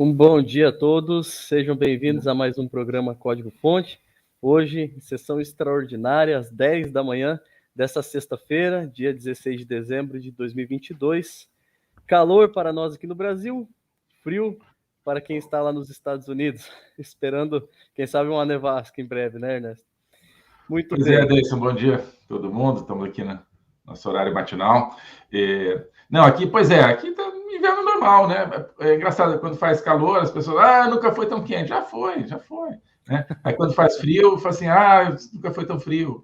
Um bom dia a todos, sejam bem-vindos a mais um programa Código Fonte. Hoje, sessão extraordinária, às 10 da manhã desta sexta-feira, dia 16 de dezembro de 2022. Calor para nós aqui no Brasil, frio para quem está lá nos Estados Unidos, esperando, quem sabe, uma nevasca em breve, né, Ernesto? Muito pois bem. Pois é, Deison, bom dia a todo mundo, estamos aqui no nosso horário matinal. Não, aqui, aqui está inverno normal, né? É engraçado, quando faz calor, as pessoas, nunca foi tão quente. Já foi. Né? Aí quando faz frio, fala assim, nunca foi tão frio.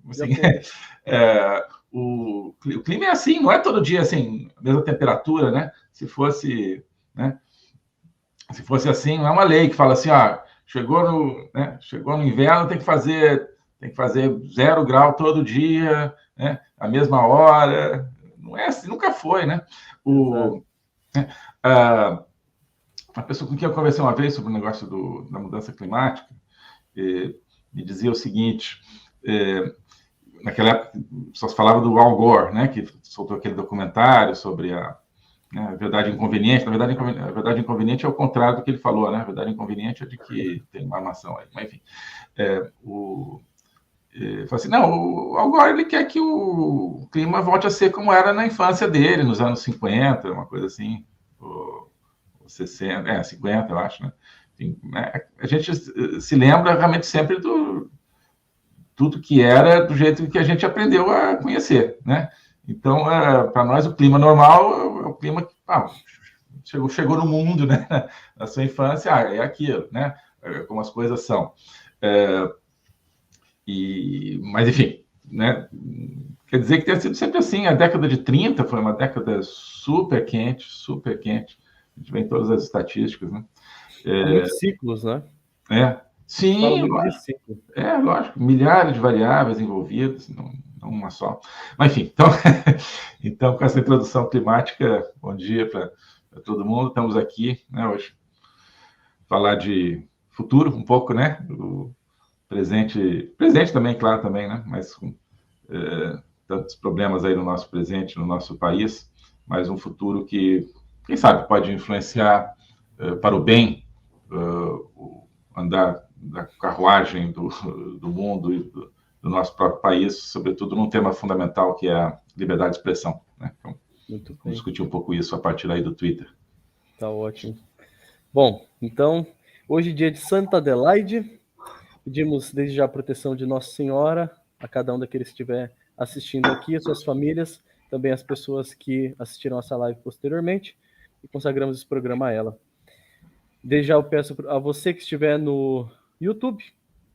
Assim, o clima é assim, não é todo dia assim, a mesma temperatura, né? Se fosse assim, não é uma lei que fala assim, chegou no inverno, tem que fazer 0 grau todo dia, né? A mesma hora. Não é assim, nunca foi, né? A pessoa com quem eu conversei uma vez sobre o negócio da mudança climática me dizia o seguinte: naquela época, só se falava do Al Gore, né? Que soltou aquele documentário sobre a verdade inconveniente. Na verdade, a verdade inconveniente é o contrário do que ele falou, né? A verdade inconveniente é de que tem uma armação aí. Mas, enfim, fala assim, o Al Gore, ele quer que o clima volte a ser como era na infância dele, nos anos 50, uma coisa assim, ou 60, 50, eu acho, né? Enfim, a gente se lembra realmente sempre tudo que era do jeito que a gente aprendeu a conhecer, né? Então, para nós, o clima normal é o clima que chegou no mundo, né? Na sua infância, é aquilo, né? Como as coisas são. Mas, enfim, né? Quer dizer que tem sido sempre assim. A década de 30 foi uma década super quente. A gente vê em todas as estatísticas, né? Muitos ciclos, né? Sim, lógico. Lógico. Milhares de variáveis envolvidas, não uma só. Mas, enfim, então, com essa introdução climática, bom dia para todo mundo. Estamos aqui, né, hoje, falar de futuro um pouco, né? Do presente também, claro, também, né? Mas com tantos problemas aí no nosso presente, no nosso país, mas um futuro que, quem sabe, pode influenciar para o bem o andar da carruagem do mundo e do nosso próprio país, sobretudo num tema fundamental que é a liberdade de expressão, né? Então, vamos discutir um pouco isso a partir aí do Twitter. Tá ótimo. Bom, então, hoje dia de Santa Adelaide, pedimos desde já a proteção de Nossa Senhora a cada um daqueles que estiver assistindo aqui, as suas famílias, também as pessoas que assistiram essa live posteriormente, e consagramos esse programa a ela. Desde já eu peço a você que estiver no YouTube,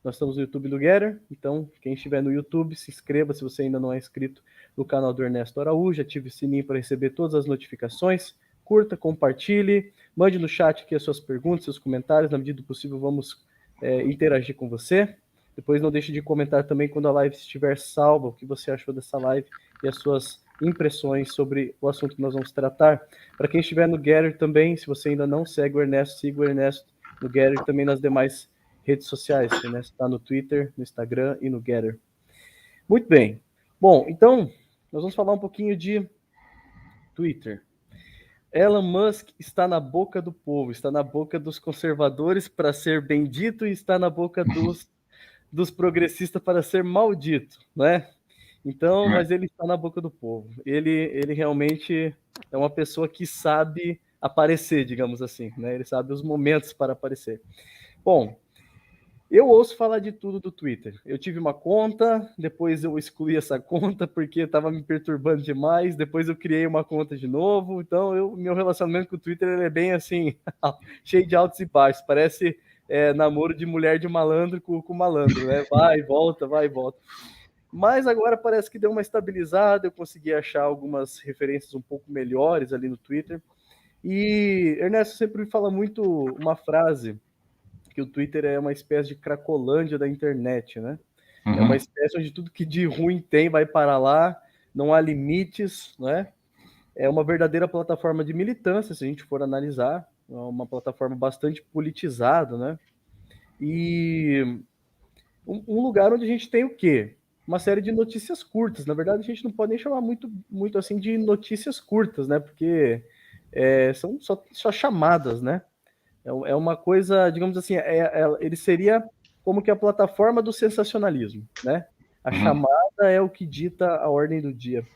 nós estamos no YouTube do Getter, então quem estiver no YouTube, se inscreva se você ainda não é inscrito no canal do Ernesto Araújo, ative o sininho para receber todas as notificações, curta, compartilhe, mande no chat aqui as suas perguntas, seus comentários, na medida do possível vamos interagir com você. Depois não deixe de comentar também quando a live estiver salva, o que você achou dessa live e as suas impressões sobre o assunto que nós vamos tratar. Para quem estiver no Getter também, se você ainda não segue o Ernesto, siga o Ernesto no Getter e também nas demais redes sociais. O Ernesto está no Twitter, no Instagram e no Getter. Muito bem. Bom, então, nós vamos falar um pouquinho de Twitter. Elon Musk está na boca do povo, está na boca dos conservadores para ser bendito e está na boca dos progressistas para ser maldito, né? Então, mas ele está na boca do povo. Ele realmente é uma pessoa que sabe aparecer, digamos assim, né? Ele sabe os momentos para aparecer. Bom, eu ouço falar de tudo do Twitter. Eu tive uma conta, depois eu excluí essa conta porque estava me perturbando demais, depois eu criei uma conta de novo. Então, meu relacionamento com o Twitter ele é bem assim, cheio de altos e baixos. Parece namoro de mulher de malandro com malandro, né? Vai e volta, vai e volta. Mas agora parece que deu uma estabilizada, eu consegui achar algumas referências um pouco melhores ali no Twitter. E Ernesto sempre me fala muito uma frase, que o Twitter é uma espécie de cracolândia da internet, né? É uma espécie onde tudo que de ruim tem vai para lá, não há limites, né? É uma verdadeira plataforma de militância, se a gente for analisar, é uma plataforma bastante politizada, né? E um lugar onde a gente tem o quê? Uma série de notícias curtas. Na verdade, a gente não pode nem chamar muito assim de notícias curtas, né? Porque são só chamadas, né? É uma coisa, digamos assim, ele seria como que a plataforma do sensacionalismo, né? A chamada é o que dita a ordem do dia.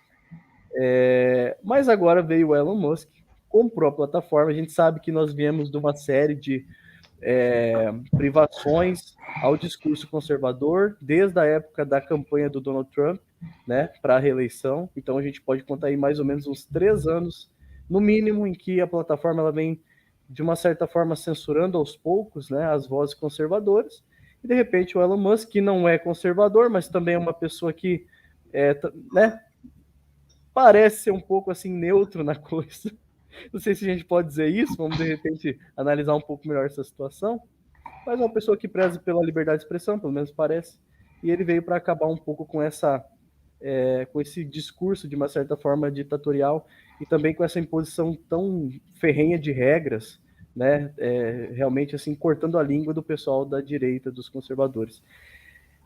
Mas agora veio o Elon Musk, comprou a plataforma. A gente sabe que nós viemos de uma série de privações ao discurso conservador, desde a época da campanha do Donald Trump, né, para a reeleição. Então a gente pode contar aí mais ou menos uns 3 anos, no mínimo, em que a plataforma ela vem, de uma certa forma, censurando aos poucos, né, as vozes conservadoras. E de repente o Elon Musk, que não é conservador, mas também é uma pessoa que né, parece ser um pouco assim neutro na coisa. Não sei se a gente pode dizer isso, vamos de repente analisar um pouco melhor essa situação. Mas é uma pessoa que preza pela liberdade de expressão, pelo menos parece. E ele veio para acabar um pouco com com esse discurso, de uma certa forma, ditatorial, e também com essa imposição tão ferrenha de regras, né? Realmente, assim, cortando a língua do pessoal da direita, dos conservadores.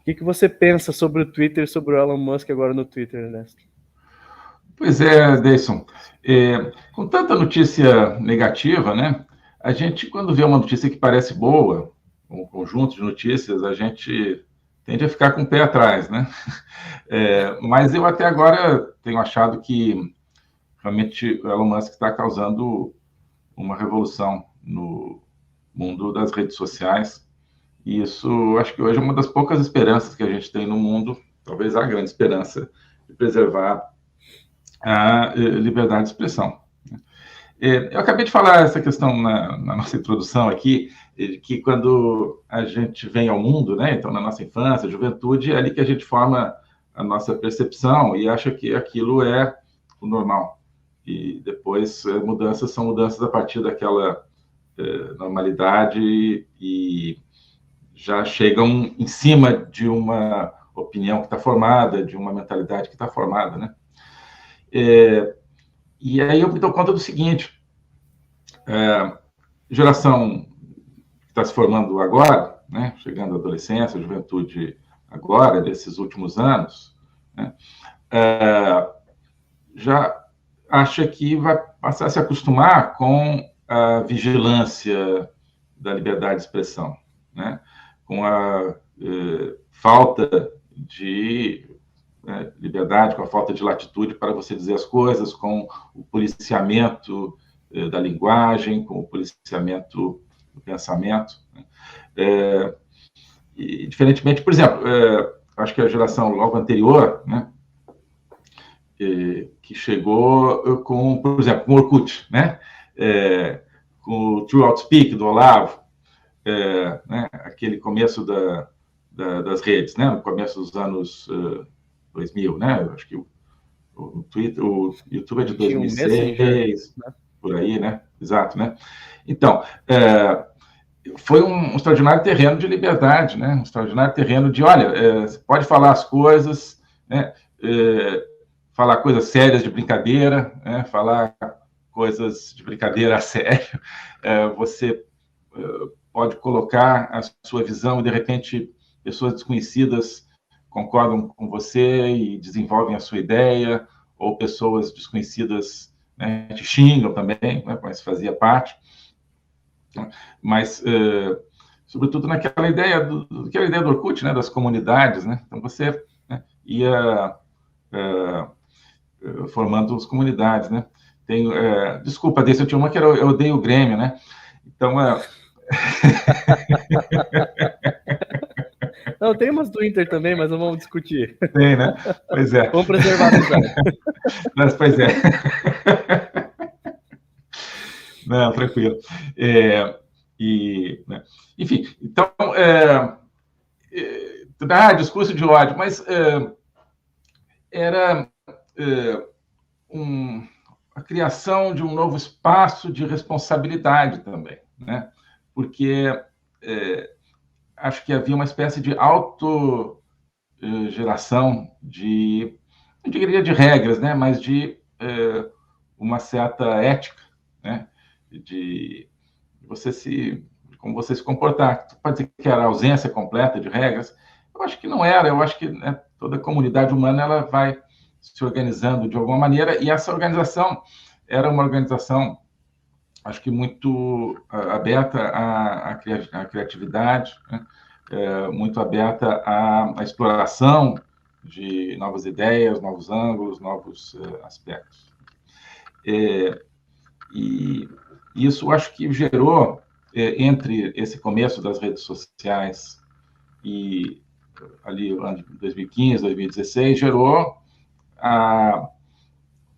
O que você pensa sobre o Twitter, sobre o Elon Musk agora no Twitter, Ernesto? Pois é, Deison. Com tanta notícia negativa, né? A gente, quando vê uma notícia que parece boa, um conjunto de notícias, a gente tende a ficar com o pé atrás, né? Mas eu até agora tenho achado que realmente o Elon Musk está causando uma revolução no mundo das redes sociais. E isso, acho que hoje é uma das poucas esperanças que a gente tem no mundo, talvez a grande esperança de preservar a liberdade de expressão. Eu acabei de falar essa questão na nossa introdução aqui, que quando a gente vem ao mundo, né, então na nossa infância, juventude, é ali que a gente forma a nossa percepção e acha que aquilo é o normal. E depois mudanças são mudanças a partir daquela normalidade e já chegam em cima de uma opinião que está formada, de uma mentalidade que está formada, né? E aí eu me dou conta do seguinte, geração que está se formando agora, né, chegando à adolescência, juventude agora, desses últimos anos, né, já acha que vai passar a se acostumar com a vigilância da liberdade de expressão, né, com a falta de liberdade, com a falta de latitude para você dizer as coisas, com o policiamento da linguagem, com o policiamento do pensamento. E, diferentemente, por exemplo, acho que a geração logo anterior, né, que chegou com, por exemplo, com o Orkut, né, com o True Outspeak do Olavo, né, aquele começo das redes, né, no começo dos anos 2000, né? Acho que o Twitter, o YouTube é de 2006, por aí, né? Exato, né? Então, foi um extraordinário terreno de liberdade, né? Um extraordinário terreno de, olha, você pode falar as coisas, né? Falar coisas sérias de brincadeira, né? Falar coisas de brincadeira a sério. Você pode colocar a sua visão e, de repente, pessoas desconhecidas concordam com você e desenvolvem a sua ideia, ou pessoas desconhecidas, né, te xingam também, né, mas fazia parte. Mas, sobretudo naquela ideia do Orkut, né, das comunidades, né? Então você, né, ia formando as comunidades, né? Desculpa, desse eu tinha uma que era eu odeio o Grêmio, né? Então, Não, tem umas do Inter também, mas não vamos discutir. Tem, né? Pois é. Vamos preservar a amizade. Mas, pois é. Não, tranquilo. Né? Enfim, então, discurso de ódio, mas era a criação de um novo espaço de responsabilidade também, né? Porque acho que havia uma espécie de autogeração de, não diria de regras, né, mas de uma certa ética, né, de como você se comportar. Pode dizer que era ausência completa de regras. Eu acho que não era. Eu acho que, né, toda a comunidade humana ela vai se organizando de alguma maneira, e essa organização era uma organização acho que muito aberta à criatividade, né? Muito aberta à exploração de novas ideias, novos ângulos, novos aspectos. E isso acho que gerou, entre esse começo das redes sociais e ali ano de 2015, 2016, gerou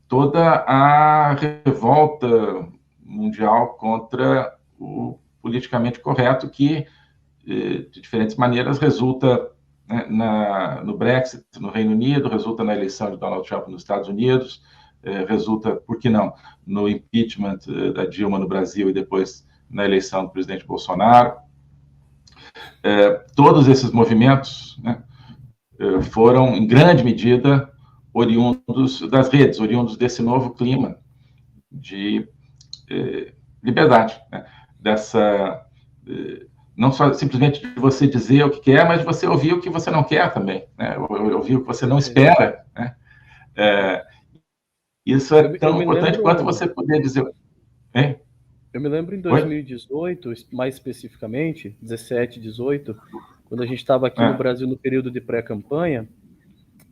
toda a revolta mundial contra o politicamente correto, que, de diferentes maneiras, resulta, né, no Brexit no Reino Unido, resulta na eleição de Donald Trump nos Estados Unidos, resulta, por que não, no impeachment da Dilma no Brasil e depois na eleição do presidente Bolsonaro. Todos esses movimentos, né, foram, em grande medida, oriundos das redes, oriundos desse novo clima de liberdade, né? Dessa não só simplesmente de você dizer o que quer, mas de você ouvir o que você não quer também, né? Ouvir o que você não espera, né? Isso é tão importante quanto você poder dizer. Hein? Eu me lembro em 2018, mais especificamente, 17, 18, quando a gente estava aqui no Brasil no período de pré-campanha,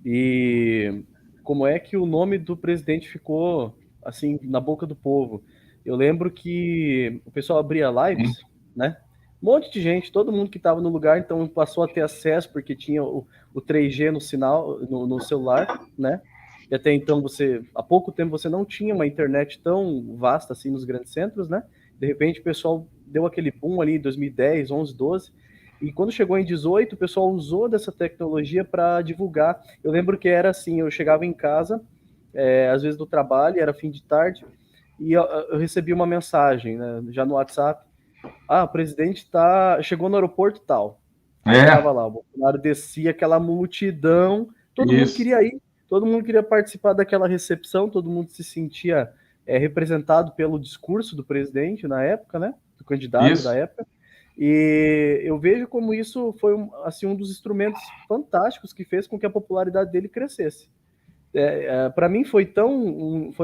e como é que o nome do presidente ficou assim na boca do povo. Eu lembro que o pessoal abria lives, né? Um monte de gente, todo mundo que estava no lugar, então passou a ter acesso porque tinha o 3G no sinal, no celular, né? E até então há pouco tempo você não tinha uma internet tão vasta assim nos grandes centros, né? De repente o pessoal deu aquele boom ali em 2010, 11, 12, e quando chegou em 18, o pessoal usou dessa tecnologia para divulgar. Eu lembro que era assim, eu chegava em casa, às vezes do trabalho, era fim de tarde, e eu recebi uma mensagem, né, já no WhatsApp, o presidente chegou no aeroporto tal. Aí tava lá, o Bolsonaro descia, aquela multidão, todo mundo queria ir, todo mundo queria participar daquela recepção, todo mundo se sentia representado pelo discurso do presidente na época, né, do candidato da época. E eu vejo como isso foi assim, um dos instrumentos fantásticos que fez com que a popularidade dele crescesse. Para mim foi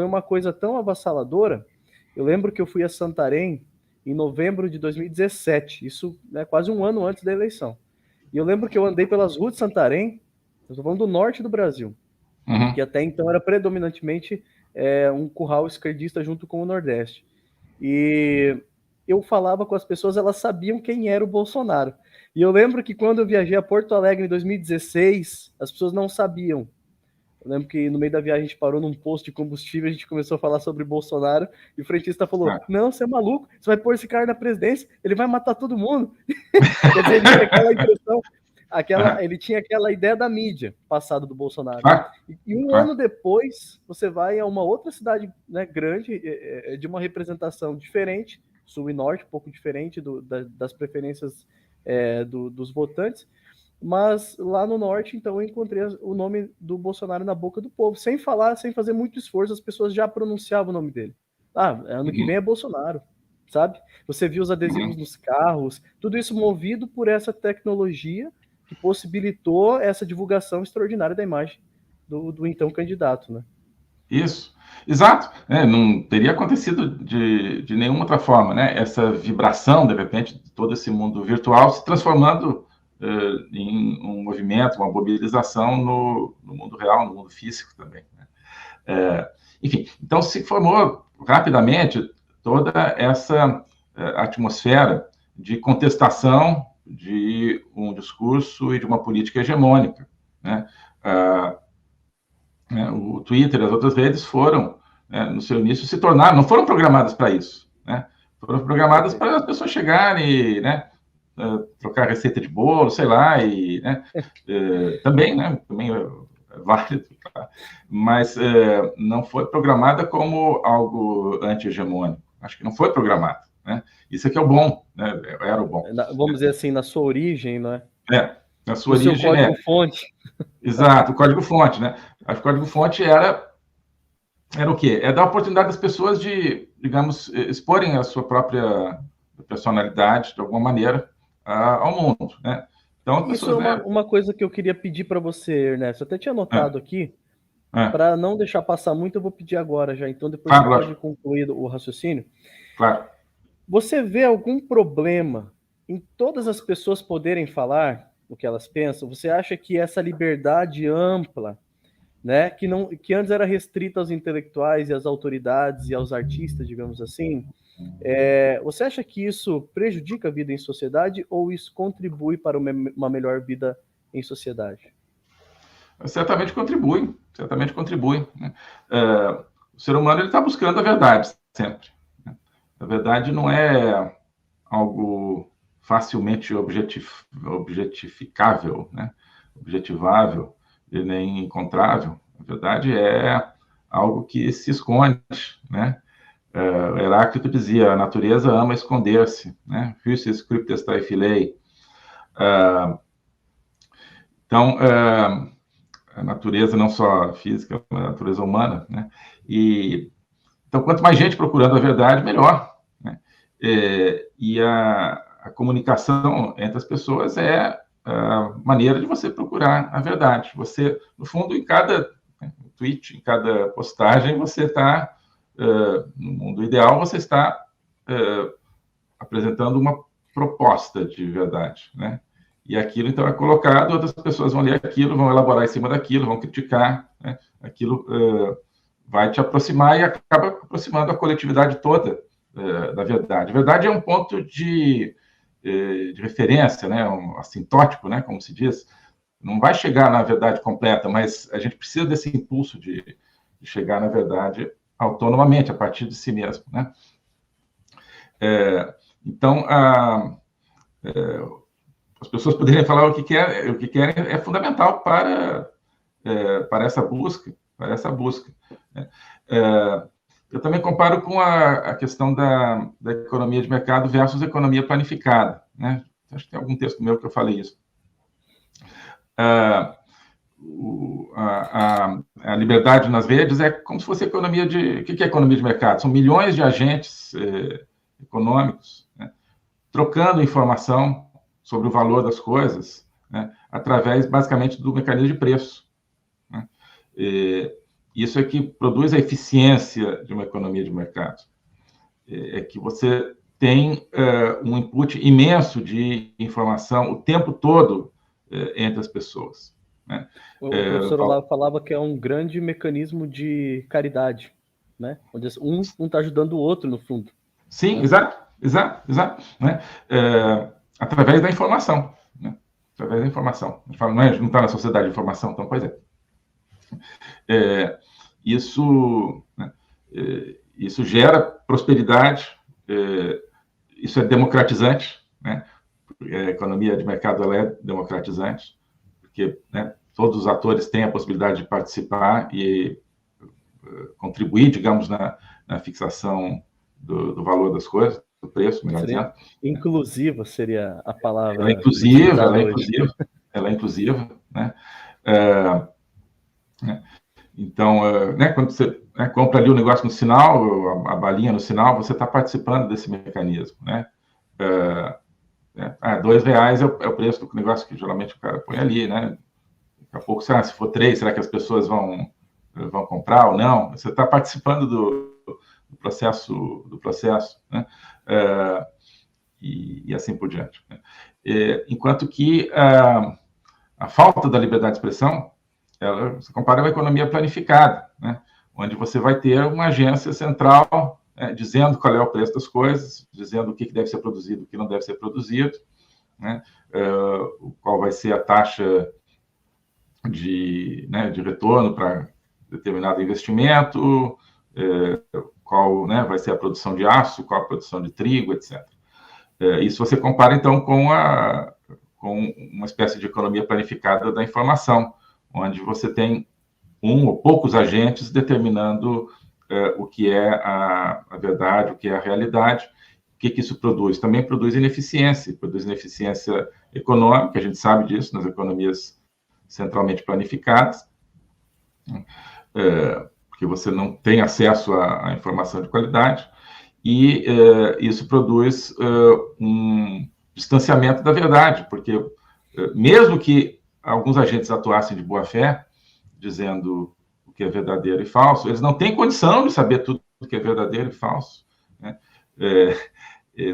uma coisa tão avassaladora. Eu lembro que eu fui a Santarém em novembro de 2017, isso, né, quase um ano antes da eleição. E eu lembro que eu andei pelas ruas de Santarém, eu estou falando do norte do Brasil, que até então era predominantemente um curral esquerdista junto com o Nordeste. E eu falava com as pessoas, elas sabiam quem era o Bolsonaro. E eu lembro que quando eu viajei a Porto Alegre em 2016, as pessoas não sabiam. Eu lembro que no meio da viagem a gente parou num posto de combustível, a gente começou a falar sobre Bolsonaro, e o frentista falou, não, você é maluco, você vai pôr esse cara na presidência, ele vai matar todo mundo. Quer dizer, ele tinha aquela impressão, ele tinha aquela ideia da mídia passada do Bolsonaro. E um ano depois, você vai a uma outra cidade, né, grande, de uma representação diferente, sul e norte, um pouco diferente das preferências dos votantes, mas lá no norte, então, eu encontrei o nome do Bolsonaro na boca do povo, sem fazer muito esforço, as pessoas já pronunciavam o nome dele. Ano que vem é Bolsonaro, sabe? Você viu os adesivos nos carros, tudo isso movido por essa tecnologia que possibilitou essa divulgação extraordinária da imagem do então candidato, né? Isso, exato. Não teria acontecido de nenhuma outra forma, né? Essa vibração, de repente, de todo esse mundo virtual se transformando em um movimento, uma mobilização no mundo real, no mundo físico também, né? Enfim, então se formou rapidamente toda essa atmosfera de contestação de um discurso e de uma política hegemônica, né? O Twitter e as outras redes foram, no seu início, se tornaram, não foram programadas para isso, né? Foram programadas para as pessoas chegarem, né, trocar receita de bolo, sei lá, e, né, também é válido, tá? Mas não foi programada como algo anti-hegemônico. Acho que não foi programada, né? Isso é que é o bom, né? Era o bom. Vamos dizer assim, na sua origem, não é? Na sua origem. O seu código-fonte. Exato, o código-fonte, né? Acho que o código-fonte era o quê? É dar a oportunidade das pessoas de, digamos, exporem a sua própria personalidade, de alguma maneira, ao mundo, né? Então, isso é uma coisa que eu queria pedir para você, Ernesto. Eu até tinha anotado aqui, para não deixar passar muito, eu vou pedir agora já. Então, depois você pode concluir o raciocínio. Claro. Você vê algum problema em todas as pessoas poderem falar o que elas pensam? Você acha que essa liberdade ampla, né, que antes era restrita aos intelectuais e às autoridades e aos artistas, digamos assim, você acha que isso prejudica a vida em sociedade ou isso contribui para uma melhor vida em sociedade? Certamente contribui, certamente contribui. Né? O ser humano está buscando a verdade sempre. Né? A verdade não é algo facilmente objetificável, né? Objetivável e nem encontrável. A verdade é algo que se esconde, né? Heráclito dizia: a natureza ama esconder-se, né? Fusis cryptestae filei. Então, a natureza não só física, mas a natureza humana, né? Então, quanto mais gente procurando a verdade, melhor. Né? E a comunicação entre as pessoas é a maneira de você procurar a verdade. Você, no fundo, em cada tweet, em cada postagem, você está, no mundo ideal, você está apresentando uma proposta de verdade, né? E aquilo, então, é colocado, outras pessoas vão ler aquilo, vão elaborar em cima daquilo, vão criticar, né? Aquilo vai te aproximar e acaba aproximando a coletividade toda da verdade. A verdade é um ponto de referência, né? Assintótico, né? Como se diz. Não vai chegar na verdade completa, mas a gente precisa desse impulso de chegar na verdade autonomamente, a partir de si mesmo, né? Então, as pessoas poderem falar o que querem é fundamental para essa busca, né? Eu também comparo com a questão da economia de mercado versus economia planificada, né? Acho que tem algum texto meu que eu falei isso. A liberdade nas redes é como se fosse economia de... O que é economia de mercado? São milhões de agentes econômicos, né, trocando informação sobre o valor das coisas, né, através, basicamente, do mecanismo de preço. Né? Isso é que produz a eficiência de uma economia de mercado. É que você tem um input imenso de informação o tempo todo entre as pessoas. Né? O professor Olavo falava que é um grande mecanismo de caridade, né? Onde um está ajudando o outro, no fundo. Sim, né? Exato. Né? Através da informação. Né? Através da informação. A gente fala, não está na sociedade de informação, então, pois é. Isso gera prosperidade, isso é democratizante, né? A economia de mercado ela é democratizante, porque, né, todos os atores têm a possibilidade de participar e contribuir, digamos, na fixação do valor das coisas, do preço, melhor dizendo. Inclusiva seria a palavra. Ela é inclusiva, né? Então, né, quando você compra ali o negócio no sinal, a balinha no sinal, você está participando desse mecanismo, né? R$2 é o preço do negócio que geralmente o cara põe ali, né? Daqui a pouco, se for 3, será que as pessoas vão comprar ou não? Você está participando do processo, né? E assim por diante. Né? Enquanto que a falta da liberdade de expressão, você compara uma economia planificada, né? Onde você vai ter uma agência central dizendo qual é o preço das coisas, dizendo o que deve ser produzido, o que não deve ser produzido, né? Qual vai ser a taxa de retorno para determinado investimento, qual, né, vai ser a produção de aço, qual a produção de trigo, etc. Isso você compara, então, com uma espécie de economia planificada da informação, onde você tem um ou poucos agentes determinando o que é a verdade, o que é a realidade. O que isso produz? Também produz ineficiência econômica, a gente sabe disso nas economias centralmente planificadas, porque você não tem acesso à informação de qualidade, e isso produz um distanciamento da verdade, porque mesmo que alguns agentes atuassem de boa fé, dizendo o que é verdadeiro e falso, eles não têm condição de saber tudo o que é verdadeiro e falso, né?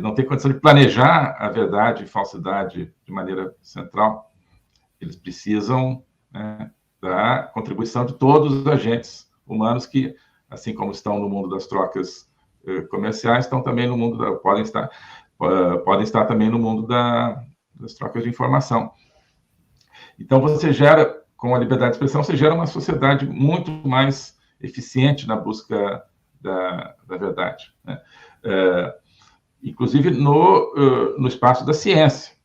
não têm condição de planejar a verdade e falsidade de maneira central. Eles precisam, né, da contribuição de todos os agentes humanos que, assim como estão no mundo das trocas comerciais, estão também no mundo podem estar também no mundo das trocas de informação. Então, você gera, com a liberdade de expressão, você gera uma sociedade muito mais eficiente na busca da verdade, né? Inclusive no espaço da ciência,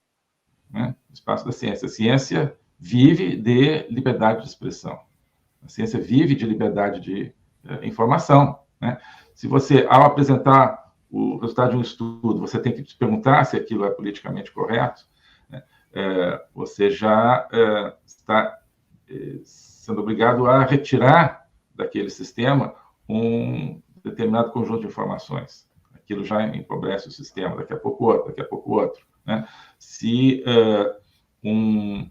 né? No espaço da ciência. A ciência vive de liberdade de expressão. A ciência vive de liberdade de informação, né? Se você, ao apresentar o resultado de um estudo, você tem que se perguntar se aquilo é politicamente correto, né? Você já está sendo obrigado a retirar daquele sistema um determinado conjunto de informações. Aquilo já empobrece o sistema, daqui a pouco outro, né? Se um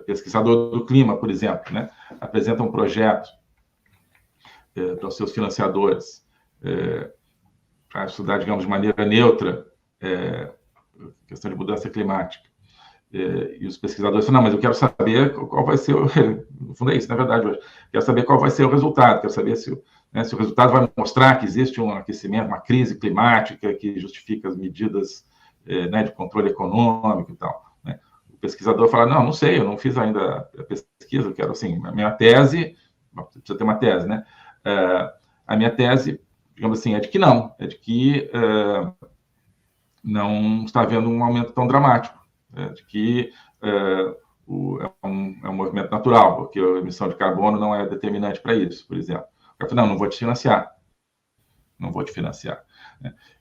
pesquisador do clima, por exemplo, né, apresenta um projeto para os seus financiadores para estudar, digamos, de maneira neutra questão de mudança climática, e os pesquisadores falam, não, mas eu quero saber qual vai ser, no fundo é isso, na verdade, hoje, quero saber qual vai ser o resultado, quero saber se o resultado vai mostrar que existe um aquecimento, uma crise climática que justifica as medidas né, de controle econômico e tal, né? O pesquisador fala, não sei, eu não fiz ainda a pesquisa, eu quero, assim, a minha tese, precisa ter uma tese, né? A minha tese, digamos assim, é de que não, é de que não está havendo um aumento tão dramático, de que é um movimento natural, porque a emissão de carbono não é determinante para isso, por exemplo. Eu falei, não vou te financiar. Não vou te financiar.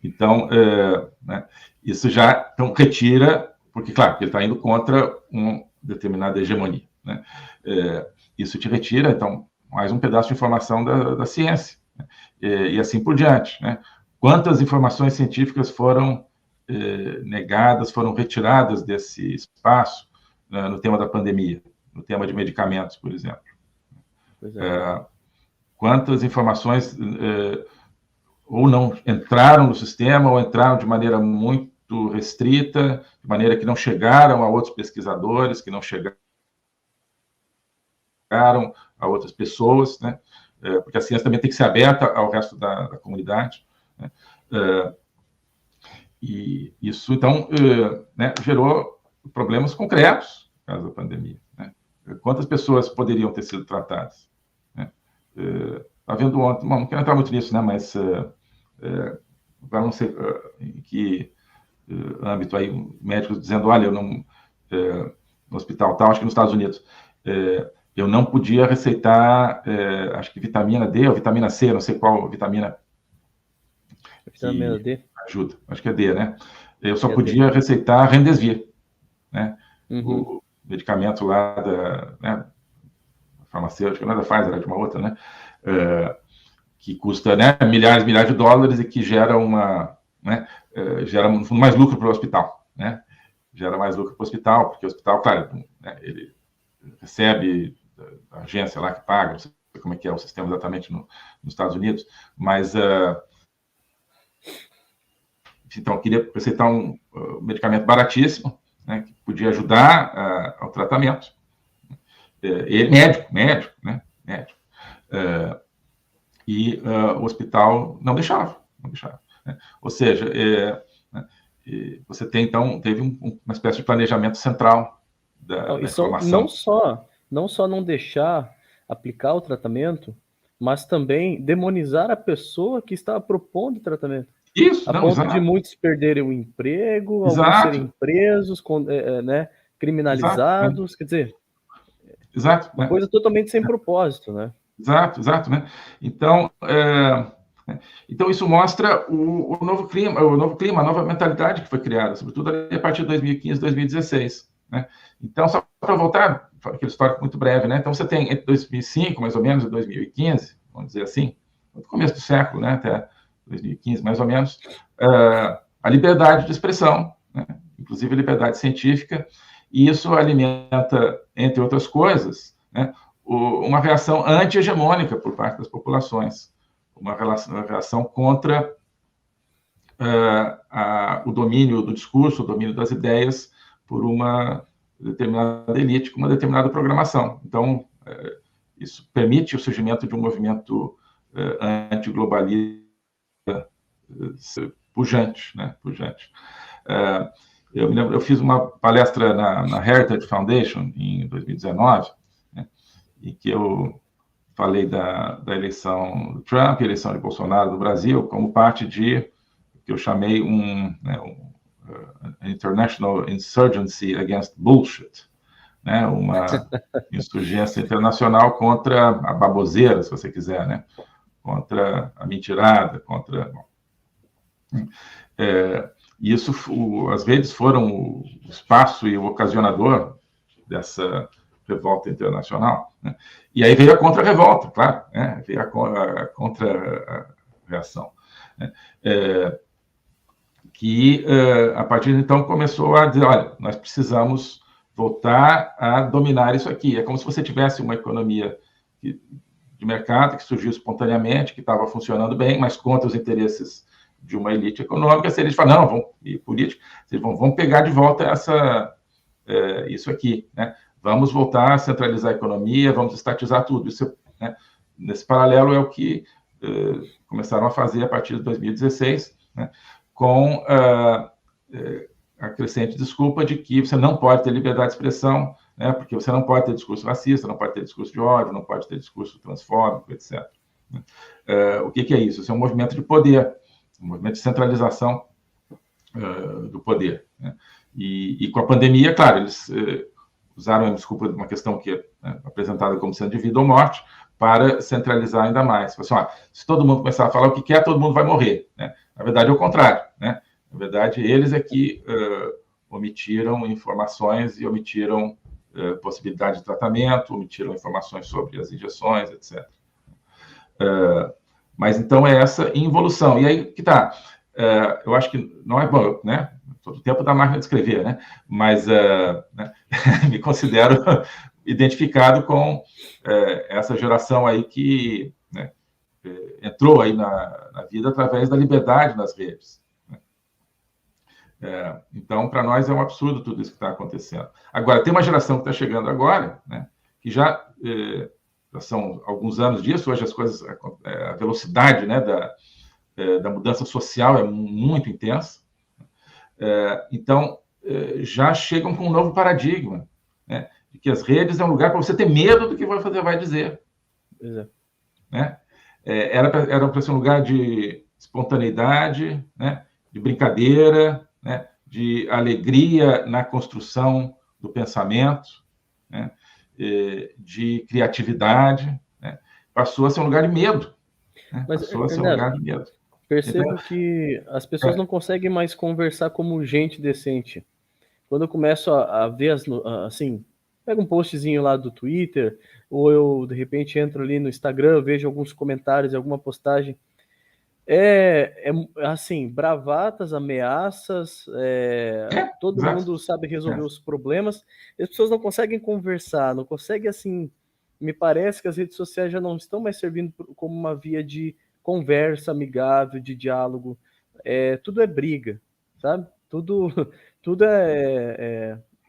Então, né, isso já retira, porque, claro, ele está indo contra uma determinada hegemonia, né? Isso te retira, então, mais um pedaço de informação da ciência, né? E assim por diante, né? Quantas informações científicas foram negadas, foram retiradas desse espaço, né, no tema da pandemia, no tema de medicamentos, por exemplo. Pois é. Quantas informações ou não entraram no sistema, ou entraram de maneira muito restrita, de maneira que não chegaram a outros pesquisadores, que não chegaram a outras pessoas, né? Porque a ciência também tem que ser aberta ao resto da comunidade, né? E isso, então, né, gerou problemas concretos por causa da pandemia, né? Quantas pessoas poderiam ter sido tratadas, né? Havendo ontem, não quero entrar muito nisso, né, mas agora não sei em que âmbito aí, médicos dizendo, olha, eu não, no hospital tal, acho que nos Estados Unidos, eu não podia receitar, acho que vitamina D ou vitamina C, não sei qual vitamina. Vitamina D. Ajuda, acho que é D, né? Eu só podia receitar Remdesivir, né? O medicamento lá né, farmacêutica, não é da Pfizer, é de uma outra, né? Que custa, né, milhares de dólares e que gera né, gera mais lucro para o hospital, né? Gera mais lucro para o hospital, porque o hospital, claro, né, ele recebe a agência lá que paga, não sei como é que é o sistema exatamente nos Estados Unidos, mas então, eu queria receitar um medicamento baratíssimo, né, que podia ajudar ao tratamento. Médico, né? Médico. E o hospital não deixava. Né? Ou seja, você então, teve uma espécie de planejamento central da informação. Não só não deixar aplicar o tratamento, mas também demonizar a pessoa que estava propondo o tratamento. Isso, ponto de muitos perderem o emprego, alguns serem presos, né, criminalizados, quer dizer, uma coisa totalmente sem propósito, né? Exato, né? Então, então isso mostra o novo clima, a nova mentalidade que foi criada, sobretudo a partir de 2015, 2016, né? Então, só para voltar, aquele histórico muito breve, né? Então, você tem entre 2005, mais ou menos, e 2015, vamos dizer assim, no começo do século, né, até 2015, mais ou menos, a liberdade de expressão, né? Inclusive a liberdade científica, e isso alimenta, entre outras coisas, né, uma reação anti-hegemônica por parte das populações, uma reação contra o domínio do discurso, o domínio das ideias por uma determinada elite com uma determinada programação. Então, isso permite o surgimento de um movimento antiglobalista pujante, né? Pujante. Eu me lembro, eu fiz uma palestra na Heritage Foundation em 2019, né, em que eu falei da eleição do Trump, eleição de Bolsonaro no Brasil, como parte de que eu chamei International Insurgency Against Bullshit, né, uma insurgência internacional contra a baboseira, se você quiser, né, contra a mentirada, contra... Isso, as redes foram o espaço e o ocasionador dessa revolta internacional, né? E aí veio a contra-revolta, claro, né? Veio a contra-reação, né? Que, a partir de então, começou a dizer, olha, nós precisamos voltar a dominar isso aqui. É como se você tivesse uma economia de mercado que surgiu espontaneamente, que estava funcionando bem, mas contra os interesses de uma elite econômica. Se eles falam, não, e política, eles vão pegar de volta isso aqui, né? Vamos voltar a centralizar a economia, vamos estatizar tudo. Isso, né? Nesse paralelo é o que começaram a fazer a partir de 2016, né? Com a crescente desculpa de que você não pode ter liberdade de expressão, né? Porque você não pode ter discurso racista, não pode ter discurso de ódio, não pode ter discurso transfóbico, etc. O que é isso? Isso é um movimento de poder, um movimento de centralização do poder, né? E com a pandemia, claro, eles usaram a desculpa de uma questão que é apresentada como sendo de vida ou morte para centralizar ainda mais. Assim, se todo mundo começar a falar o que quer, todo mundo vai morrer, né? Na verdade, é o contrário, né? Na verdade, eles é que omitiram informações e omitiram possibilidade de tratamento, omitiram informações sobre as injeções, etc. Mas, então, é essa involução. E aí que está. Eu acho que não é bom, né? Todo tempo da máquina de escrever, né? Mas né? Me considero identificado com essa geração aí que, né, entrou aí na vida através da liberdade nas redes. Né? Então, para nós é um absurdo tudo isso que está acontecendo. Agora, tem uma geração que está chegando agora, né, que já são alguns anos disso, hoje as coisas, a velocidade, né, da mudança social é muito intensa. Então, já chegam com um novo paradigma, né, de que as redes é um lugar para você ter medo do que você vai dizer. Exato. Né? Era para ser um lugar de espontaneidade, né, de brincadeira, né, de alegria na construção do pensamento, né, de criatividade, né? Passou a ser um lugar de medo. Né? Mas, passou a ser um lugar de medo. Percebo então, que as pessoas não conseguem mais conversar como gente decente. Quando eu começo a ver, assim, pego um postzinho lá do Twitter, ou eu, de repente, entro ali no Instagram, vejo alguns comentários, alguma postagem, assim, bravatas, ameaças, todo mundo sabe resolver os problemas, e as pessoas não conseguem conversar, não conseguem, assim, me parece que as redes sociais já não estão mais servindo como uma via de conversa amigável, de diálogo, tudo é briga, sabe? Tudo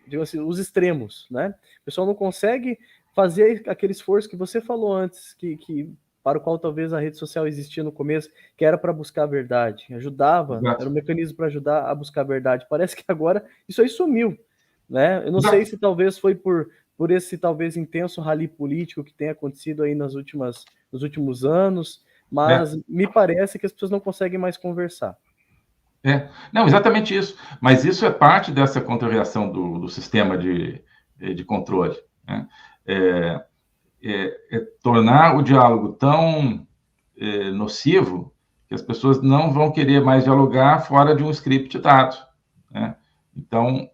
digamos assim, os extremos, né? O pessoal não consegue fazer aquele esforço que você falou antes, que para o qual talvez a rede social existia no começo, que era para buscar a verdade, ajudava, era um mecanismo para ajudar a buscar a verdade. Parece que agora isso aí sumiu, né? Eu não sei se talvez foi por esse talvez intenso rally político que tem acontecido aí nos últimos anos, mas me parece que as pessoas não conseguem mais conversar. Não, exatamente isso. Mas isso é parte dessa contra-reação do sistema de controle, né? Tornar o diálogo tão nocivo que as pessoas não vão querer mais dialogar fora de um script dado, né? Então,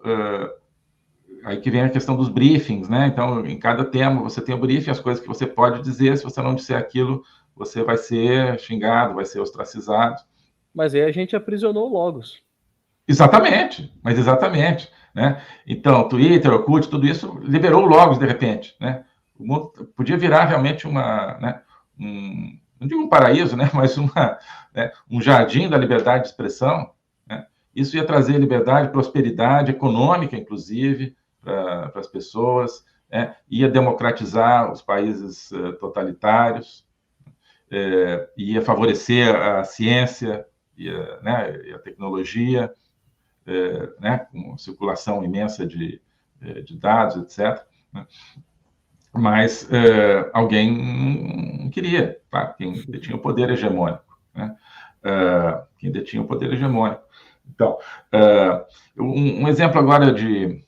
aí que vem a questão dos briefings, né? Então, em cada tema você tem o briefing, as coisas que você pode dizer, se você não disser aquilo, você vai ser xingado, vai ser ostracizado. Mas aí a gente aprisionou o Logos. Exatamente, mas exatamente, né? Então, Twitter, Orkut, tudo isso liberou o Logos de repente, né? O mundo podia virar realmente um não digo um paraíso, né, mas um jardim da liberdade de expressão, né? Isso ia trazer liberdade, prosperidade econômica, inclusive, para as pessoas, né? Ia democratizar os países totalitários, ia favorecer a ciência e a tecnologia, né? Com circulação imensa de dados, etc., né? Mas alguém não queria, tá? Quem detinha o poder hegemônico, né? Quem detinha o poder hegemônico. Então, um exemplo agora de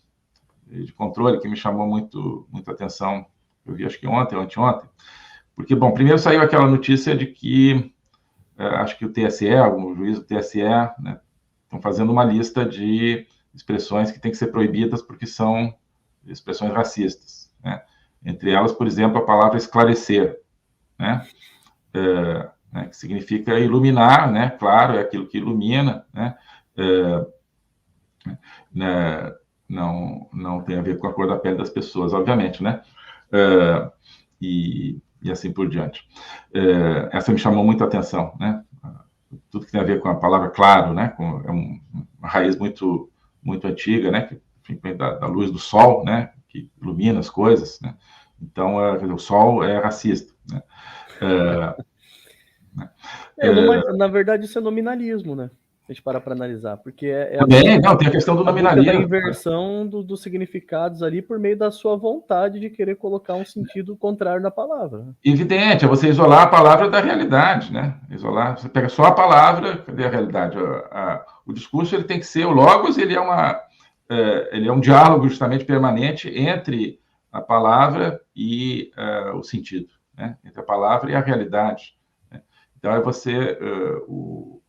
controle que me chamou muito atenção, eu vi acho que ontem ou anteontem, porque, bom, primeiro saiu aquela notícia de que, acho que o TSE, algum juiz do TSE, né, estão fazendo uma lista de expressões que têm que ser proibidas porque são expressões racistas, né? Entre elas, por exemplo, a palavra esclarecer, né? Que significa iluminar, né? Claro, é aquilo que ilumina, né? Não tem a ver com a cor da pele das pessoas, obviamente, né? E assim por diante. Essa me chamou muito a atenção, né? Tudo que tem a ver com a palavra claro, né? É uma raiz muito antiga, né? Que vem da luz do sol, né? Que ilumina as coisas, né? Então, o sol é racista, né? Na verdade, isso é nominalismo, né? A gente para analisar, porque não, tem a questão do nominalismo. Da inversão dos significados ali por meio da sua vontade de querer colocar um sentido contrário na palavra. Evidente, é você isolar a palavra da realidade, né? Isolar, você pega só a palavra, cadê a realidade? O discurso ele tem que ser, o logos ele é um diálogo justamente permanente entre a palavra e o sentido, né? Entre a palavra e a realidade, né? Então é você o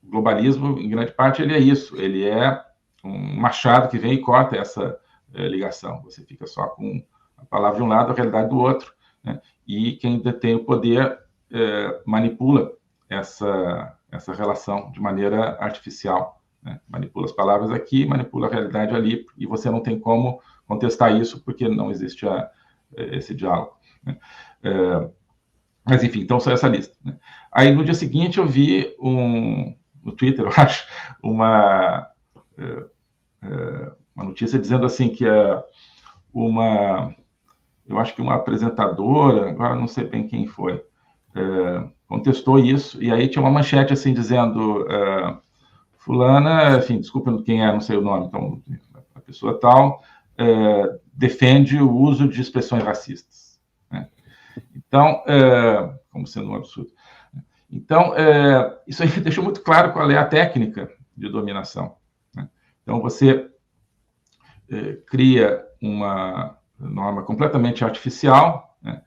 globalismo, em grande parte, ele é isso. Ele é um machado que vem e corta essa ligação. Você fica só com a palavra de um lado, a realidade do outro, né? E quem detém o poder manipula essa relação de maneira artificial, né? Manipula as palavras aqui, manipula a realidade ali, e você não tem como contestar isso, porque não existe esse diálogo, né? Mas, enfim, então só essa lista, né? Aí, no dia seguinte, eu vi no Twitter, eu acho, uma notícia dizendo assim que eu acho que uma apresentadora, agora não sei bem quem foi, contestou isso, e aí tinha uma manchete assim dizendo fulana, enfim, desculpa quem é, não sei o nome, então a pessoa tal defende o uso de expressões racistas, né? Então, como sendo um absurdo. Então, isso aí deixou muito claro qual é a técnica de dominação, né? Então, você cria uma norma completamente artificial, né?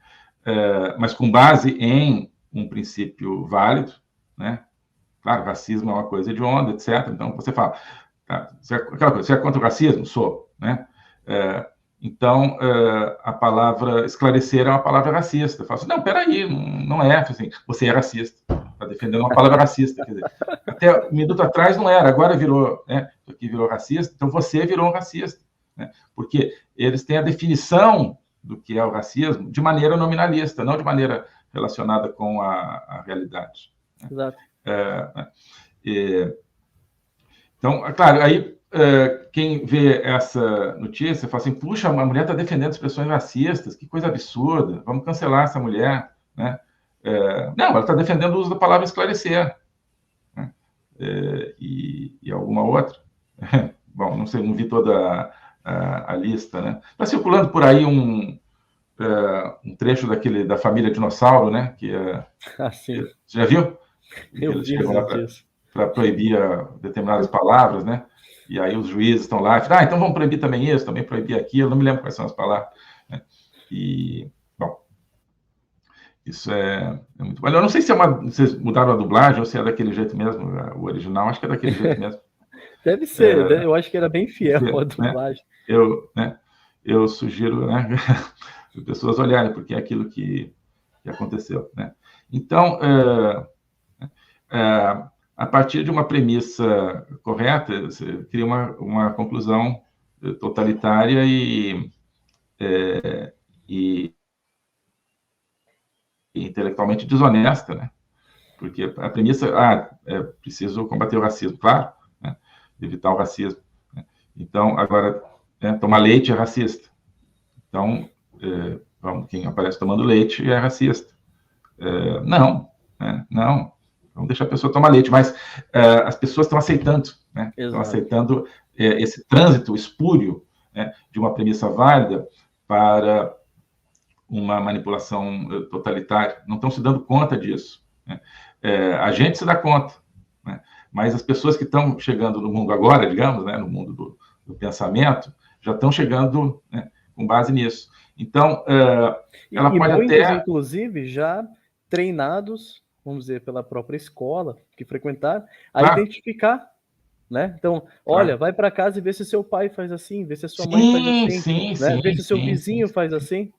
Mas com base em um princípio válido, né? Claro, racismo é uma coisa hedionda, etc. Então, você fala, tá, você é contra o racismo? Sou, né? Então, a palavra esclarecer é uma palavra racista. Eu falo assim, não, peraí, não é. Assim, você é racista, está defendendo uma palavra racista. Quer dizer, até um minuto atrás não era, agora virou, né? Isso aqui virou racista, então você virou um racista, né? Porque eles têm a definição do que é o racismo de maneira nominalista, não de maneira relacionada com a realidade, né? Exato. Então, claro, aí quem vê essa notícia fala assim, puxa, a mulher está defendendo expressões racistas, que coisa absurda, vamos cancelar essa mulher, né? Não, ela está defendendo o uso da palavra esclarecer, né? E alguma outra. Bom, não sei, não vi toda a lista, né? Está circulando por aí um trecho da família Dinossauro, né? Sim. Você já viu? Eu vi isso. Para proibir determinadas palavras, né? E aí os juízes estão lá, então vamos proibir também isso, também proibir aquilo, não me lembro quais são as palavras, né? E, bom, isso é muito bom. Eu não sei se vocês mudaram a dublagem ou se é daquele jeito mesmo, o original, acho que é daquele jeito mesmo. Deve ser, eu acho que era bem fiel a dublagem. Né? Eu sugiro, né, as pessoas olharem, porque é aquilo que aconteceu, né? Então, a partir de uma premissa correta, você cria uma conclusão totalitária e intelectualmente desonesta, né? Porque a premissa, é preciso combater o racismo, claro, né? Evitar o racismo. Né? Então, agora, tomar leite é racista. Então, quem aparece tomando leite é racista. Não, né? Não. Vamos deixar a pessoa tomar leite, mas as pessoas estão aceitando, né? Estão aceitando esse trânsito espúrio, né, de uma premissa válida para uma manipulação totalitária. Não estão se dando conta disso. Né? A gente se dá conta, né? Mas as pessoas que estão chegando no mundo agora, digamos, né, no mundo do pensamento, já estão chegando, né, com base nisso. Então, ela pode muitos, até... inclusive, já treinados, vamos dizer, pela própria escola que frequentaram, a identificar, né? Então, olha, vai para casa e vê se seu pai faz assim, vê se a sua mãe faz assim, né? Vê se seu vizinho faz assim,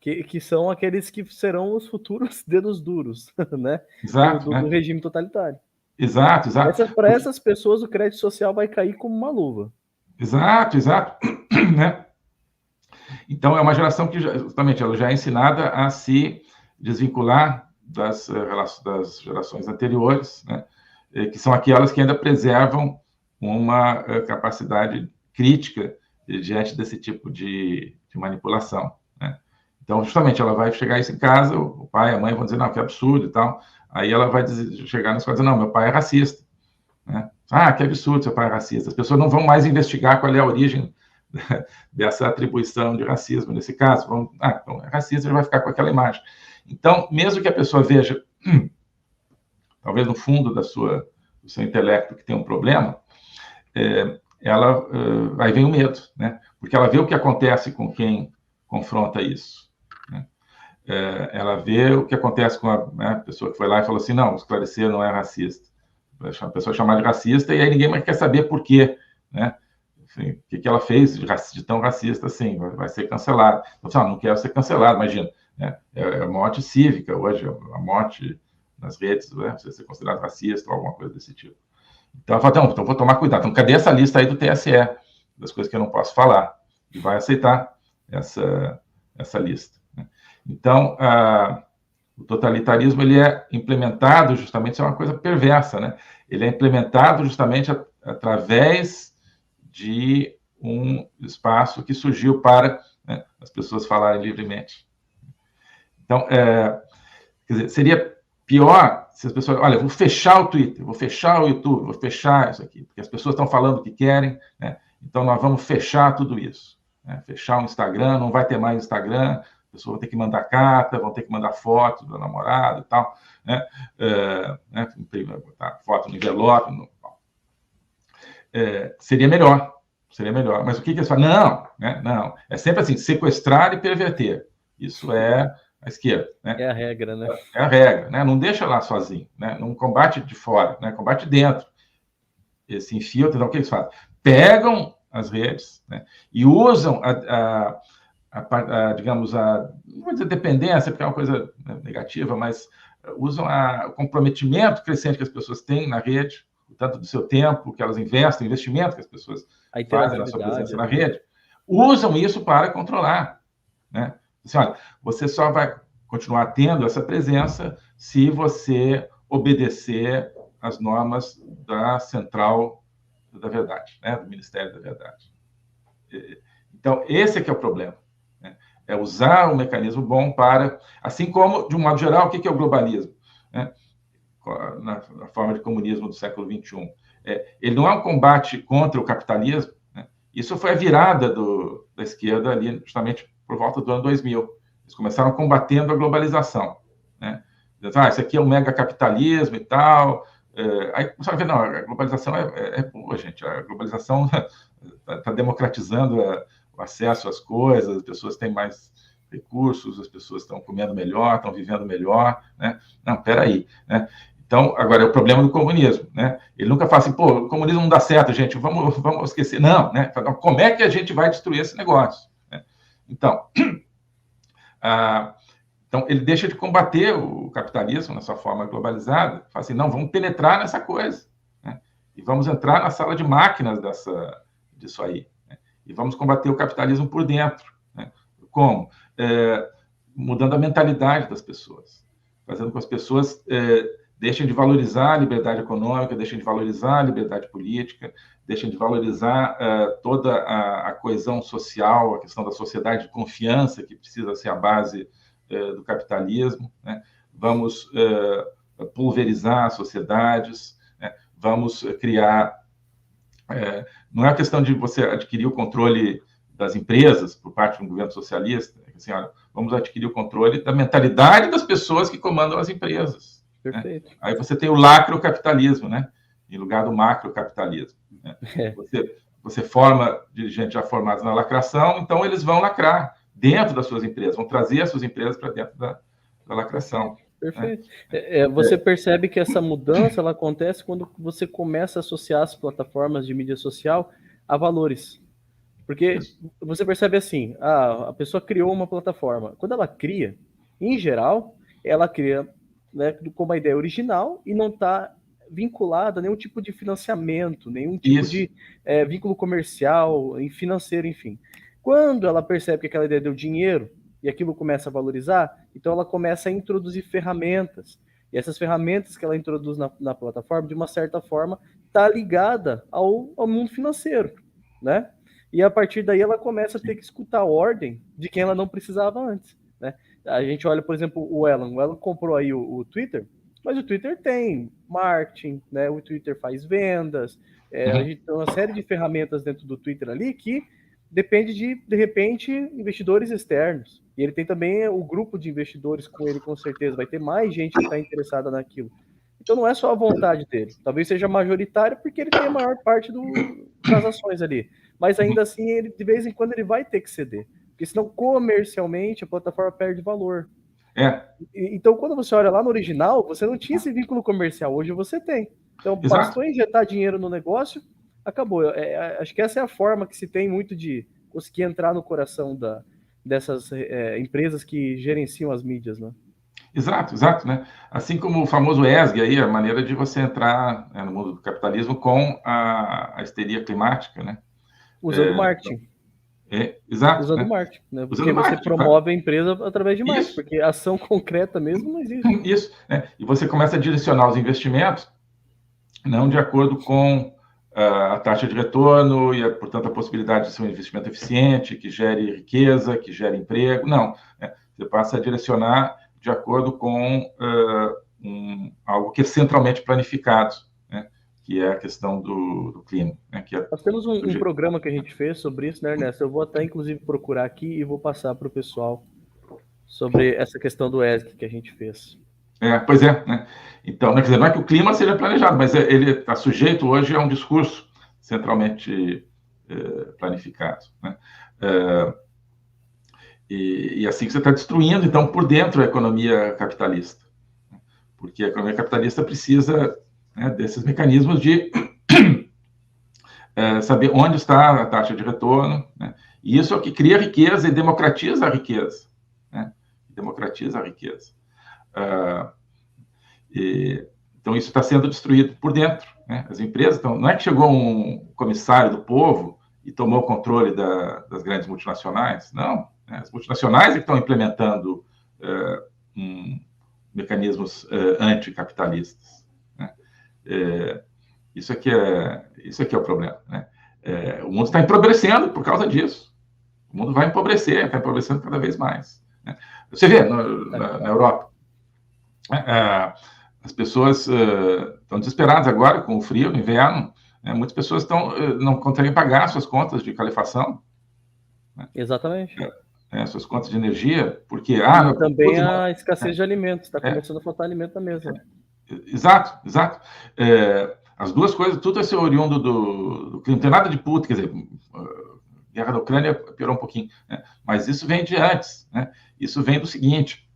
que são aqueles que serão os futuros dedos duros, né? Exato, do regime totalitário. Exato. Para essas pessoas, o crédito social vai cair como uma luva. Exato, né? Então, é uma geração que, justamente, ela já é ensinada a se desvincular das gerações anteriores, né? Que são aquelas que ainda preservam uma capacidade crítica diante desse tipo de manipulação, né? Então, justamente, ela vai chegar isso em casa, o pai e a mãe vão dizer, não, que absurdo e tal. Aí ela vai chegar na escola e dizer, não, meu pai é racista, né? Que absurdo, seu pai é racista. As pessoas não vão mais investigar qual é a origem dessa atribuição de racismo, nesse caso. Então é racista, ele vai ficar com aquela imagem. Então, mesmo que a pessoa veja, talvez no fundo do seu intelecto que tem um problema, aí vem o medo, né? Porque ela vê o que acontece com quem confronta isso, né? Ela vê o que acontece com a pessoa que foi lá e falou assim, não, o esclarecer não é racista. A pessoa chamada de racista, e aí ninguém mais quer saber por quê, né? Enfim, o que ela fez de tão racista assim, vai ser cancelado. Então, não quero ser cancelado, imagina, né? É morte cívica hoje, a morte nas redes, né? Você ser considerado racista ou alguma coisa desse tipo. Então, ela fala, então vou tomar cuidado. Então, cadê essa lista aí do TSE, das coisas que eu não posso falar? E vai aceitar essa lista, né? Então, o totalitarismo, ele é implementado justamente, isso é uma coisa perversa, né? Ele é implementado justamente através de um espaço que surgiu para, né, as pessoas falarem livremente. Então, quer dizer, seria pior se as pessoas... Olha, vou fechar o Twitter, vou fechar o YouTube, vou fechar isso aqui, porque as pessoas estão falando o que querem, né? Então, nós vamos fechar tudo isso, né? Fechar o Instagram, não vai ter mais Instagram, as pessoas vão ter que mandar carta, vão ter que mandar foto do namorado e tal, né? Botar foto no envelope, seria melhor. Mas o que eles falam? Não, né? Não. É sempre assim, sequestrar e perverter. Isso é a esquerda, né? É a regra, né? É a regra, né? Não deixa lá sozinho, né? Não combate de fora, né? Combate dentro. Esse infiltra, então o que eles fazem? Pegam as redes, né, e usam digamos, não vou dizer dependência, porque é uma coisa negativa, mas usam o comprometimento crescente que as pessoas têm na rede, tanto do seu tempo, que elas investem, o investimento que as pessoas fazem na sua presença na rede, usam isso para controlar, né? Assim, olha, você só vai continuar tendo essa presença se você obedecer às normas da Central da Verdade, né, do Ministério da Verdade. Então, esse é que é o problema, né? É usar um mecanismo bom para... Assim como, de um modo geral, o que é o globalismo, né? Na forma de comunismo do século XXI. Ele não é um combate contra o capitalismo, né? Isso foi a virada da esquerda ali, justamente por volta do ano 2000. Eles começaram combatendo a globalização, né? Isso aqui é um megacapitalismo e tal. Aí começaram a ver, não, a globalização é boa, gente. A globalização está democratizando o acesso às coisas, as pessoas têm mais recursos, as pessoas estão comendo melhor, estão vivendo melhor, né? Não, peraí, né? Então, agora, é o problema do comunismo, né? Ele nunca fala assim, o comunismo não dá certo, gente, vamos esquecer. Não, né? Como é que a gente vai destruir esse negócio, né? Então, então, ele deixa de combater o capitalismo na sua forma globalizada, fala assim, não, vamos penetrar nessa coisa, né? E vamos entrar na sala de máquinas disso aí, né? E vamos combater o capitalismo por dentro, né? Como? Mudando a mentalidade das pessoas. fazendo com que as pessoas deixem de valorizar a liberdade econômica, deixem de valorizar a liberdade política, deixem de valorizar toda a coesão social, a questão da sociedade de confiança, que precisa ser a base do capitalismo, né? Vamos pulverizar as sociedades, né? Vamos criar... não é a questão de você adquirir o controle das empresas por parte de um governo socialista, assim, olha, vamos adquirir o controle da mentalidade das pessoas que comandam as empresas. Perfeito. Né? Aí você tem o lacrocapitalismo, né? Em lugar do macrocapitalismo. Né? Você forma dirigentes já formados na lacração, então eles vão lacrar dentro das suas empresas, vão trazer as suas empresas para dentro da lacração. Perfeito. Né? Você percebe que essa mudança ela acontece quando você começa a associar as plataformas de mídia social a valores. Porque você percebe assim, a pessoa criou uma plataforma. Quando ela cria, em geral, ela cria, né, com uma ideia original e não está vinculada a nenhum tipo de financiamento, nenhum tipo de vínculo comercial, financeiro, enfim. Quando ela percebe que aquela ideia deu dinheiro e aquilo começa a valorizar, então ela começa a introduzir ferramentas. E essas ferramentas que ela introduz na plataforma, de uma certa forma, está ligada ao mundo financeiro, né? E a partir daí ela começa a ter que escutar a ordem de quem ela não precisava antes, né? A gente olha, por exemplo, o Elon comprou aí o Twitter, mas o Twitter tem marketing, né? O Twitter faz vendas, a gente tem uma série de ferramentas dentro do Twitter ali que depende de repente, investidores externos. E ele tem também o grupo de investidores com ele, com certeza. Vai ter mais gente que está interessada naquilo. Então não é só a vontade dele. Talvez seja majoritário porque ele tem a maior parte das ações ali. Mas ainda assim, ele, de vez em quando, ele vai ter que ceder. Porque senão, comercialmente, a plataforma perde valor. Então, quando você olha lá no original, você não tinha esse vínculo comercial. Hoje você tem. Então, bastou injetar dinheiro no negócio, acabou. Acho que essa é a forma que se tem muito de conseguir entrar no coração dessas empresas que gerenciam as mídias, né? Exato, né? Assim como o famoso ESG aí, a maneira de você entrar no mundo do capitalismo com a histeria climática, né? Usando marketing. Exato. Usando marketing, né? Porque você promove a empresa através de marketing, porque ação concreta mesmo não existe. Isso, né? E você começa a direcionar os investimentos não de acordo com a taxa de retorno e, portanto, a possibilidade de ser um investimento eficiente, que gere riqueza, que gere emprego. Não, né? Você passa a direcionar de acordo com algo que é centralmente planificado, né? Que é a questão do clima. Né? Nós temos um programa que a gente fez sobre isso, né, Ernesto? Eu vou até, inclusive, procurar aqui e vou passar para o pessoal sobre essa questão do ESG que a gente fez. Pois é, né? Então, quer dizer, não é que o clima seja planejado, mas ele está sujeito hoje a um discurso centralmente planificado, né? E assim que você está destruindo, então, por dentro a economia capitalista. Porque a economia capitalista precisa, né, desses mecanismos de saber onde está a taxa de retorno, né? E isso é o que cria riqueza e democratiza a riqueza, né? Democratiza a riqueza. Então, isso está sendo destruído por dentro, né? As empresas estão... Não é que chegou um comissário do povo e tomou o controle das grandes multinacionais, não. Né? As multinacionais é que estão implementando mecanismos anticapitalistas, né? Isso aqui é o problema, né? O mundo está empobrecendo por causa disso. O mundo vai empobrecer, está empobrecendo cada vez mais, né? Você vê na Europa, as pessoas estão desesperadas agora com o frio, no inverno, né? Muitas pessoas não conseguem pagar suas contas de calefação, né? Exatamente. Suas contas de energia, porque... e também a escassez de alimentos, está começando a faltar alimento na mesa. Exato. As duas coisas, tudo é ser oriundo do clima. Não tem nada de puto, quer dizer, a guerra da Ucrânia piorou um pouquinho, né? Mas isso vem de antes, né? Isso vem do seguinte...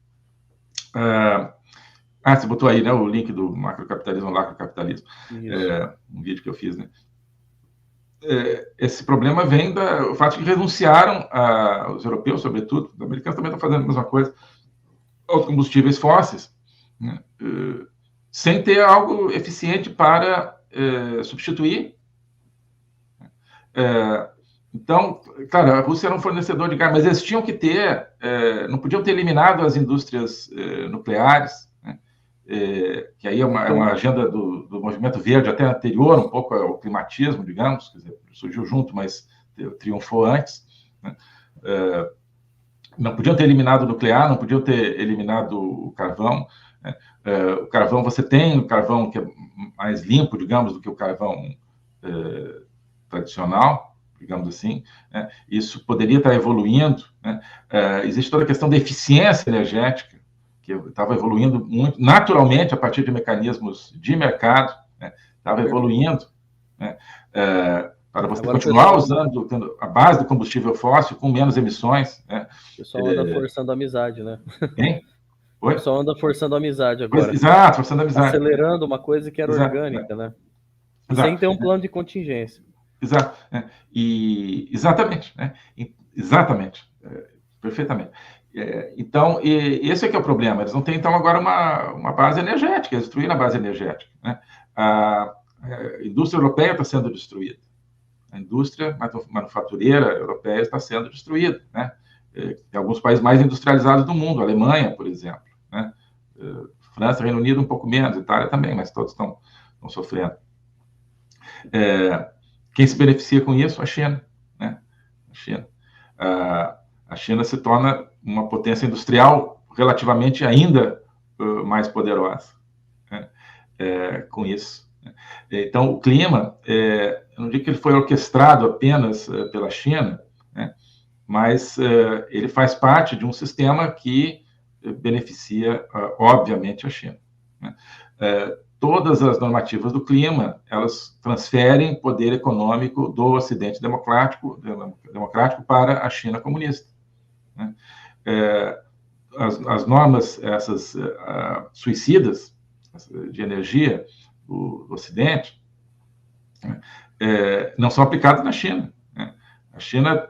você botou aí, né, o link do macrocapitalismo, lacrocapitalismo. Um vídeo que eu fiz, né? Esse problema vem do fato de que renunciaram, os europeus, sobretudo, os americanos também estão fazendo a mesma coisa, aos combustíveis fósseis, né? Sem ter algo eficiente para substituir. Então, claro, a Rússia era um fornecedor de gás, mas eles tinham que ter, não podiam ter eliminado as indústrias nucleares, né? que aí é uma agenda do movimento verde até anterior, um pouco ao climatismo, digamos, quer dizer, surgiu junto, mas triunfou antes, né? Não podiam ter eliminado o nuclear, não podiam ter eliminado o carvão, né? O carvão, você tem o carvão que é mais limpo, digamos, do que o carvão tradicional, digamos assim, né? Isso poderia estar evoluindo, né? Existe toda a questão da eficiência energética, que estava evoluindo muito, naturalmente, a partir de mecanismos de mercado, né? Estava evoluindo, né? Para você agora continuar usando, tendo a base do combustível fóssil com menos emissões, né? O pessoal anda forçando a amizade, né? Hein? Oi? O pessoal anda forçando a amizade agora. Exato, forçando a amizade. Acelerando uma coisa que era orgânica, né? Sem ter um plano de contingência. Exato. Exatamente, né? Exatamente. Perfeitamente. Então, esse é que é o problema. Eles não têm, então, agora uma base energética, eles destruíram a base energética, né? A indústria europeia está sendo destruída. A indústria manufatureira europeia está sendo destruída, né? Tem alguns países mais industrializados do mundo, a Alemanha, por exemplo, né? França, Reino Unido um pouco menos, Itália também, mas todos estão sofrendo. Quem se beneficia com isso? A China, né? A China se torna uma potência industrial relativamente ainda mais poderosa, né? Com isso. Então, o clima, eu não digo que ele foi orquestrado apenas pela China, né? Mas ele faz parte de um sistema que beneficia, obviamente, a China, né? Todas as normativas do clima, elas transferem poder econômico do Ocidente democrático para a China comunista, né? As normas, essas suicidas de energia do Ocidente, não são aplicadas na China, né? A China,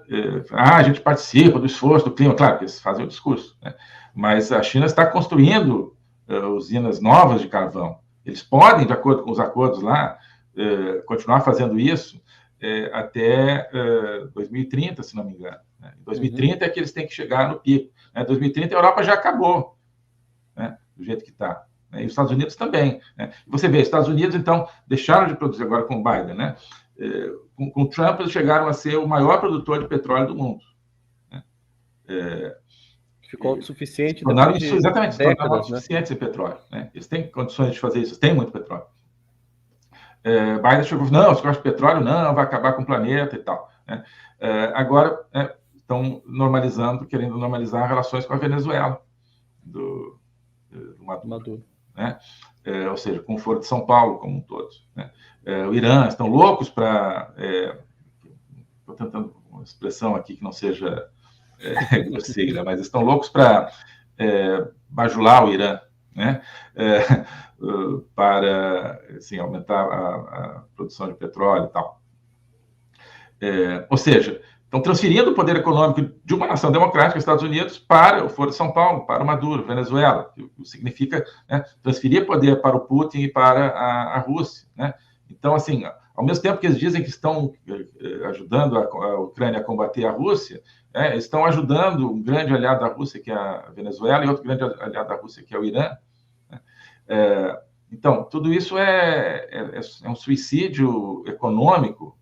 a gente participa do esforço do clima, claro que eles fazem o discurso, né? Mas a China está construindo usinas novas de carvão. Eles podem, de acordo com os acordos lá, continuar fazendo isso até 2030, se não me engano, né? Em 2030 é que eles têm que chegar no pico, né? Em 2030 a Europa já acabou, né? Do jeito que está. E os Estados Unidos também, né? Você vê, os Estados Unidos, então, deixaram de produzir agora com o Biden, né? Com o Trump, eles chegaram a ser o maior produtor de petróleo do mundo, né? Ficou autossuficiente depois de exatamente, décadas, né? Autossuficientes em petróleo, né? Eles têm condições de fazer isso, têm muito petróleo. Biden chegou e falou, não, se gosta de petróleo, não, vai acabar com o planeta e tal, né? Agora, estão querendo normalizar relações com a Venezuela, do Maduro. Né? Ou seja, com o Foro de São Paulo como um todo, né? O Irã, estão loucos para... Estou tentando uma expressão aqui que não seja grosseira, mas estão loucos para bajular o Irã, né? Para assim, aumentar a produção de petróleo e tal. Ou seja, estão transferindo o poder econômico de uma nação democrática, Estados Unidos, para o Foro de São Paulo, para o Maduro, Venezuela, que significa, né, transferir poder para o Putin e para a Rússia, né? Então, assim, ao mesmo tempo que eles dizem que estão ajudando a Ucrânia a combater a Rússia, estão ajudando um grande aliado da Rússia, que é a Venezuela, e outro grande aliado da Rússia, que é o Irã, né? Então, tudo isso é um suicídio econômico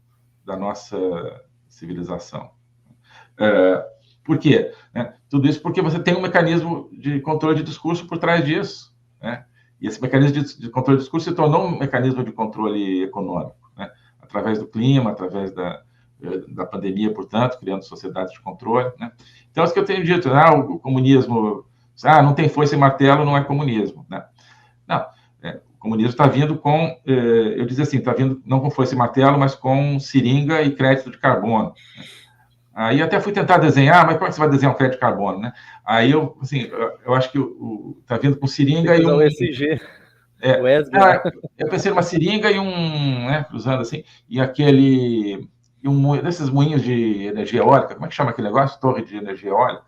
da nossa civilização. Por quê? Tudo isso porque você tem um mecanismo de controle de discurso por trás disso, né? E esse mecanismo de controle de discurso se tornou um mecanismo de controle econômico, né? Através do clima, através da pandemia, portanto, criando sociedades de controle, né? Então, é isso que eu tenho dito, né? O comunismo, não tem foice e martelo, não é comunismo, né? Não, o comunismo está vindo com, eu dizia assim, está vindo não com foice e martelo, mas com seringa e crédito de carbono, né? Aí até fui tentar desenhar, mas como é que você vai desenhar um crédito de carbono, né? Aí eu acho que está vindo com seringa e um... ESG. Eu pensei numa seringa e né, cruzando assim, e aquele... E desses moinhos de energia eólica, como é que chama aquele negócio? Torre de energia eólica?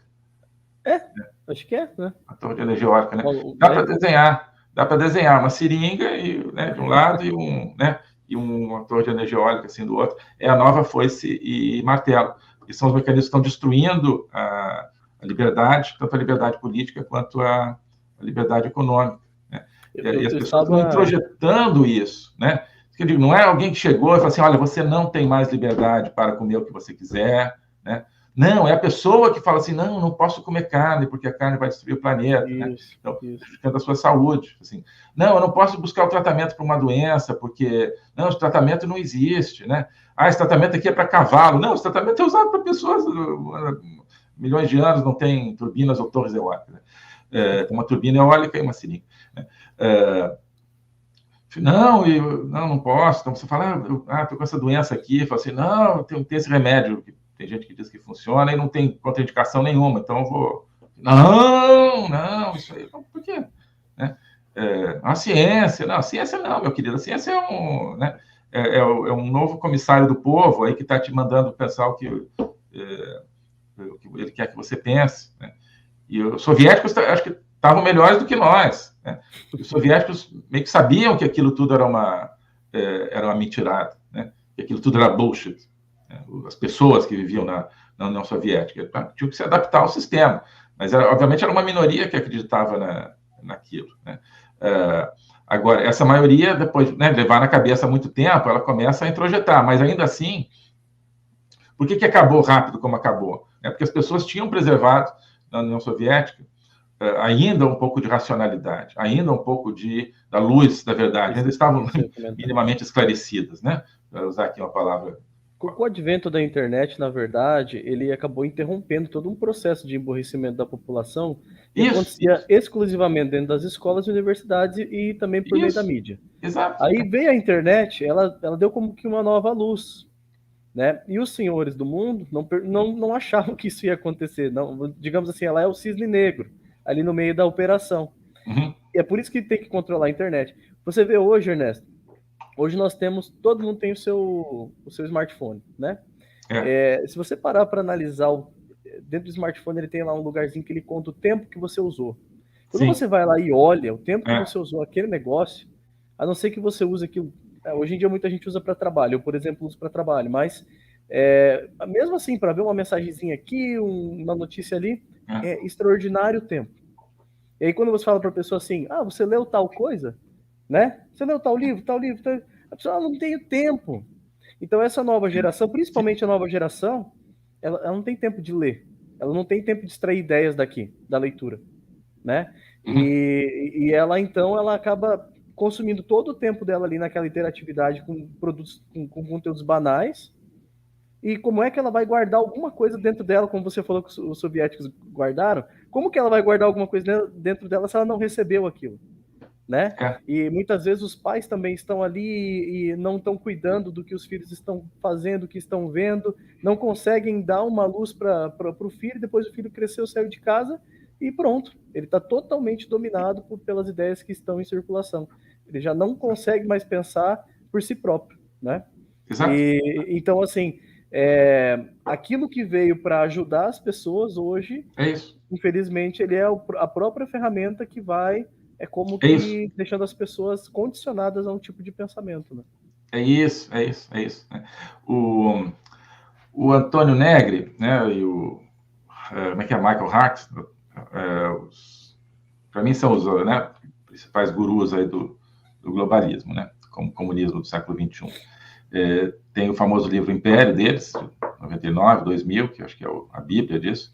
Acho que é, né? A torre de energia eólica, né? Dá para desenhar uma seringa né, de um lado e uma torre de energia eólica assim do outro. É a nova foice e martelo. E são os mecanismos que estão destruindo a liberdade, tanto a liberdade política quanto a liberdade econômica, né? E as pessoas vão introjetando isso, né? Eu digo, não é alguém que chegou e falou assim, olha, você não tem mais liberdade para comer o que você quiser, né? Não, é a pessoa que fala assim, não posso comer carne, porque a carne vai destruir o planeta, né? Então, prejudicando a sua saúde. Assim, não, eu não posso buscar o tratamento para uma doença, porque, não, esse tratamento não existe, né? Ah, esse tratamento aqui é para cavalo. Não, esse tratamento é usado para pessoas, milhões de anos, não tem turbinas ou torres eólicas, né? Tem uma turbina eólica e uma seringa, né? Não posso. Então você fala, estou com essa doença aqui. Fala assim, não, tem esse remédio. Tem gente que diz que funciona e não tem contraindicação nenhuma. Então eu vou. Não, isso aí. Por quê? Né? A ciência. Não, a ciência não, meu querido. A ciência é um, né? É um novo comissário do povo aí que está te mandando pensar o que ele quer que você pense. Né? E os soviéticos, acho que estavam melhores do que nós. Né? Os soviéticos meio que sabiam que aquilo tudo era uma mentirada, né? Que aquilo tudo era bullshit. Né? As pessoas que viviam na União Soviética tinham que se adaptar ao sistema. Mas, obviamente, era uma minoria que acreditava naquilo. Né? Agora, essa maioria, depois de levar na cabeça há muito tempo, ela começa a introjetar. Mas, ainda assim, por que acabou rápido como acabou? Porque as pessoas tinham preservado na União Soviética ainda um pouco de racionalidade, ainda um pouco da luz da verdade, ainda estavam minimamente esclarecidas, né? Para usar aqui uma palavra. Com o advento da internet, na verdade, ele acabou interrompendo todo um processo de emburrecimento da população que acontecia exclusivamente dentro das escolas e universidades e também por meio da mídia. Exato. Aí veio a internet, ela deu como que uma nova luz, né? E os senhores do mundo não achavam que isso ia acontecer, não, digamos assim, ela é o cisne negro ali no meio da operação. Uhum. E é por isso que tem que controlar a internet. Você vê hoje, Ernesto, hoje nós temos, todo mundo tem o seu smartphone, né? Se você parar para analisar, dentro do smartphone ele tem lá um lugarzinho que ele conta o tempo que você usou. Quando você vai lá e olha o tempo que você usou aquele negócio, a não ser que você use aquilo, hoje em dia muita gente usa para trabalho, eu, por exemplo, uso para trabalho, mas mesmo assim, para ver uma mensagenzinha aqui, uma notícia ali, é extraordinário o tempo. E aí quando você fala para a pessoa assim, você leu tal coisa, né? Você leu tal livro, a pessoa não tem tempo. Então essa nova geração, principalmente a nova geração, ela não tem tempo de ler, ela não tem tempo de extrair ideias da leitura, né? E ela então ela acaba consumindo todo o tempo dela ali naquela interatividade com produtos, com conteúdos banais. E como é que ela vai guardar alguma coisa dentro dela, como você falou que os soviéticos guardaram? Como que ela vai guardar alguma coisa dentro dela se ela não recebeu aquilo, né? E muitas vezes os pais também estão ali e não estão cuidando do que os filhos estão fazendo, o que estão vendo, não conseguem dar uma luz para o filho, depois o filho cresceu, saiu de casa e pronto. Ele está totalmente dominado pelas ideias que estão em circulação. Ele já não consegue mais pensar por si próprio, né? Exato. Então, assim, aquilo que veio para ajudar as pessoas hoje, infelizmente, ele é a própria ferramenta que vai, deixando as pessoas condicionadas a um tipo de pensamento, né? É isso. Né? O Antônio Negri, né, e como é que é, Michael Hart, para mim são os principais gurus aí do globalismo, né, como comunismo do século XXI. Tem o famoso livro Império deles, de 99, 2000, que eu acho que é a Bíblia disso.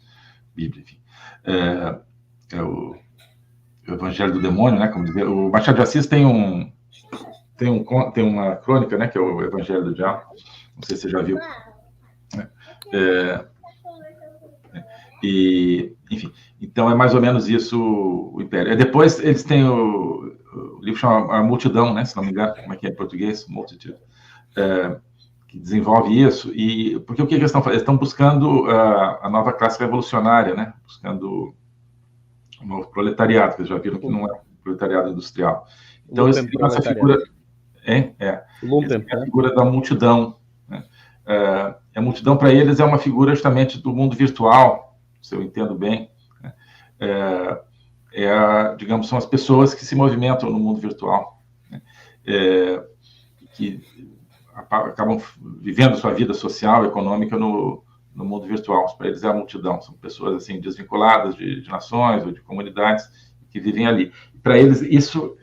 Enfim. É o Evangelho do Demônio, né? Como dizer, o Machado de Assis tem uma crônica, né? Que é o Evangelho do Diabo. Não sei se você já viu. Enfim, então é mais ou menos isso o Império. Depois eles têm o livro chama A Multidão, né? Se não me engano, como é que é em português? Multitude. Que desenvolve isso, porque o que eles estão fazendo? Eles estão buscando a nova classe revolucionária, né? Buscando o novo proletariado, que eles já viram que não é proletariado industrial. Então, eles criam essa figura... a figura da multidão. Né? A multidão, para eles, é uma figura justamente do mundo virtual, se eu entendo bem. Né? Digamos, são as pessoas que se movimentam no mundo virtual. Né? Que acabam vivendo sua vida social, econômica no mundo virtual. Para eles é a multidão, são pessoas assim desvinculadas de nações ou de comunidades, que vivem ali. Para eles, isso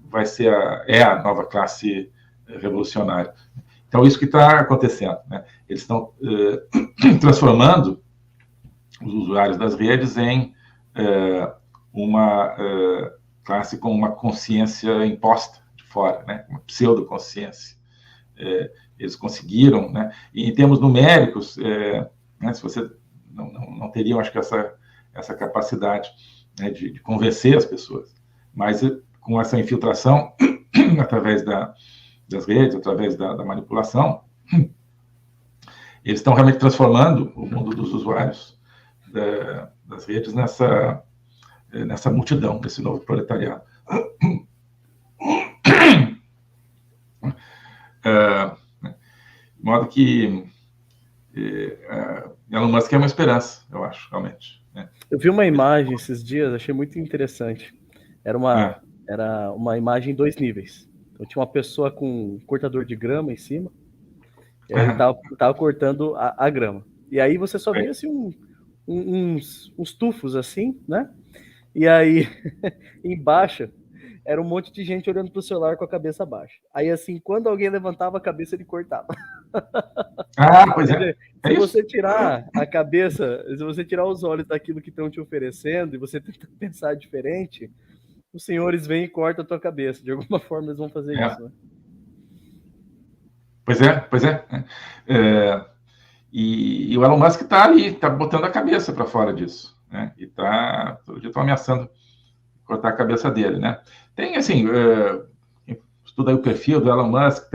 vai ser a nova classe revolucionária. Então, isso que está acontecendo, né? Eles estão transformando os usuários das redes em uma classe com uma consciência imposta de fora, né? Uma pseudoconsciência. Eles conseguiram, né? E em termos numéricos, né? Se você não teriam, acho que essa capacidade, né, de convencer as pessoas, mas com essa infiltração através das redes, através da manipulação, eles estão realmente transformando o mundo dos usuários das redes nessa multidão, nesse novo proletariado. De modo que Elon Musk é uma esperança, eu acho, realmente. Né? Eu vi uma imagem esses dias, achei muito interessante. Era uma imagem em 2 níveis. Então tinha uma pessoa com um cortador de grama em cima, e aí ele tava cortando a grama. E aí você só via assim uns tufos assim, né? E aí embaixo era um monte de gente olhando pro celular com a cabeça baixa. Aí assim, quando alguém levantava a cabeça, ele cortava. Pois é. Se você tirar a cabeça, se você tirar os olhos daquilo que estão te oferecendo e você tentar pensar diferente, os senhores vêm e cortam a tua cabeça. De alguma forma eles vão fazer isso, né? Pois é. E o Elon Musk está ali, está botando a cabeça para fora disso, né? E todo dia estão ameaçando cortar a cabeça dele, né? Tem, assim, estuda aí o perfil do Elon Musk,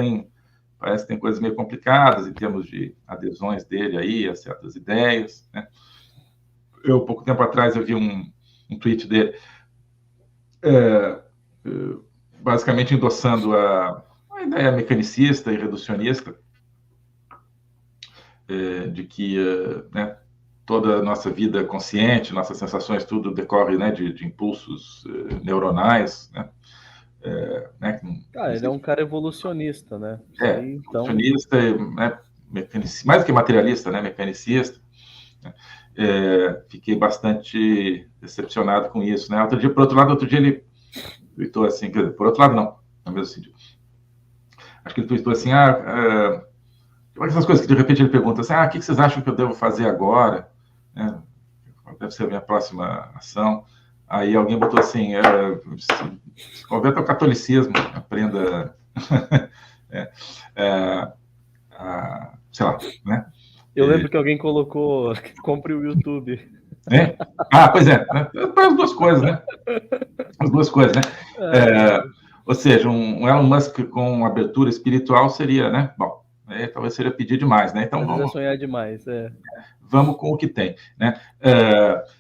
parece que tem coisas meio complicadas em termos de adesões dele aí a certas ideias, né? Pouco tempo atrás, eu vi um tweet dele basicamente endossando a ideia mecanicista e reducionista de que né, toda a nossa vida consciente, nossas sensações, tudo decorre, né, de impulsos neuronais, né? Ele é um cara evolucionista, né? Evolucionista, né, mais do que materialista, né, mecanicista. Fiquei bastante decepcionado com isso, né? Outro dia ele tweetou assim, por outro lado não, no mesmo sentido. Acho que ele tweetou assim, essas coisas que de repente ele pergunta assim, o que vocês acham que eu devo fazer agora? Deve ser a minha próxima ação. Aí alguém botou assim, se converta ao catolicismo, aprenda, sei lá, né? Eu lembro que alguém colocou, compre o YouTube. Pois é, né? As duas coisas, né? As duas coisas, né? Ou seja, um Elon Musk com abertura espiritual seria, né? Bom, talvez seria pedir demais, né? Então vamos sonhar demais, Vamos com o que tem, né?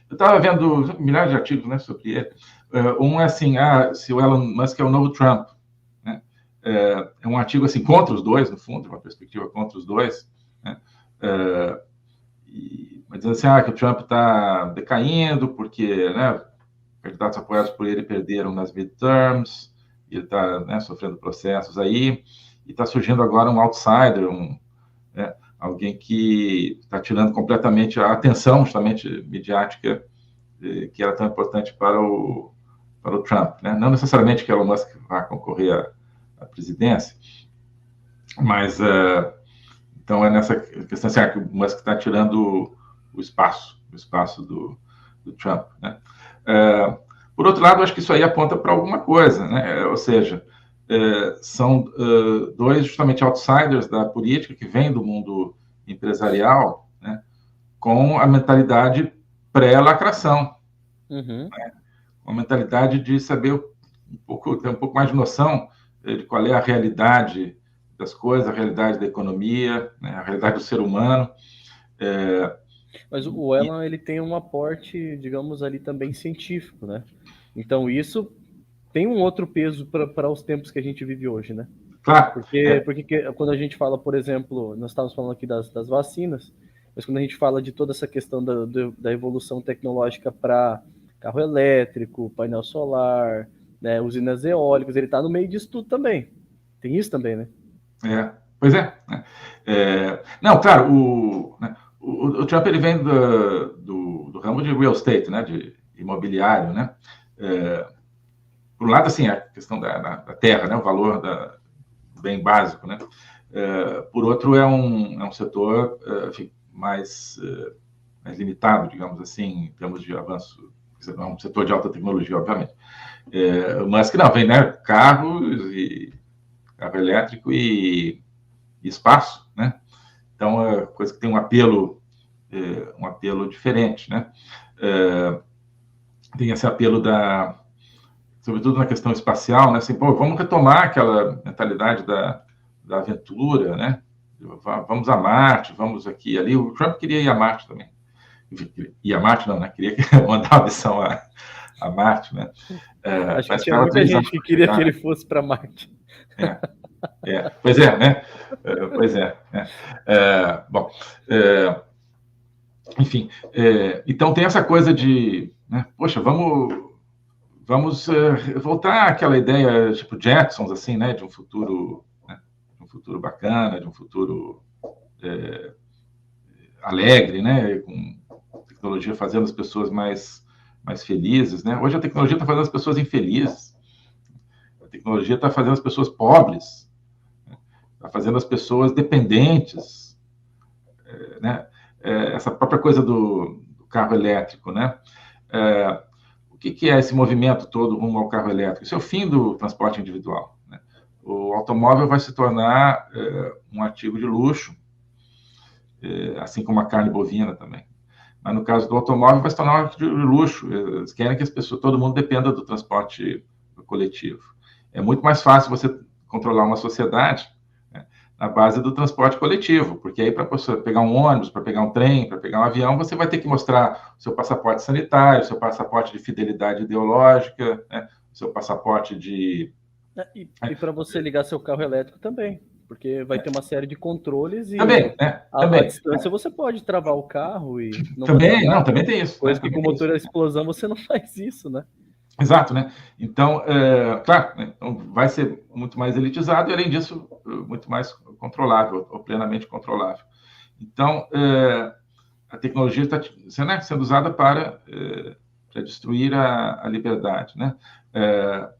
Eu estava vendo milhares de artigos, né, sobre ele. Um é assim, se o Elon Musk é o novo Trump, né? É um artigo assim contra os dois, no fundo, uma perspectiva contra os dois, né? Mas dizendo assim, que o Trump está decaindo porque, né, candidatos apoiados por ele perderam nas midterms, e ele está, né, sofrendo processos aí, e está surgindo agora um outsider, alguém que está tirando completamente a atenção, justamente, midiática, que era tão importante para o Trump, né? Não necessariamente que Elon Musk vá concorrer à presidência, mas então é nessa questão assim, que o Musk está tirando o espaço do Trump, né? Por outro lado, acho que isso aí aponta para alguma coisa, né? Ou seja, são dois justamente outsiders da política que vêm do mundo empresarial, né, com a mentalidade pré-lacração, né? Uma mentalidade de saber ter um pouco mais de noção de qual é a realidade das coisas, a realidade da economia, né, a realidade do ser humano. Mas o Elon, ele tem um aporte, digamos, ali também científico, né? Então isso tem um outro peso para os tempos que a gente vive hoje, né? Claro. Porque quando a gente fala, por exemplo, nós estávamos falando aqui das vacinas, mas quando a gente fala de toda essa questão da evolução tecnológica para carro elétrico, painel solar, né, usinas eólicas, ele está no meio disso tudo também. Tem isso também, né? Pois é. Não, claro, o Trump ele vem do ramo de real estate, né, de imobiliário, né? Por um lado, assim, a questão da terra, né, o valor do bem básico, né? Por outro, é um setor mais limitado, digamos assim, em termos de avanço. É um setor de alta tecnologia, obviamente. O Musk não, vem, né? Carro elétrico e espaço, né? Então, é coisa que tem um apelo diferente, né? Tem esse apelo sobretudo na questão espacial, né? Assim, pô, vamos retomar aquela mentalidade da aventura, né? Vamos a Marte, vamos aqui e ali. O Trump queria ir a Marte também. Ir a Marte não, né? Queria mandar uma missão a Marte, né? Acho que tinha muita gente que queria que ele fosse para Marte. Pois é, né? Pois é. Bom, enfim, então tem essa coisa de, né, poxa, vamos voltar àquela ideia tipo Jetsons, assim, né, de um futuro, né, de um futuro bacana, de um futuro alegre, né, com tecnologia fazendo as pessoas mais felizes, né? Hoje a tecnologia está fazendo as pessoas infelizes, a tecnologia está fazendo as pessoas pobres, está fazendo as pessoas dependentes, né? Essa própria coisa do carro elétrico, né? O que é esse movimento todo rumo ao carro elétrico? Isso é o fim do transporte individual, né? O automóvel vai se tornar um artigo de luxo, assim como a carne bovina também. Mas no caso do automóvel vai se tornar um artigo de luxo. Eles querem que todo mundo dependa do transporte coletivo. É muito mais fácil você controlar uma sociedade, né, na base do transporte coletivo, porque aí para você pegar um ônibus, para pegar um trem, para pegar um avião, você vai ter que mostrar o seu passaporte sanitário, o seu passaporte de fidelidade ideológica, né, o seu passaporte de... E para você ligar seu carro elétrico também, porque vai ter uma série de controles e também, à distância você pode travar o carro e não também tem isso. Coisa que com motor a explosão você não faz isso, né? Exato, né? Então, claro, né? Então vai ser muito mais elitizado e, além disso, muito mais controlável, ou plenamente controlável. Então, a tecnologia está sendo usada para destruir a liberdade, né?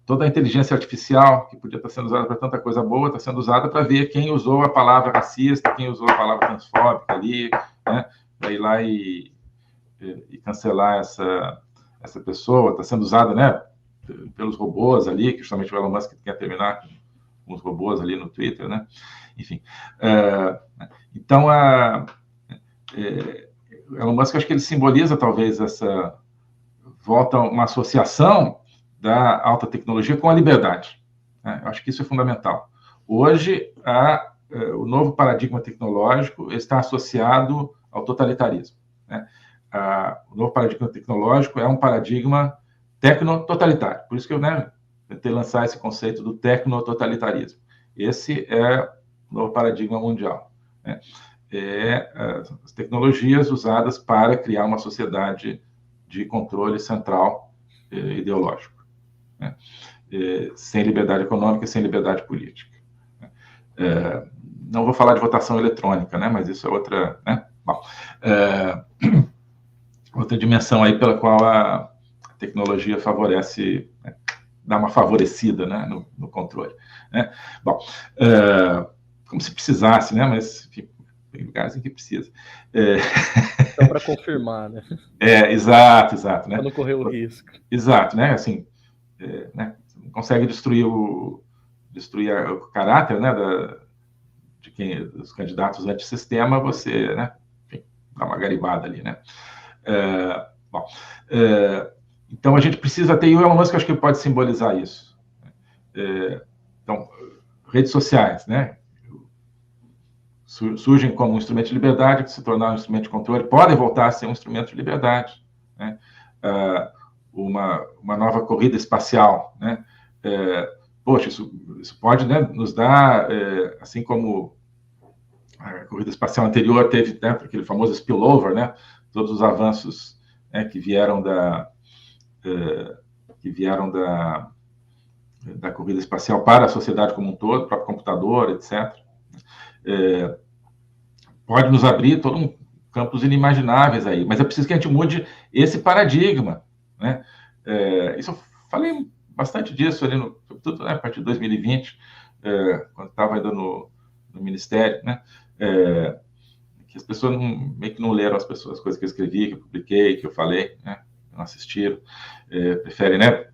Toda a inteligência artificial, que podia estar sendo usada para tanta coisa boa, está sendo usada para ver quem usou a palavra racista, quem usou a palavra transfóbica ali, né? Para ir lá e cancelar essa pessoa. Está sendo usada, né, pelos robôs ali, que justamente o Elon Musk quer terminar com os robôs ali no Twitter, né? Enfim. Então, o Elon Musk, acho que ele simboliza talvez essa volta a uma associação da alta tecnologia com a liberdade, né? Eu acho que isso é fundamental. Hoje, o novo paradigma tecnológico está associado ao totalitarismo, né? O novo paradigma tecnológico é um paradigma tecno-totalitário. Por isso que eu, né, tentei lançar esse conceito do tecno-totalitarismo. Esse é o novo paradigma mundial, né? As tecnologias usadas para criar uma sociedade de controle central ideológico, né? Sem liberdade econômica e sem liberdade política. Não vou falar de votação eletrônica, né, mas isso é outra, né? Bom, outra dimensão aí pela qual a tecnologia favorece, né, dá uma favorecida, né, no controle, né? Bom, como se precisasse, né, mas enfim, tem lugares em que precisa. Só para confirmar, né? Exato, né? Para não correr o risco. Exato, né? Assim, né? Você não consegue destruir o caráter, né, dos candidatos antissistema, você, né, enfim, dá uma garibada ali, né? Bom, então a gente precisa ter, e o Elon Musk acho que pode simbolizar isso. Então, redes sociais, né, surgem como um instrumento de liberdade, que se tornar um instrumento de controle, podem voltar a ser um instrumento de liberdade, né? Uma nova corrida espacial, né? Poxa, isso pode, né, nos dar, assim como a corrida espacial anterior teve, né, aquele famoso spillover, né, todos os avanços, né, que vieram da corrida espacial para a sociedade como um todo, o próprio computador, etc. Pode nos abrir todo um campos inimagináveis aí, mas é preciso que a gente mude esse paradigma, né? Isso eu falei bastante disso ali, sobretudo, né, a partir de 2020, quando estava ainda no Ministério, né? Que as pessoas meio que não leram as coisas que eu escrevi, que eu publiquei, que eu falei, né? Não assistiram, preferem, né?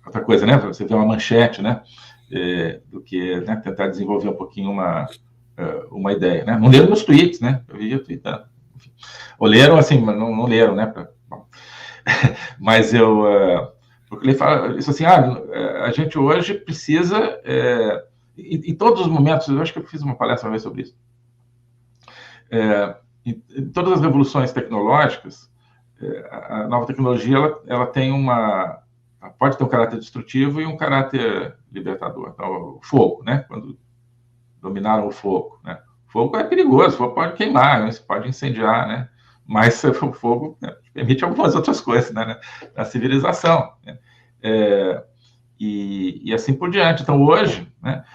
Outra coisa, né? Você vê uma manchete, né? Do que, né, tentar desenvolver um pouquinho uma ideia, né? Não leram meus tweets, né? Eu ia tweetando. Enfim. Ou leram, assim, mas não leram, né? Mas porque ele fala isso assim, a gente hoje precisa, em todos os momentos, eu acho que eu fiz uma palestra uma vez sobre isso, em todas as revoluções tecnológicas, a nova tecnologia ela tem pode ter um caráter destrutivo e um caráter libertador. Então, o fogo, né? Quando dominaram o fogo, né? O fogo é perigoso, o fogo pode queimar, né? Pode incendiar, né? Mas o fogo, né, permite algumas outras coisas, né? Na civilização, né? E assim por diante. Então, hoje, né,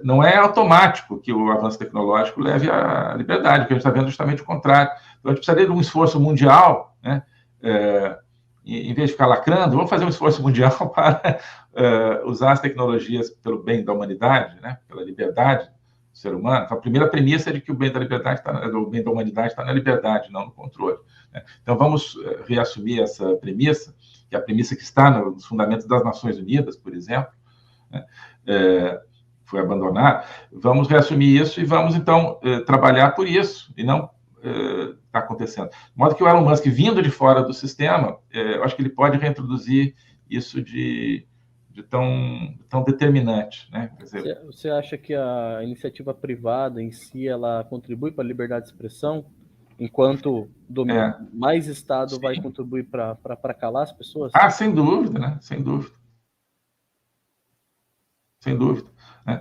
não é automático que o avanço tecnológico leve à liberdade, porque a gente está vendo justamente o contrário. Então, a gente precisaria de um esforço mundial, né? Em vez de ficar lacrando, vamos fazer um esforço mundial para usar as tecnologias pelo bem da humanidade, né? Pela liberdade do ser humano. Então, a primeira premissa é de que o bem da liberdade o bem da humanidade está na liberdade, não no controle, né? Então, vamos reassumir essa premissa, que é a premissa que está nos fundamentos das Nações Unidas, por exemplo, né? Foi abandonado. Vamos reassumir isso e vamos, então, trabalhar por isso, e não está acontecendo. De modo que o Elon Musk, vindo de fora do sistema, eu acho que ele pode reintroduzir isso de tão determinante, né? Quer dizer, você acha que a iniciativa privada em si, ela contribui para a liberdade de expressão, enquanto mais Estado vai contribuir para calar as pessoas? Sem dúvida, né? Sem dúvida. Sem dúvida, né?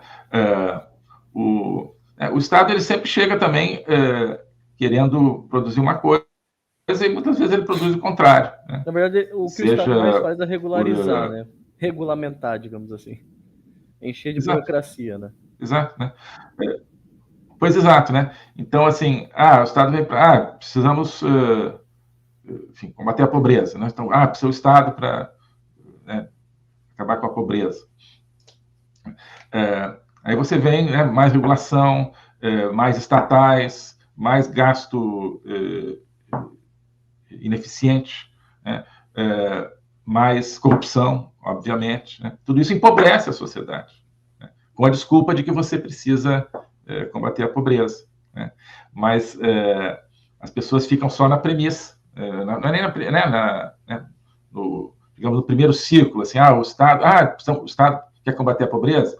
O Estado, ele sempre chega também querendo produzir uma coisa e muitas vezes ele produz o contrário, né? Na verdade, o que o Estado mais faz é regularizar, né? Regulamentar, digamos assim. Encher de burocracia, né? Exato, né? Pois exato, né? Então, assim, o Estado vem para... precisamos, enfim, combater a pobreza, né? Então, precisa o Estado para, né, acabar com a pobreza. Aí você vem, né, mais regulação, mais estatais, mais gasto ineficiente, né? Mais corrupção, obviamente, né? Tudo isso empobrece a sociedade, né? Com a desculpa de que você precisa combater a pobreza, né? Mas as pessoas ficam só na premissa, não é nem digamos, no primeiro círculo, assim, o Estado quer combater a pobreza?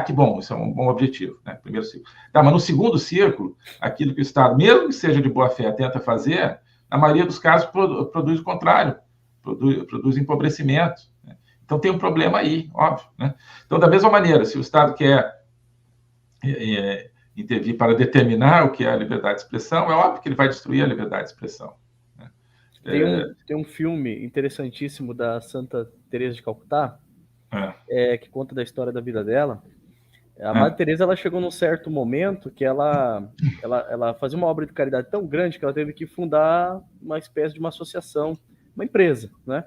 Que bom, isso é um bom objetivo, né? Primeiro círculo. Mas no segundo círculo, aquilo que o Estado, mesmo que seja de boa fé, tenta fazer, na maioria dos casos, produz o contrário, produz empobrecimento, né? Então, tem um problema aí, óbvio, né? Então, da mesma maneira, se o Estado quer intervir para determinar o que é a liberdade de expressão, é óbvio que ele vai destruir a liberdade de expressão, né? Tem um filme interessantíssimo da Santa Teresa de Calcutá, que conta da história da vida dela. A Madre Teresa, ela chegou num certo momento que ela fazia uma obra de caridade tão grande que ela teve que fundar uma espécie de uma associação, uma empresa, né?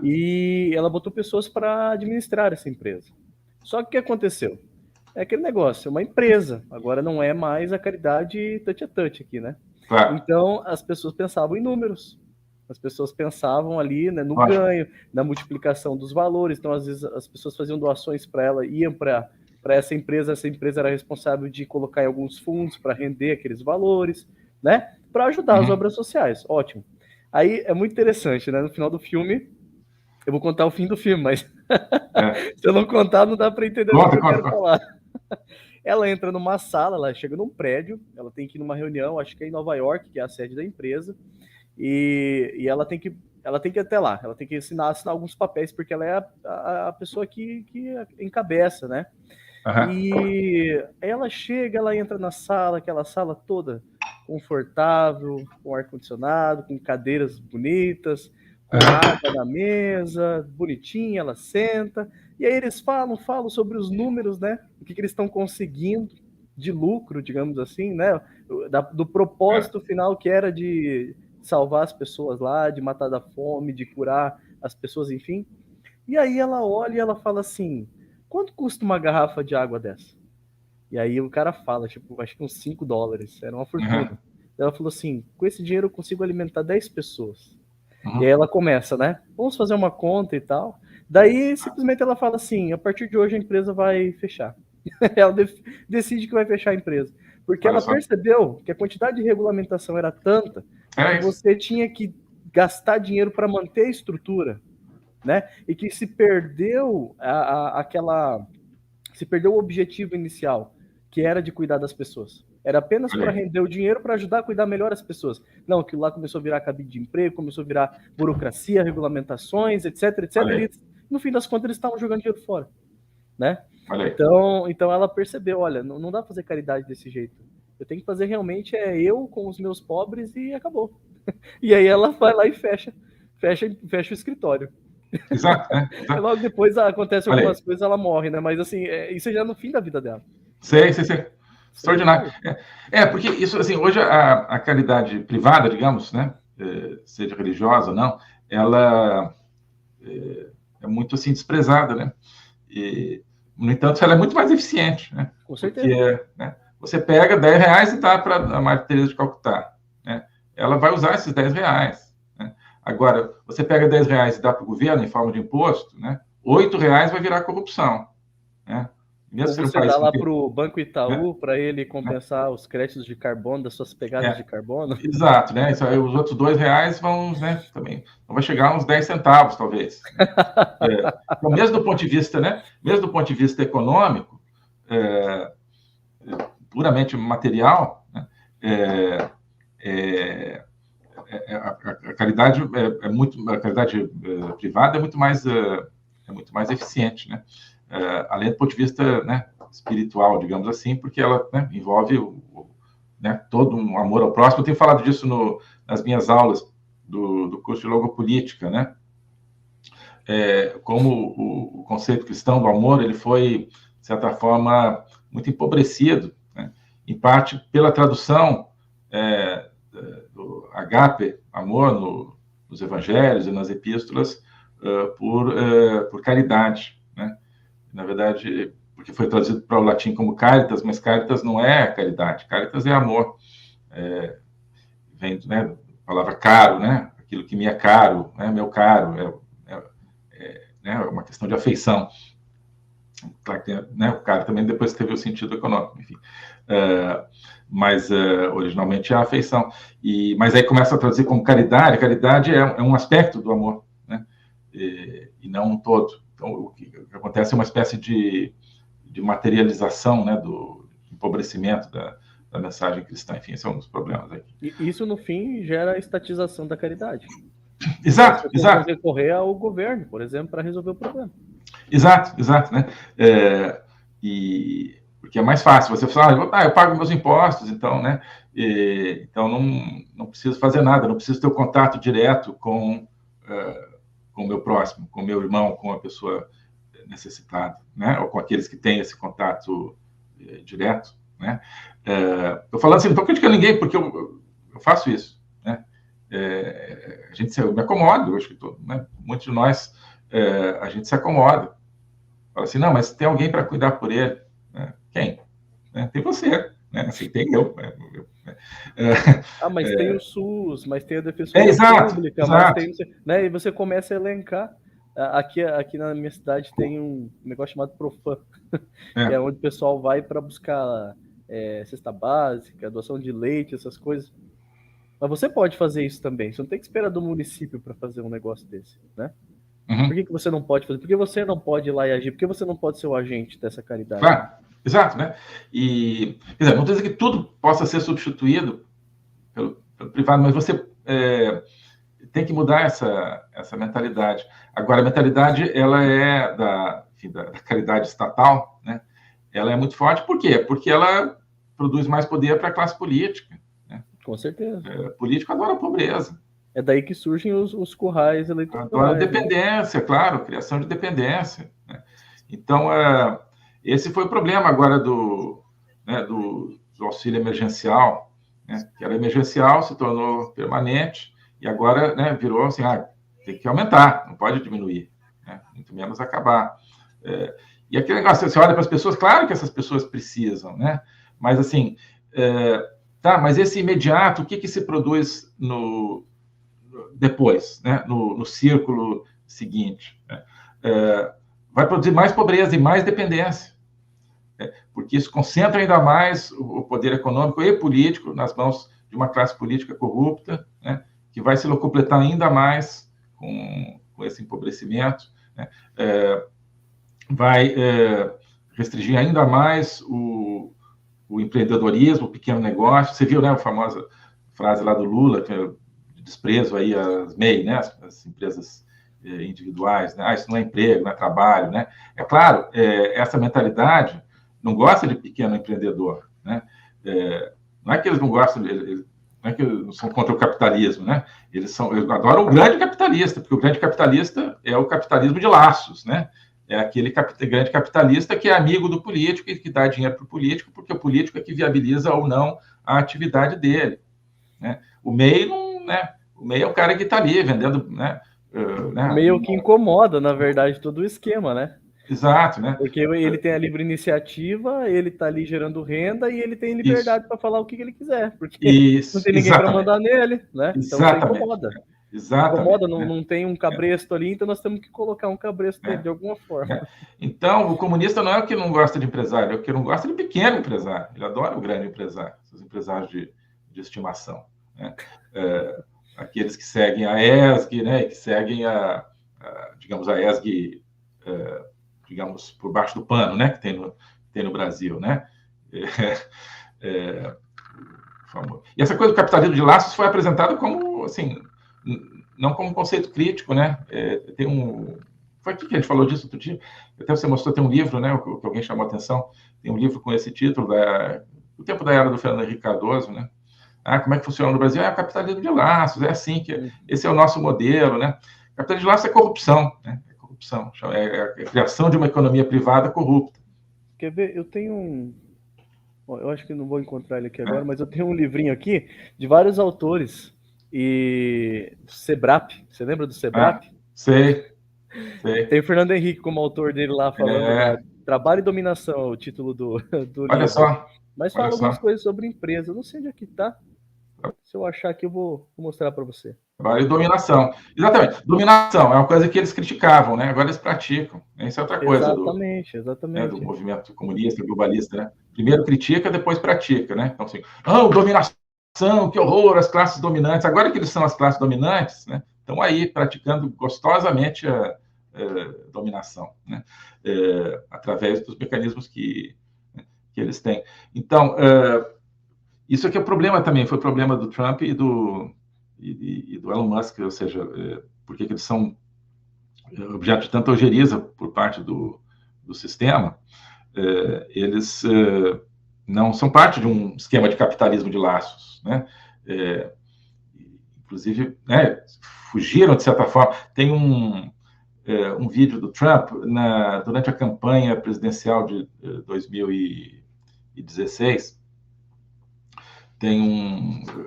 E ela botou pessoas para administrar essa empresa. Só que o que aconteceu? É aquele negócio, é uma empresa, agora não é mais a caridade touch a touch aqui, né? Então, as pessoas pensavam em números, as pessoas pensavam ali, né, no ganho, na multiplicação dos valores. Então, às vezes, as pessoas faziam doações para ela, iam para essa empresa era responsável de colocar em alguns fundos para render aqueles valores, né? Para ajudar as obras sociais. Ótimo. Aí é muito interessante, né? No final do filme, eu vou contar o fim do filme, mas se eu não contar, não dá para entender o que eu quero falar. Ela entra numa sala, ela chega num prédio, ela tem que ir numa reunião, acho que é em Nova York, que é a sede da empresa, e ela tem que ir até lá, ela tem que assinar alguns papéis, porque ela é a pessoa que encabeça, né? E ela chega, ela entra na sala, aquela sala toda confortável, com ar-condicionado, com cadeiras bonitas, com água na mesa, bonitinha, ela senta, e aí eles falam sobre os números, né? O que eles estão conseguindo de lucro, digamos assim, né? Do propósito final, que era de salvar as pessoas lá, de matar da fome, de curar as pessoas, enfim. E aí ela olha e ela fala assim, quanto custa uma garrafa de água dessa? E aí o cara fala, tipo, acho que uns $5, era uma fortuna. Uhum. Ela falou assim, com esse dinheiro eu consigo alimentar 10 pessoas. Uhum. E aí ela começa, né? Vamos fazer uma conta e tal. Daí, simplesmente ela fala assim, a partir de hoje a empresa vai fechar. Ela decide que vai fechar a empresa. Porque Olha ela só. percebeu que a quantidade de regulamentação era tanta que Isso. você tinha que gastar dinheiro para manter a estrutura, né? E que se perdeu se perdeu o objetivo inicial, que era de cuidar das pessoas. Era apenas para render o dinheiro para ajudar a cuidar melhor as pessoas. Não, aquilo lá começou a virar cabide de emprego, começou a virar burocracia, regulamentações, etc, etc. E no fim das contas eles estavam jogando dinheiro fora, né? Então ela percebeu, olha, não dá para fazer caridade desse jeito. Eu tenho que fazer realmente eu com os meus pobres e acabou. E aí ela vai lá e fecha o escritório. Exato, né? Exato. Logo depois acontece algumas coisas, ela morre, né? Mas assim, isso já é no fim da vida dela. Sei. Extraordinário. Porque isso, assim, hoje a caridade privada, digamos, né? Seja religiosa ou não, ela é muito, assim, desprezada, né? E, no entanto, ela é muito mais eficiente, né? Com certeza. Porque, né, você pega R$10 e dá para a Madre Teresa de Calcutá, né? Ela vai usar esses R$10, né? Agora, você pega R$10 e dá para o governo em forma de imposto, né? R$8 vai virar corrupção, né? Ou você dá lá para o Banco Itaú, né, para ele compensar os créditos de carbono das suas pegadas de carbono. Exato, né? Isso aí, os outros R$2 vão, né, também, não vai chegar a uns 10 centavos, talvez. Então, mesmo do ponto de vista, né? Mesmo do ponto de vista econômico, puramente material, né, a caridade a caridade privada é muito mais eficiente, né? Além do ponto de vista, né, espiritual, digamos assim, porque ela, né, envolve né, todo um amor ao próximo. Eu tenho falado disso nas minhas aulas do curso de Logopolítica, né? Como o conceito cristão do amor ele foi, de certa forma, muito empobrecido, né? Em parte pela tradução do agape, amor, nos evangelhos e nas epístolas, por caridade, né? Na verdade, porque foi traduzido para o latim como caritas, mas caritas não é caridade, caritas é amor. Vem, né, a palavra caro, né? Aquilo que me é caro, né? Meu caro, né, uma questão de afeição. Claro que, né, o caro também depois teve o sentido econômico, enfim. Mas originalmente é a afeição. Mas aí começa a traduzir como caridade. Caridade é um aspecto do amor, né? E não um todo. Então, o que acontece é uma espécie de materialização, né, do empobrecimento da mensagem cristã. Enfim, esse é um dos problemas aqui. E isso, no fim, gera a estatização da caridade. Exato. Vão recorrer ao governo, por exemplo, para resolver o problema. Exato, né? Porque é mais fácil você falar, eu pago meus impostos, então, né? Então não preciso fazer nada, não preciso ter o contato direto com o meu próximo, com o meu irmão, com a pessoa necessitada, né? Ou com aqueles que têm esse contato direto, né? Eu falando assim, não estou criticando ninguém, porque eu faço isso, né? Eu me acomodo, eu acho que né? Muitos de nós, a gente se acomoda. Fala assim, não, mas tem alguém para cuidar por ele. Né? Quem? Tem você, né? Assim, tem eu. Mas tem o SUS, mas tem a Defensoria Pública, mas tem, né? E você começa a elencar. Aqui na minha cidade tem um negócio chamado Profam, que é onde o pessoal vai para buscar cesta básica, doação de leite, essas coisas. Mas você pode fazer isso também. Você não tem que esperar do município para fazer um negócio desse, né? Por que você não pode fazer? Por que você não pode ir lá e agir? Por que você não pode ser o agente dessa caridade? Claro, exato, né? E, quer dizer, não estou dizendo que tudo possa ser substituído pelo privado, mas você tem que mudar essa mentalidade. Agora, a mentalidade, ela é da caridade estatal, né? Ela é muito forte. Por quê? Porque ela produz mais poder para a classe política. Né? Com certeza. Político adora a pobreza. É daí que surgem os currais eleitorais. Adora a dependência, né? Claro, criação de dependência. Né? Então, esse foi o problema agora do auxílio emergencial, né? Que era emergencial, se tornou permanente, e agora, né, virou assim, tem que aumentar, não pode diminuir, né? Muito menos acabar. E aquele negócio, você olha para as pessoas, claro que essas pessoas precisam, né? Mas assim, tá, mas esse imediato, o que se produz depois, né? No círculo seguinte, né? Vai produzir mais pobreza e mais dependência, porque isso concentra ainda mais o poder econômico e político nas mãos de uma classe política corrupta, né? Que vai se locupletar ainda mais com esse empobrecimento, né? Vai restringir ainda mais o empreendedorismo, o pequeno negócio. Você viu, né, a famosa frase lá do Lula, que é de desprezo aí às MEI, né, as empresas individuais, né? Isso não é emprego, não é trabalho, né? É claro, essa mentalidade não gosta de pequeno empreendedor, né? Não é que eles não gostam, não é que eles são contra o capitalismo, né? Eles adoram o grande capitalista, porque o grande capitalista é o capitalismo de laços, né? É aquele grande capitalista que é amigo do político e que dá dinheiro para o político, porque o político é que viabiliza ou não a atividade dele, né? O MEI não, né? O MEI é o cara que está ali vendendo, né? Meio que incomoda, na verdade, todo o esquema, né? Exato, né? Porque ele tem a livre iniciativa, ele está ali gerando renda e ele tem liberdade para falar o que ele quiser, porque não tem ninguém para mandar nele, né? Então isso incomoda. Exatamente. Incomoda, não tem um cabresto ali, então nós temos que colocar um cabresto dele de alguma forma. Então, o comunista não é o que não gosta de empresário, é o que não gosta de pequeno empresário. Ele adora o grande empresário, os empresários de estimação, né? Aqueles que seguem a ESG, né? Que seguem digamos, a ESG, digamos, por baixo do pano, né? Que tem no Brasil, né? E essa coisa do capitalismo de laços foi apresentada como, assim, não como um conceito crítico, né? Foi aqui que a gente falou disso outro dia. Até você mostrou, tem um livro, né? Que alguém chamou a atenção. Tem um livro com esse título, do tempo da era do Fernando Henrique Cardoso, né? Como é que funciona no Brasil? É o capitalismo de laços, é assim que esse é o nosso modelo, né? O capitalismo de laços é corrupção, né? É corrupção, é a criação de uma economia privada corrupta. Quer ver? Eu tenho eu acho que não vou encontrar ele aqui agora, mas eu tenho um livrinho aqui de vários autores. E Sebrap, você lembra do Sebrap? Sei. Tem o Fernando Henrique como autor dele lá, falando Trabalho e Dominação, o título do livro. Olha só. Mas fala algumas coisas sobre empresa. Eu não sei onde aqui tá. Se eu achar aqui, eu vou mostrar para você. Trabalho e dominação. Exatamente. Dominação é uma coisa que eles criticavam, né? Agora eles praticam. Isso é outra coisa exatamente. Do movimento comunista, globalista, né? Primeiro critica, depois pratica, né? Então, assim, dominação, que horror, as classes dominantes. Agora que eles são as classes dominantes, né? Estão aí praticando gostosamente a dominação, né? Através dos mecanismos que eles têm. Então, isso aqui é o problema também, foi o problema do Trump e do Elon Musk, ou seja, porque eles são objeto de tanta ojeriza por parte do sistema, eles não são parte de um esquema de capitalismo de laços, né? Inclusive, né, fugiram de certa forma. Tem um vídeo do Trump durante a campanha presidencial de 2016.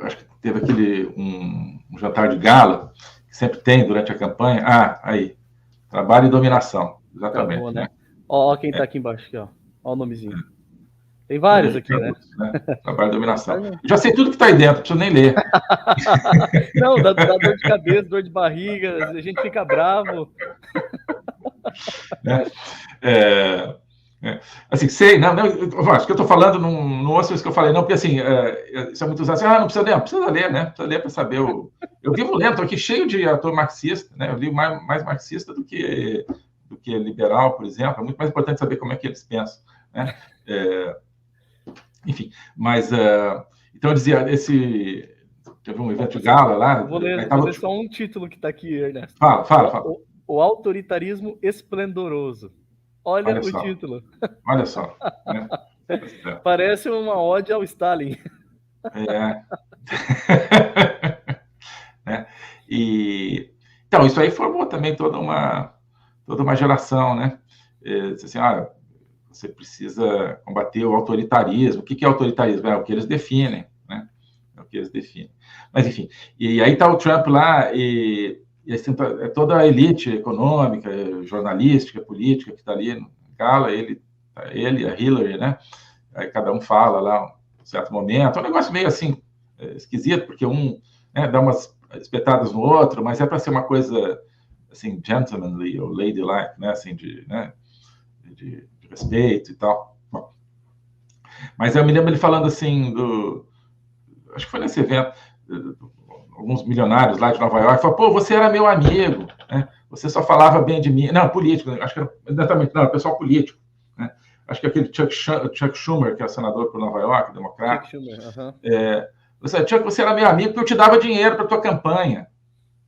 Acho que teve um jantar de gala, que sempre tem durante a campanha. Aí, trabalho e dominação, exatamente. Acabou, né? Ó quem está aqui embaixo, aqui, ó o nomezinho. Tem vários aqui, né? Trabalho e dominação. Já sei tudo que está aí dentro, não preciso nem ler. Não, dá dor de cabeça, dor de barriga, a gente fica bravo. Assim, sei, não, acho que eu estou falando, não ouço isso que eu falei, não, porque assim, isso é muito usado, não precisa ler, né? Precisa ler para saber eu vivo lendo, estou aqui cheio de autor marxista, né? Eu li mais marxista do que liberal, por exemplo, é muito mais importante saber como é que eles pensam, né? Enfim, mas, então eu dizia, teve um evento de gala lá... Vou ler só um título que está aqui, Ernesto. Fala. O autoritarismo esplendoroso. Olha o título. Olha só. Né? Parece uma ode ao Stalin. Então, isso aí formou também toda uma geração, né? Assim, você precisa combater o autoritarismo. O que é autoritarismo? É o que eles definem, né? É o que eles definem. Mas, enfim, e aí está o Trump lá, e e assim, toda a elite econômica, jornalística, política que está ali no gala, ele, a Hillary, né? Aí cada um fala lá um certo momento. É um negócio meio assim, esquisito, porque um, né, dá umas espetadas no outro, mas é para ser uma coisa assim, gentlemanly ou ladylike, né? Assim, de respeito e tal. Bom, mas eu me lembro ele falando assim, acho que foi nesse evento, alguns milionários lá de Nova York, falou, pô, você era meu amigo, né? Você só falava bem de mim. Não, político, acho que era, exatamente, não, pessoal político, né? Acho que aquele Chuck Schumer, que é senador por Nova York, democrata. Chuck Schumer, Chuck, você era meu amigo porque eu te dava dinheiro para tua campanha,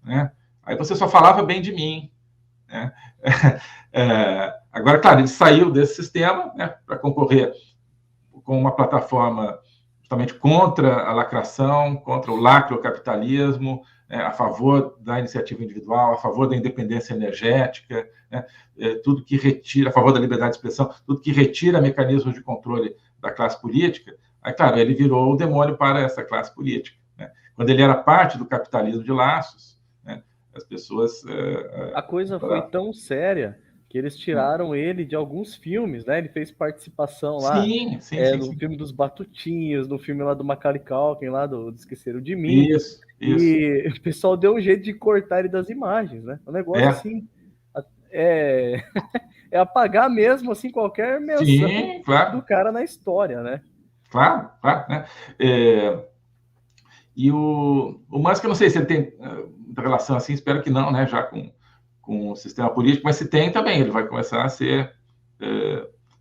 né? Aí você só falava bem de mim, né? Agora, claro, ele saiu desse sistema, né, para concorrer com uma plataforma justamente contra a lacração, contra o lacrocapitalismo, né, a favor da iniciativa individual, a favor da independência energética, né, tudo que retira, a favor da liberdade de expressão, tudo que retira mecanismos de controle da classe política. Aí, claro, ele virou o demônio para essa classe política, né? Quando ele era parte do capitalismo de laços, né, as pessoas... A coisa foi tão séria que eles tiraram ele de alguns filmes, né? Ele fez participação lá no filme dos Batutinhos, no filme lá do Macaulay Culkin, lá do Esqueceram de Mim. Isso. E o pessoal deu um jeito de cortar ele das imagens, né? Um negócio assim, é apagar mesmo, assim, qualquer menção do cara na história, né? Claro, né? E o Musk, eu não sei se ele tem muita relação assim, espero que não, né? Já com o sistema político, mas se tem também, ele vai começar a ser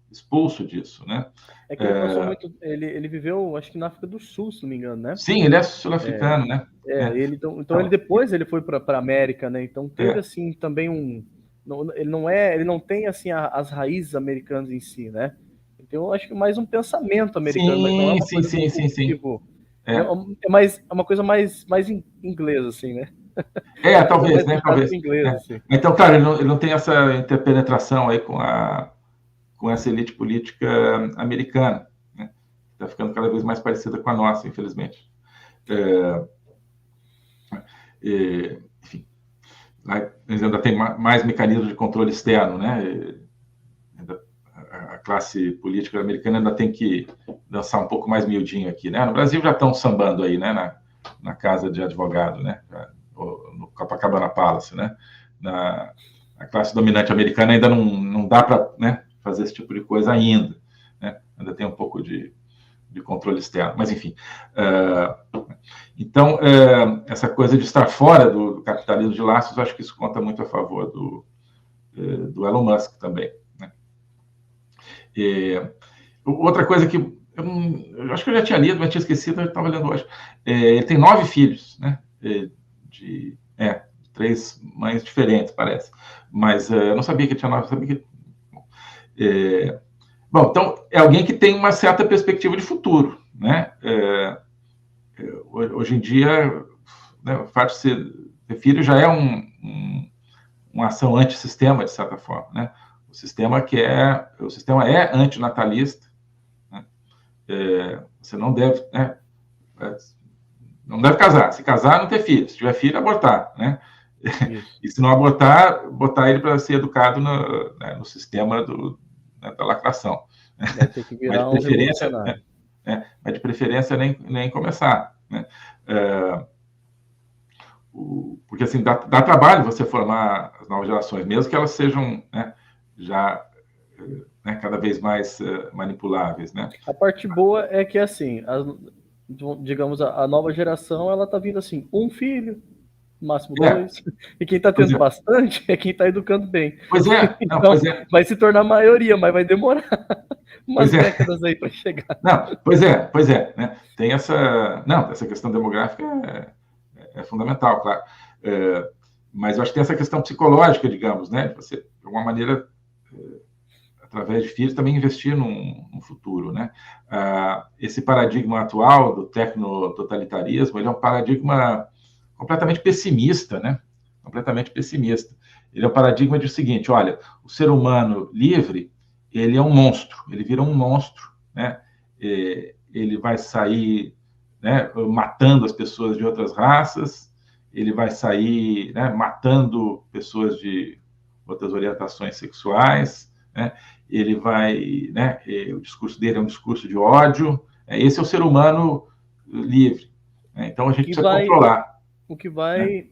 expulso disso, né? É que ele passou muito, ele viveu, acho que na África do Sul, se não me engano, né? Sim, ele é sul-africano, né? Então ele depois ele foi para a América, né? Então teve assim também ele não tem assim as raízes americanas em si, né? Então eu acho que mais um pensamento americano, mas não é uma coisa sim. É uma coisa mais inglesa, assim, né? Talvez, né? Talvez. Inglês, assim. Então, claro, ele não tem essa interpenetração aí com essa elite política americana, né? Está ficando cada vez mais parecida com a nossa, infelizmente. Enfim, ainda tem mais mecanismos de controle externo, né? A classe política americana ainda tem que dançar um pouco mais miudinho aqui, né? No Brasil já estão sambando aí, né? Na casa de advogado, né? No Copacabana Palace, né? A classe dominante americana ainda não dá para, né, fazer esse tipo de coisa ainda, né? Ainda tem um pouco de controle externo, mas enfim. Então, essa coisa de estar fora do capitalismo de laços, eu acho que isso conta muito a favor do Elon Musk também, né? Outra coisa que eu acho que eu já tinha lido, mas tinha esquecido, eu estava lendo hoje. Ele tem 9 filhos, né? De 3 mães diferentes, parece. Mas eu não sabia que ele tinha 9, sabia que... Bom, então, é alguém que tem uma certa perspectiva de futuro, né? Hoje em dia, né, o fato de ter filho já é uma ação antissistema, de certa forma, né? O sistema é antinatalista, né? Você não deve, né? Não deve casar. Se casar, não ter filho. Se tiver filho, abortar, né? E se não abortar, botar ele para ser educado no sistema da lacração. Vai ter que virar um revolucionário. Mas de preferência nem começar, né? Porque assim, dá trabalho você formar as novas gerações, mesmo que elas sejam, né, já, né, cada vez mais manipuláveis, né? A parte boa é que, assim, digamos, a nova geração, ela tá vindo assim, um filho, máximo 2, e quem tá tendo bastante é quem tá educando bem. Pois é. Então, vai se tornar maioria, mas vai demorar umas décadas aí para chegar. Não, pois é, né? Tem essa questão demográfica é fundamental, claro. Mas eu acho que tem essa questão psicológica, digamos, né? Você, de alguma maneira, através de filhos, também investir num futuro, né? Esse paradigma atual do tecnototalitarismo, ele é um paradigma completamente pessimista, né? Completamente pessimista. Ele é um paradigma de o seguinte, olha, o ser humano livre, ele é um monstro, ele vira um monstro, né? Ele vai sair, né, matando as pessoas de outras raças, ele vai sair, né, matando pessoas de outras orientações sexuais, né? Ele vai, né, o discurso dele é um discurso de ódio. Esse é o ser humano livre, né? Então a gente precisa controlar. O que vai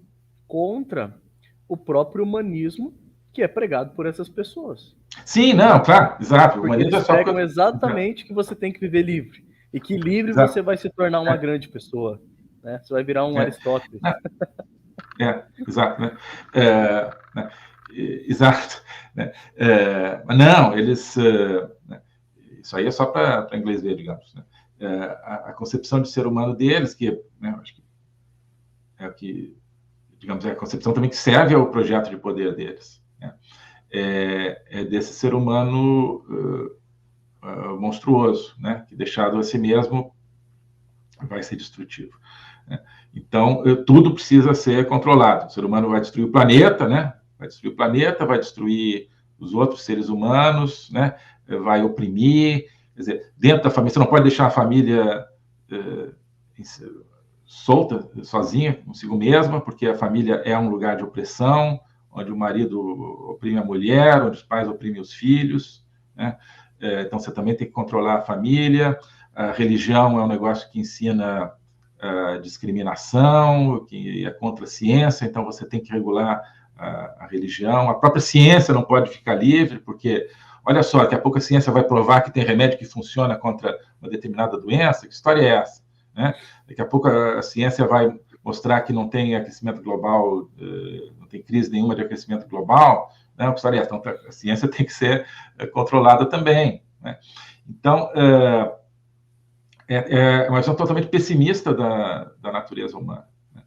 contra o próprio humanismo que é pregado por essas pessoas. Sim, não, claro, exato. Porque eles pregam exatamente que você tem que viver livre. E que livre você vai se tornar uma grande pessoa. Né? Você vai virar um Aristóteles. Exato. Né? Exato. Né? Não, eles... isso aí é só para inglês ver, digamos. Né? A concepção de ser humano deles, que, né, acho que é o que, digamos, é a concepção também que serve ao projeto de poder deles. Né? É desse ser humano monstruoso, né? Que deixado a si mesmo vai ser destrutivo. Né? Então, tudo precisa ser controlado. O ser humano vai destruir o planeta, né? Vai destruir o planeta, vai destruir os outros seres humanos, né? Vai oprimir. Quer dizer, dentro da família, você não pode deixar a família solta, sozinha, consigo mesma, porque a família é um lugar de opressão, onde o marido oprime a mulher, onde os pais oprimem os filhos, né? Então, você também tem que controlar a família. A religião é um negócio que ensina discriminação, que é contra a ciência, então você tem que regular a religião. A própria ciência não pode ficar livre, porque, olha só, daqui a pouco a ciência vai provar que tem remédio que funciona contra uma determinada doença. Que história é essa? Né? Daqui a pouco a ciência vai mostrar que não tem aquecimento global, não tem crise nenhuma de aquecimento global. Não, que história é essa? Então, a ciência tem que ser controlada também. Né? Então, é uma visão totalmente pessimista da natureza humana. Né?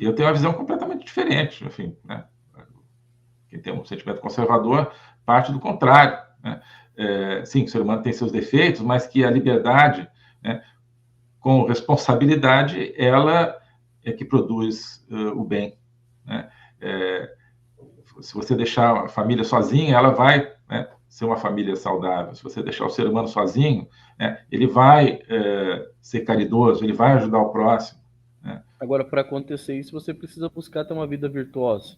Eu tenho uma visão completamente diferente. Enfim, né? Quem tem um sentimento conservador parte do contrário. Né? Sim, o ser humano tem seus defeitos, mas que a liberdade, né, com responsabilidade, ela é que produz o bem. Né? Se você deixar a família sozinha, ela vai, né, ser uma família saudável. Se você deixar o ser humano sozinho, né, ele vai ser caridoso, ele vai ajudar o próximo. Né? Agora, para acontecer isso, você precisa buscar ter uma vida virtuosa.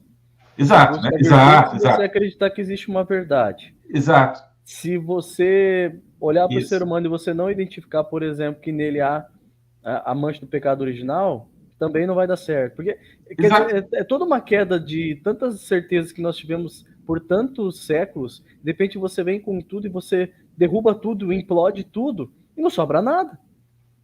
Exato, né? Exato. Se você acreditar que existe uma verdade. Exato. Se você olhar para o ser humano e você não identificar, por exemplo, que nele há a mancha do pecado original, também não vai dar certo. Porque quer dizer, é toda uma queda de tantas certezas que nós tivemos por tantos séculos. De repente você vem com tudo e você derruba tudo, implode tudo e não sobra nada.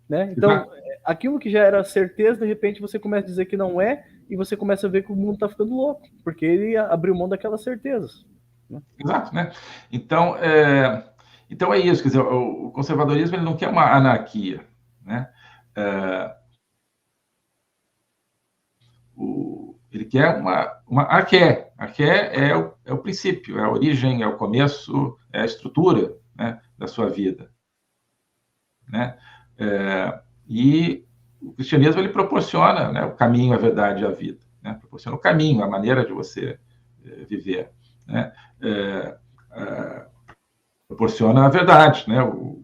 Né? Então, aquilo que já era certeza, de repente você começa a dizer que não é e você começa a ver que o mundo está ficando louco, porque ele abriu mão daquelas certezas. Né? Exato, né? Então é isso, quer dizer, o conservadorismo ele não quer uma anarquia, né? Ele quer uma arqué. Arqué é o princípio, é a origem, é o começo, é a estrutura, né, da sua vida. Né? E o cristianismo ele proporciona, né, o caminho, a verdade e a vida. Né? Proporciona o caminho, a maneira de você viver. Né? Proporciona a verdade, né? O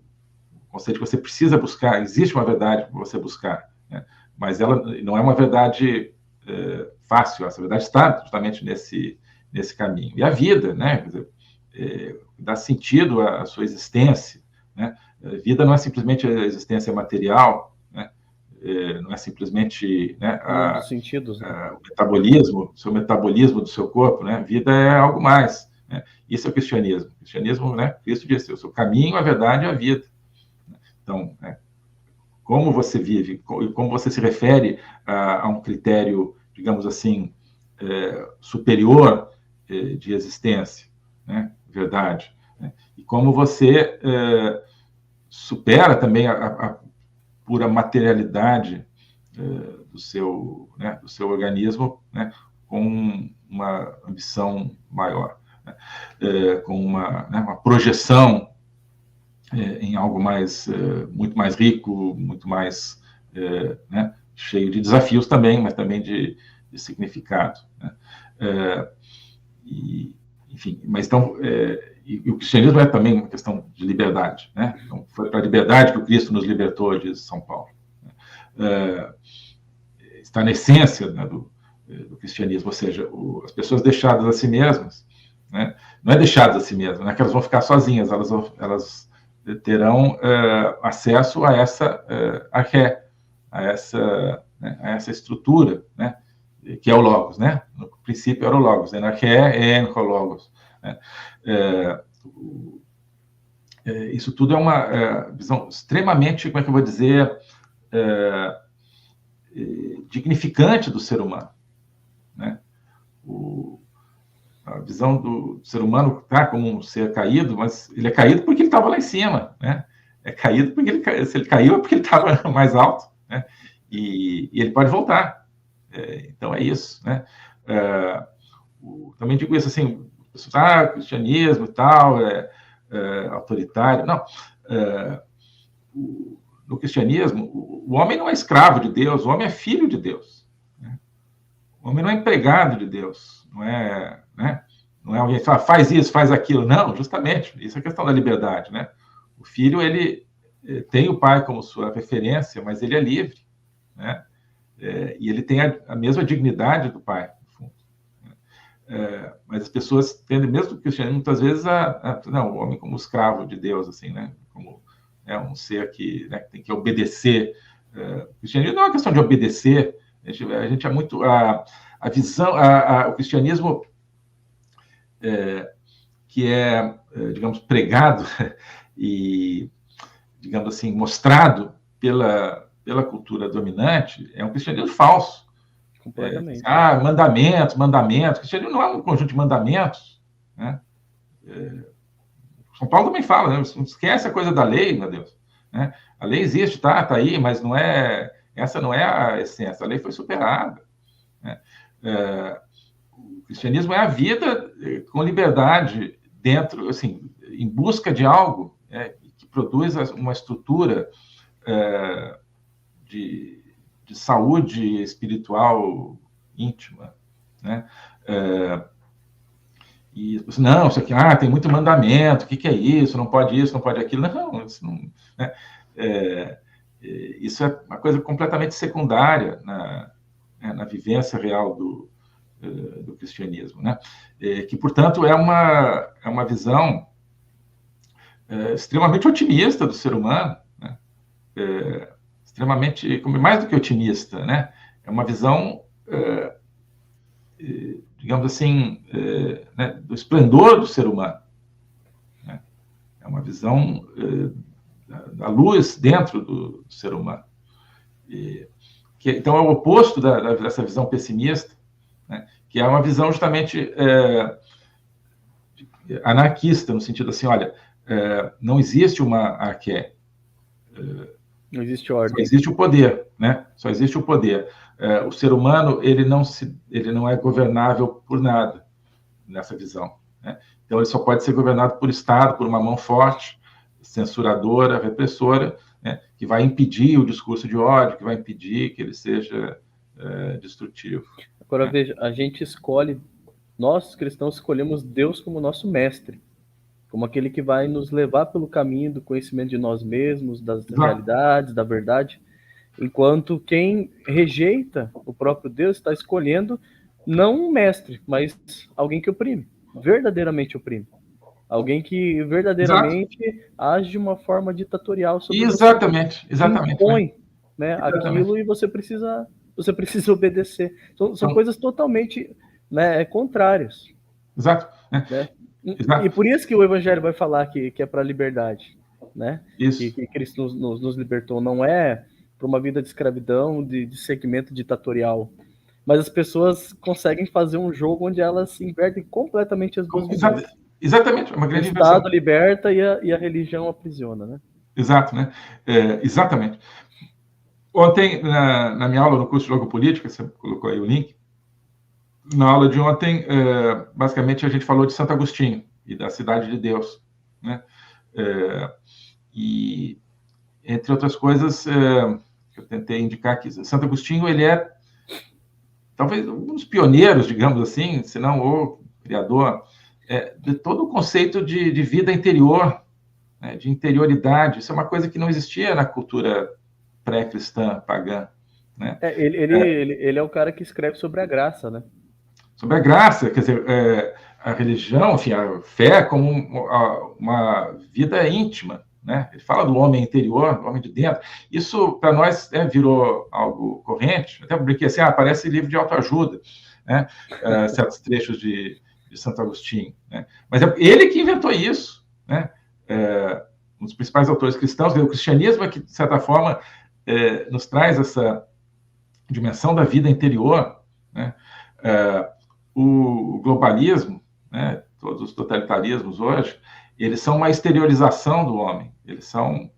conceito que você precisa buscar. Existe uma verdade para você buscar, né? Mas ela não é uma verdade fácil. Essa verdade está justamente nesse caminho. E a vida, né? Quer dizer, dá sentido à sua existência. Né? A vida não é simplesmente a existência material, né? Não é simplesmente, né, o metabolismo, seu metabolismo do seu corpo. Né? A vida é algo mais. Né? Isso é o cristianismo. O cristianismo, né? Cristo disse: o seu caminho, a verdade e a vida. Então, como você vive, como você se refere a um critério, digamos assim, superior de existência, né? Verdade. Né? E como você supera também a pura materialidade do seu organismo, né? Com uma ambição maior, né? Com uma projeção em algo muito mais rico, muito mais, né, cheio de desafios também, mas também de significado. Né? Enfim, mas então, e o cristianismo é também uma questão de liberdade. Né? Então, foi para a liberdade que o Cristo nos libertou, diz São Paulo. está na essência, né, do cristianismo, ou seja, as pessoas deixadas a si mesmas, né, não é deixadas a si mesmas, não é que elas vão ficar sozinhas, elas terão acesso a essa arché, a essa estrutura, né, que é o Logos, né? No princípio era o Logos, né? Arché é o Logos, né? Isso tudo é uma visão extremamente, como é que eu vou dizer, dignificante do ser humano, né? A visão do ser humano tá como um ser caído, mas ele é caído porque ele estava lá em cima, né? É caído porque se ele caiu é porque ele estava mais alto, né? E ele pode voltar. Então é isso, né? Também digo isso assim, cristianismo e tal, autoritário. Não. No cristianismo, o homem não é escravo de Deus, o homem é filho de Deus. Né? O homem não é empregado de Deus, não é, né? Não é alguém que fala, faz isso, faz aquilo. Não, justamente, isso é questão da liberdade, né? O filho, ele tem o pai como sua referência, mas ele é livre, né? E ele tem a mesma dignidade do pai, no fundo. Mas as pessoas tendem, mesmo o cristianismo, muitas vezes, não, o homem como escravo de Deus, assim, né? Como um ser que, né, tem que obedecer. O cristianismo não é uma questão de obedecer, a gente é muito... A visão, o cristianismo, que é, digamos, pregado e, digamos assim, mostrado pela cultura dominante, é um cristianismo falso. Completamente. Mandamentos. O cristianismo não é um conjunto de mandamentos, né? São Paulo também fala, né? Não esquece a coisa da lei, meu Deus, né? A lei existe, tá aí, mas não é, essa não é a essência. A lei foi superada, né? O cristianismo é a vida com liberdade dentro, assim, em busca de algo, que produz uma estrutura de saúde espiritual íntima, né? E não, isso aqui, tem muito mandamento, o que é isso? Não pode isso, não pode aquilo. Não, isso não, né? Isso é uma coisa completamente secundária na vivência real do cristianismo, né? Que, portanto, é uma visão extremamente otimista do ser humano, né? Extremamente, mais do que otimista, né? É uma visão, digamos assim, né, do esplendor do ser humano, né? É uma visão da luz dentro do ser humano. Então, é o oposto dessa visão pessimista, né? Que é uma visão justamente anarquista, no sentido assim, olha, não existe uma arqué, não existe ordem. Só existe o poder, né? Só existe o poder. O ser humano, ele não é governável por nada nessa visão, né? Então, ele só pode ser governado por Estado, por uma mão forte, censuradora, repressora, né? Que vai impedir o discurso de ódio, que vai impedir que ele seja destrutivo. Agora, veja, a gente escolhe, nós cristãos escolhemos Deus como nosso mestre, como aquele que vai nos levar pelo caminho do conhecimento de nós mesmos, das realidades, da verdade, enquanto quem rejeita o próprio Deus está escolhendo não um mestre, mas alguém que oprime, verdadeiramente oprime. Alguém que verdadeiramente age de uma forma ditatorial sobre exatamente. impõe, né, aquilo e você precisa obedecer. São coisas totalmente, né, contrárias. Exato. Né? E por isso que o Evangelho vai falar que é para a liberdade, né? Isso. Que Cristo nos libertou. Não é para uma vida de escravidão, de segmento ditatorial. Mas as pessoas conseguem fazer um jogo onde elas invertem completamente as duas visões. Exatamente, uma grande inversão. O Estado liberta e a religião aprisiona, né? Exato, né? Exatamente. Ontem, na minha aula no curso de Logopolítica, você colocou aí o link, na aula de ontem, basicamente, a gente falou de Santo Agostinho e da Cidade de Deus, né? E, entre outras coisas, que eu tentei indicar aqui, Santo Agostinho, ele é, talvez, um dos pioneiros, digamos assim, se não o criador, de todo o conceito de vida interior, né, de interioridade. Isso é uma coisa que não existia na cultura pré-cristã, pagã, né? Ele é o cara que escreve sobre a graça, né? Sobre a graça, quer dizer, a religião, enfim, a fé como uma vida íntima, né? Ele fala do homem interior, do homem de dentro. Isso, para nós, virou algo corrente. Até brinquei assim, parece livro de autoajuda, né? Certos trechos de Santo Agostinho, né? Mas é ele que inventou isso, né? Um dos principais autores cristãos. O cristianismo é que, de certa forma, nos traz essa dimensão da vida interior, né? O globalismo, né, todos os totalitarismos hoje, eles são uma exteriorização do homem, eles são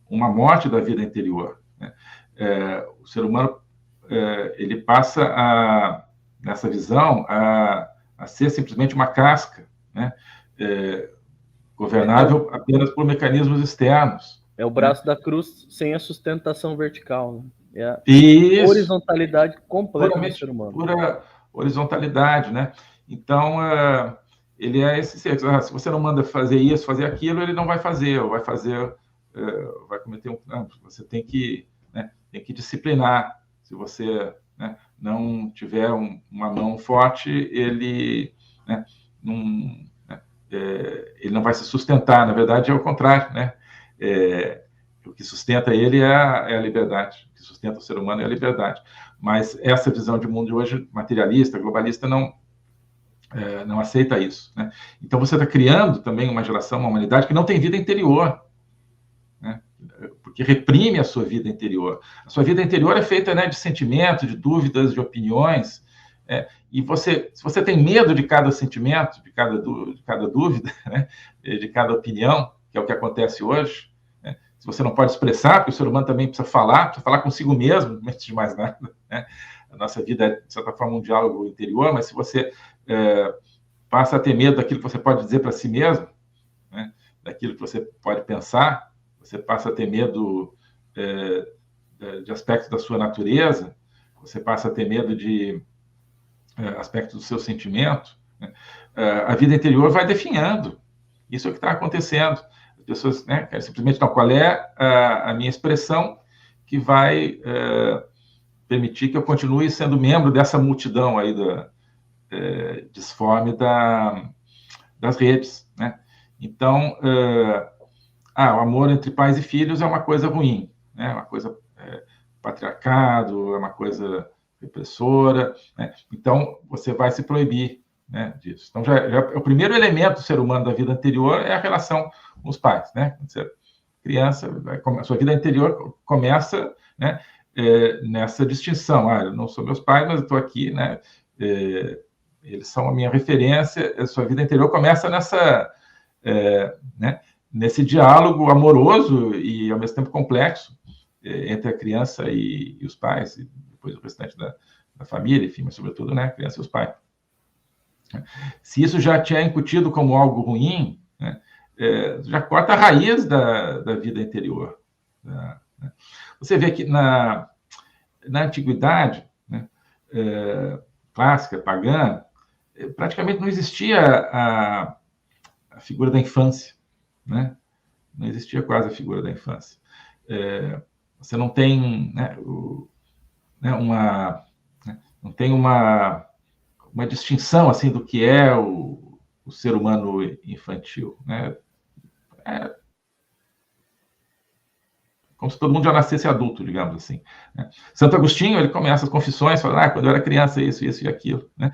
uma morte da vida interior, né? O ser humano ele passa nessa visão a ser simplesmente uma casca, né? Governável apenas por mecanismos externos. É o braço, né, da cruz sem a sustentação vertical, né? É a horizontalidade completa do ser humano. Pura horizontalidade, né? Então, ele é esse ser. Se você não manda fazer isso, fazer aquilo, ele não vai fazer, ou vai fazer, vai cometer você tem que disciplinar. Se você, né, não tiver uma mão forte, ele, né, ele não vai se sustentar. Na verdade, é o contrário, né? O que sustenta ele é a liberdade. O que sustenta o ser humano é a liberdade. Mas essa visão de mundo de hoje, materialista, globalista, não aceita isso, né? Então você está criando também uma geração, uma humanidade que não tem vida interior, né? Porque reprime a sua vida interior. A sua vida interior é feita, né, de sentimentos, de dúvidas, de opiniões. E se você tem medo de cada sentimento, de cada dúvida, né, de cada opinião, que é o que acontece hoje, né? Se você não pode expressar, porque o ser humano também precisa falar consigo mesmo, antes de mais nada, né? A nossa vida é, de certa forma, um diálogo interior, mas se você passa a ter medo daquilo que você pode dizer para si mesmo, né, daquilo que você pode pensar, você passa a ter medo de aspectos da sua natureza, você passa a ter medo de aspectos do seu sentimento, né? A vida interior vai definhando. Isso é o que está acontecendo. As pessoas, né, querem simplesmente, não, qual é a minha expressão que vai permitir que eu continue sendo membro dessa multidão aí disforme das redes, né? Então, o amor entre pais e filhos é uma coisa ruim, né? Uma coisa patriarcado, é uma coisa repressora, né? Então você vai se proibir, né, disso. Então o primeiro elemento do ser humano da vida anterior é a relação com os pais, né? Quando você é criança, a sua vida anterior começa, né, nessa distinção. Eu não sou meus pais, mas eu estou aqui, né? Eles são a minha referência. A sua vida interior começa né, nesse diálogo amoroso e ao mesmo tempo complexo entre a criança e os pais, e depois o restante da família, enfim, mas sobretudo, né, a criança e os pais. Se isso já te é incutido como algo ruim, né, já corta a raiz da vida interior. Né? Você vê que na antiguidade, né, clássica, pagã, praticamente não existia a figura da infância, né? Não existia quase a figura da infância. Você não tem, né, não tem uma distinção assim do que é o ser humano infantil, né? Como se todo mundo já nascesse adulto, digamos assim, né? Santo Agostinho, ele começa as confissões, fala, quando eu era criança, isso e aquilo, né?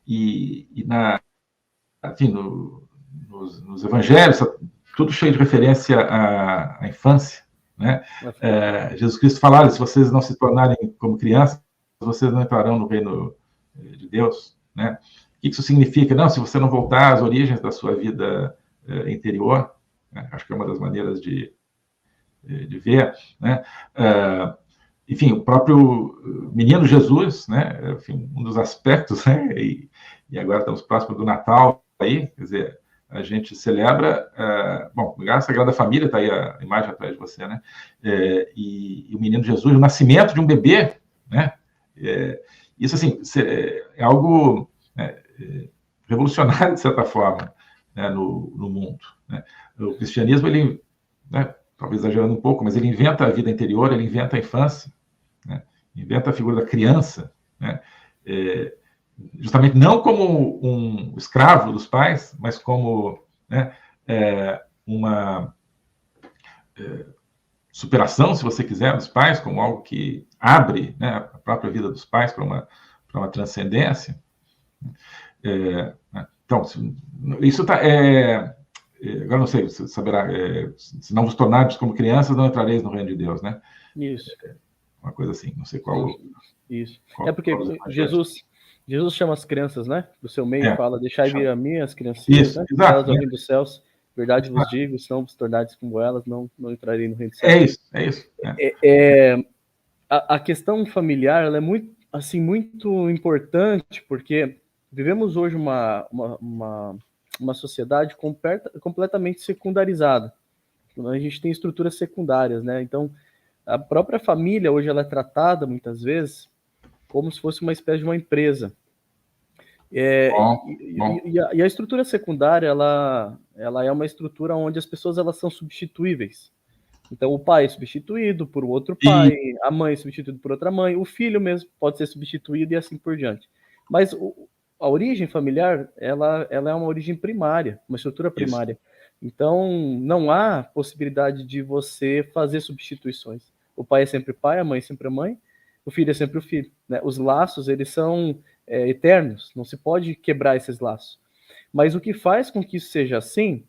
Enfim, nos evangelhos, tudo cheio de referência à infância, né? Jesus Cristo fala, se vocês não se tornarem como crianças, vocês não entrarão no reino de Deus, né? O que isso significa? Não, se você não voltar às origens da sua vida interior, né? Acho que é uma das maneiras de ver, né? Enfim, o próprio menino Jesus, né? Enfim, um dos aspectos, né? E agora estamos próximos do Natal aí, quer dizer, a gente celebra, bom, a Sagrada Família, está aí a imagem atrás de você, né? E o menino Jesus, o nascimento de um bebê, né? Isso, assim, é algo revolucionário, de certa forma, né, no mundo, né? O cristianismo, ele, né, talvez exagerando um pouco, mas ele inventa a vida interior, ele inventa a infância, né? Inventa a figura da criança, né? Justamente não como um escravo dos pais, mas como, né, uma superação, se você quiser, dos pais, como algo que abre, né, a própria vida dos pais para uma transcendência. Então, isso está... agora não sei, você saberá, se não vos tornardes como crianças, não entrareis no reino de Deus, né? Isso. Uma coisa assim, não sei qual... Isso. Porque Jesus chama as crianças, né, do seu meio, fala, deixai vir a mim as criancinhas, isso, né, exato, elas ao reino dos céus, verdade vos digo, se não vos tornardes como elas, não entrarei no reino dos céus. É isso. A questão familiar, ela é muito, assim, muito importante, porque vivemos hoje uma sociedade completamente secundarizada. A gente tem estruturas secundárias, né? Então, a própria família hoje ela é tratada, muitas vezes, como se fosse uma espécie de uma empresa. E a estrutura secundária, ela é uma estrutura onde as pessoas elas são substituíveis. Então, o pai é substituído por outro pai, a mãe é substituída por outra mãe, o filho mesmo pode ser substituído e assim por diante. Mas a origem familiar, ela é uma origem primária, uma estrutura primária. Isso. Então, não há possibilidade de você fazer substituições. O pai é sempre pai, a mãe é sempre a mãe, o filho é sempre o filho, né? Os laços, eles são eternos, não se pode quebrar esses laços. Mas o que faz com que isso seja assim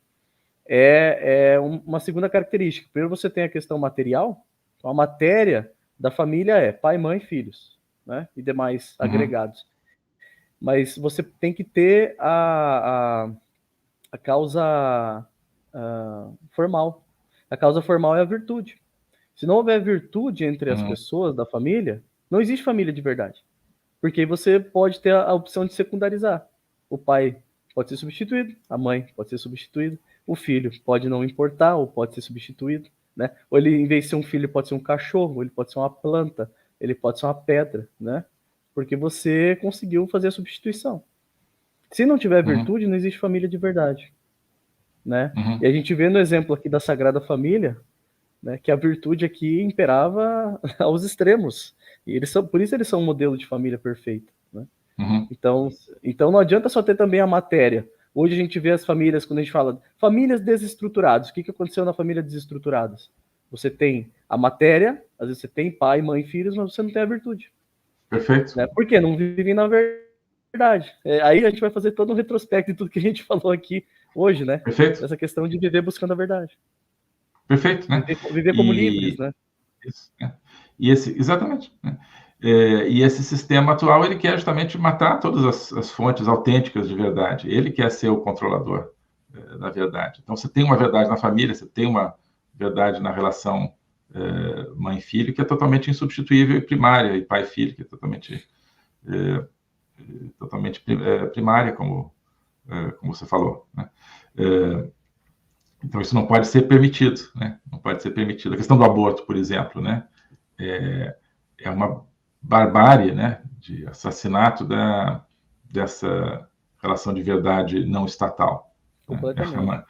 é uma segunda característica. Primeiro você tem a questão material, então a matéria da família é pai, mãe, filhos, né? E demais agregados. Mas você tem que ter a causa formal. A causa formal é a virtude. Se não houver virtude entre as pessoas da família, não existe família de verdade. Porque você pode ter a opção de secundarizar. O pai pode ser substituído, a mãe pode ser substituída, o filho pode não importar ou pode ser substituído, né? Ou ele, em vez de ser um filho, pode ser um cachorro, ou ele pode ser uma planta, ele pode ser uma pedra, né? Porque você conseguiu fazer a substituição. Se não tiver virtude, não existe família de verdade, né? E a gente vê no exemplo aqui da Sagrada Família, né, que a virtude aqui imperava aos extremos. E por isso eles são um modelo de família perfeita, né? Então não adianta só ter também a matéria. Hoje a gente vê as famílias, quando a gente fala famílias desestruturadas, o que aconteceu na família desestruturadas? Você tem a matéria, às vezes você tem pai, mãe, filhos, mas você não tem a virtude. Perfeito. Né? Por quê? Não vivem na verdade. Aí a gente vai fazer todo um retrospecto de tudo que a gente falou aqui hoje, né? Perfeito. Essa questão de viver buscando a verdade. Perfeito, né? Viver como livres, né? Isso, né? Exatamente. Né? E esse sistema atual, ele quer justamente matar todas as fontes autênticas de verdade. Ele quer ser o controlador da verdade. Então, você tem uma verdade na família, você tem uma verdade na relação mãe-filho, que é totalmente insubstituível e primária, e pai-filho, que é totalmente primária, como você falou, né? Então, isso não pode ser permitido, né? Não pode ser permitido. A questão do aborto, por exemplo, né? É uma barbárie, né? De assassinato dessa relação de verdade não estatal. Completamente.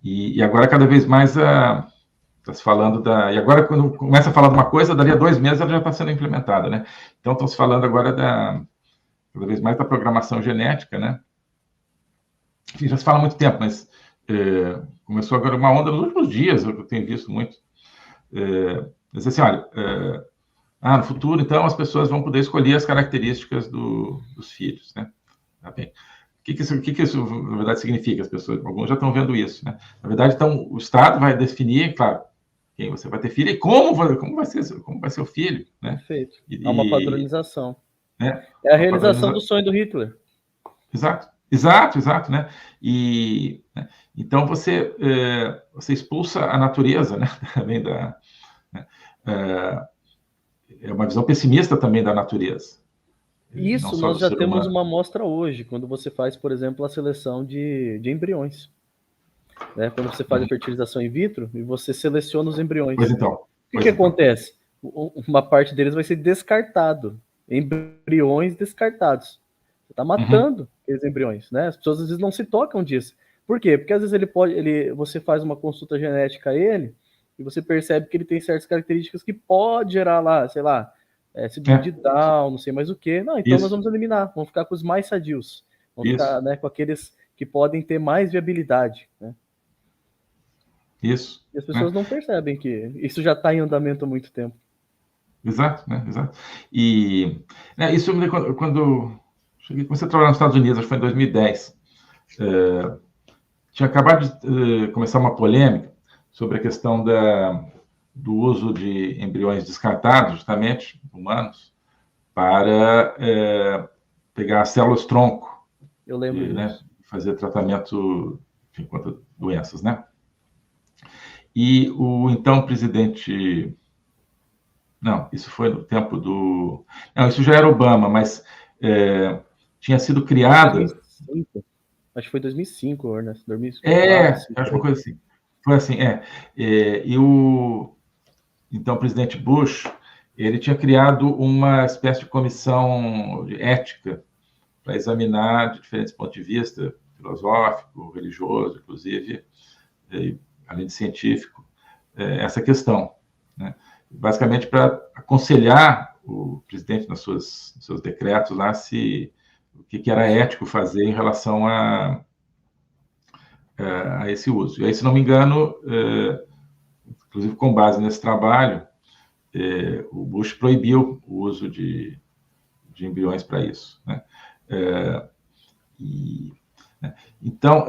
E agora, cada vez mais, está se falando E agora, quando começa a falar de uma coisa, daria 2 meses, ela já está sendo implementada, né? Então, estão se falando agora cada vez mais da programação genética, né? Enfim, já se fala há muito tempo, mas começou agora uma onda nos últimos dias, eu tenho visto muito. Diz assim, olha, no futuro, então, as pessoas vão poder escolher as características dos filhos, né? Tá bem. O que isso, na verdade, significa? As pessoas, alguns já estão vendo isso, né? Na verdade, então, o Estado vai definir, claro, quem você vai ter filho e como vai ser o filho, né? Perfeito. Há uma padronização. Né? É a realização do sonho do Hitler. Exato, né? Então você expulsa a natureza, né? Também é uma visão pessimista também da natureza. Isso nós já temos uma amostra hoje, quando você faz, por exemplo, a seleção de embriões. Né? Quando você faz a fertilização in vitro e você seleciona os embriões. Pois então. O que acontece? Uma parte deles vai ser descartado. Embriões descartados. Você está matando aqueles embriões, né? As pessoas às vezes não se tocam disso. Por quê? Porque às vezes você faz uma consulta genética a ele e você percebe que ele tem certas características que pode gerar lá, sei lá, síndrome de Down, não sei mais o que. Não, então nós vamos eliminar, vamos ficar com os mais sadios, vamos ficar, né, com aqueles que podem ter mais viabilidade, né? Isso. E as pessoas não percebem que isso já está em andamento há muito tempo. Exato, né? Exato. E isso quando comecei a trabalhar nos Estados Unidos, acho que foi em 2010, tinha acabado de começar uma polêmica sobre a questão do uso de embriões descartados, justamente, humanos, para pegar células-tronco. Eu lembro disso. Né, fazer tratamento contra doenças, né? E o então presidente... Não, isso foi no tempo do... Não, isso já era Obama, mas tinha sido criada... 2005. Acho que foi 2005, Ernesto. 2005, acho uma coisa assim. Foi assim, e o então presidente Bush, ele tinha criado uma espécie de comissão de ética para examinar de diferentes pontos de vista, filosófico, religioso, inclusive, além de científico, essa questão, né? Basicamente para aconselhar o presidente nos seus decretos lá o que era ético fazer em relação a esse uso. E aí, se não me engano, inclusive com base nesse trabalho, o Bush proibiu o uso de embriões para isso, né? Então,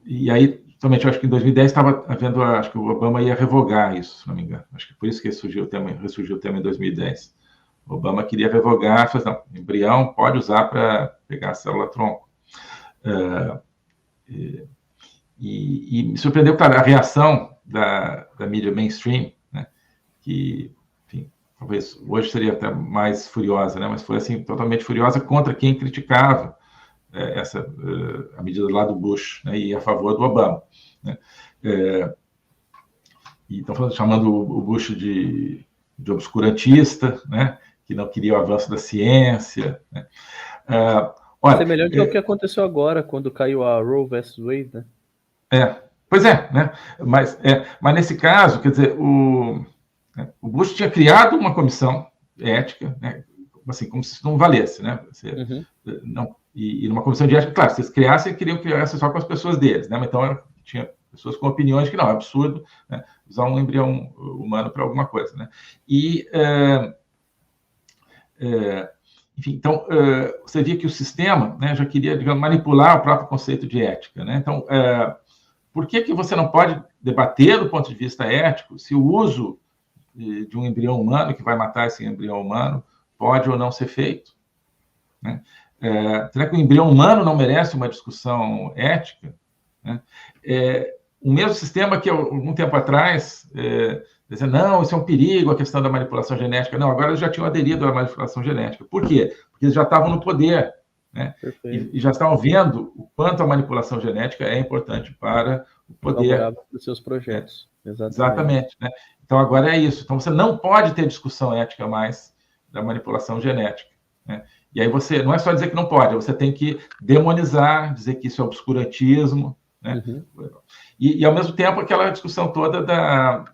e aí, somente eu acho que em 2010 estava havendo, acho que o Obama ia revogar isso, se não me engano. Acho que por isso que ressurgiu o tema em 2010. O Obama queria revogar, falou, não, embrião pode usar para pegar a célula-tronco. E me surpreendeu, claro, a reação da mídia mainstream, né, que, enfim, talvez hoje seria até mais furiosa, né, mas foi assim, totalmente furiosa contra quem criticava a medida lá do Bush, né, e a favor do Obama, né. E estão chamando o Bush de obscurantista, né, que não queria o avanço da ciência, né. Semelhante ao que aconteceu agora, quando caiu a Roe vs. Wade, né? Pois é, né? Mas nesse caso, quer dizer, o Bush tinha criado uma comissão ética, né? Assim, como se isso não valesse, né? Não, e numa comissão de ética, claro, se eles criassem, queriam criar só com as pessoas deles, né? Então, tinha pessoas com opiniões que não, é absurdo, né, usar um embrião humano para alguma coisa, né? E, enfim, então, você via que o sistema, né, já queria, digamos, manipular o próprio conceito de ética, né? Então, por que você não pode debater do ponto de vista ético se o uso de um embrião humano, que vai matar esse embrião humano, pode ou não ser feito, né? Será que o embrião humano não merece uma discussão ética, né? O mesmo sistema que, algum tempo atrás, dizia, não, isso é um perigo, a questão da manipulação genética. Não, agora eles já tinham aderido à manipulação genética. Por quê? Porque eles já estavam no poder, né? E já estavam vendo o quanto a manipulação genética é importante para o poder dos seus projetos. Exatamente, né? Então, agora é isso. Então, você não pode ter discussão ética mais da manipulação genética, né? E aí você, não é só dizer que não pode, você tem que demonizar, dizer que isso é obscurantismo, né? E ao mesmo tempo, aquela discussão toda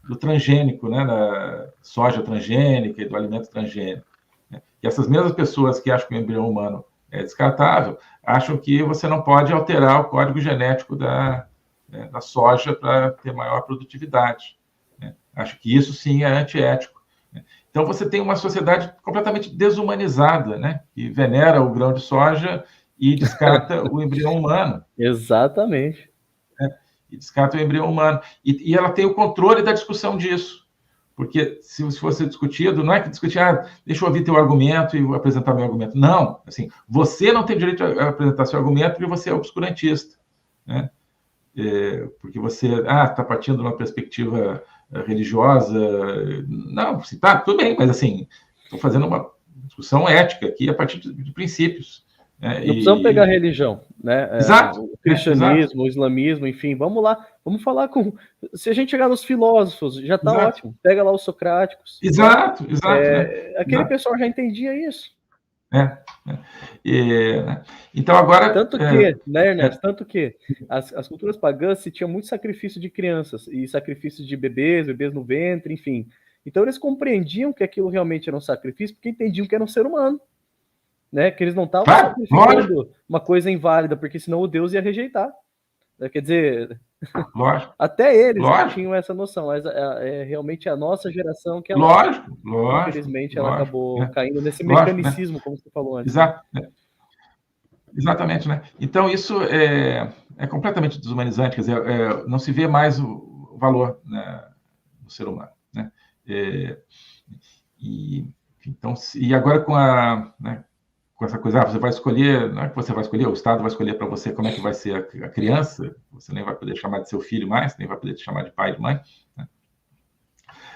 do transgênico, né? Da soja transgênica e do alimento transgênico, né? E essas mesmas pessoas que acham que o embrião humano é descartável, acham que você não pode alterar o código genético da soja para ter maior produtividade, né? Acho que isso sim é antiético, né? Então você tem uma sociedade completamente desumanizada, né? Que venera o grão de soja e descarta o embrião humano. Exatamente. E descarta o embrião humano. E ela tem o controle da discussão disso. Porque se fosse discutido, não é que discutir, deixa eu ouvir teu argumento e apresentar meu argumento. Não, assim, você não tem direito a apresentar seu argumento porque você é obscurantista, né? Porque você está partindo de uma perspectiva religiosa. Não, tá, tudo bem, mas assim, estou fazendo uma discussão ética aqui a partir de princípios. Não precisamos pegar religião, né? Exato. O cristianismo, o islamismo, enfim, vamos lá, vamos falar com... Se a gente chegar nos filósofos, já está ótimo. Pega lá os socráticos. Exato, né? Aquele pessoal já entendia isso. né? Então, agora... Tanto que, né, Ernesto? Tanto que as culturas pagãs se tinham muito sacrifício de crianças e sacrifício de bebês no ventre, enfim. Então, eles compreendiam que aquilo realmente era um sacrifício porque entendiam que era um ser humano, né? Que eles não estavam sacrificando uma coisa inválida, porque senão o Deus ia rejeitar. Quer dizer, até eles tinham essa noção, mas realmente a nossa geração que ela, infelizmente, ela acabou caindo nesse mecanicismo, como você falou antes. Exato. Exatamente, né? Então, isso é completamente desumanizante, quer dizer, não se vê mais o valor, né, do ser humano, né? Então, e agora com essa coisa, você vai escolher, não é que você vai escolher, o Estado vai escolher para você como é que vai ser a criança, você nem vai poder chamar de seu filho mais, nem vai poder te chamar de pai e de mãe,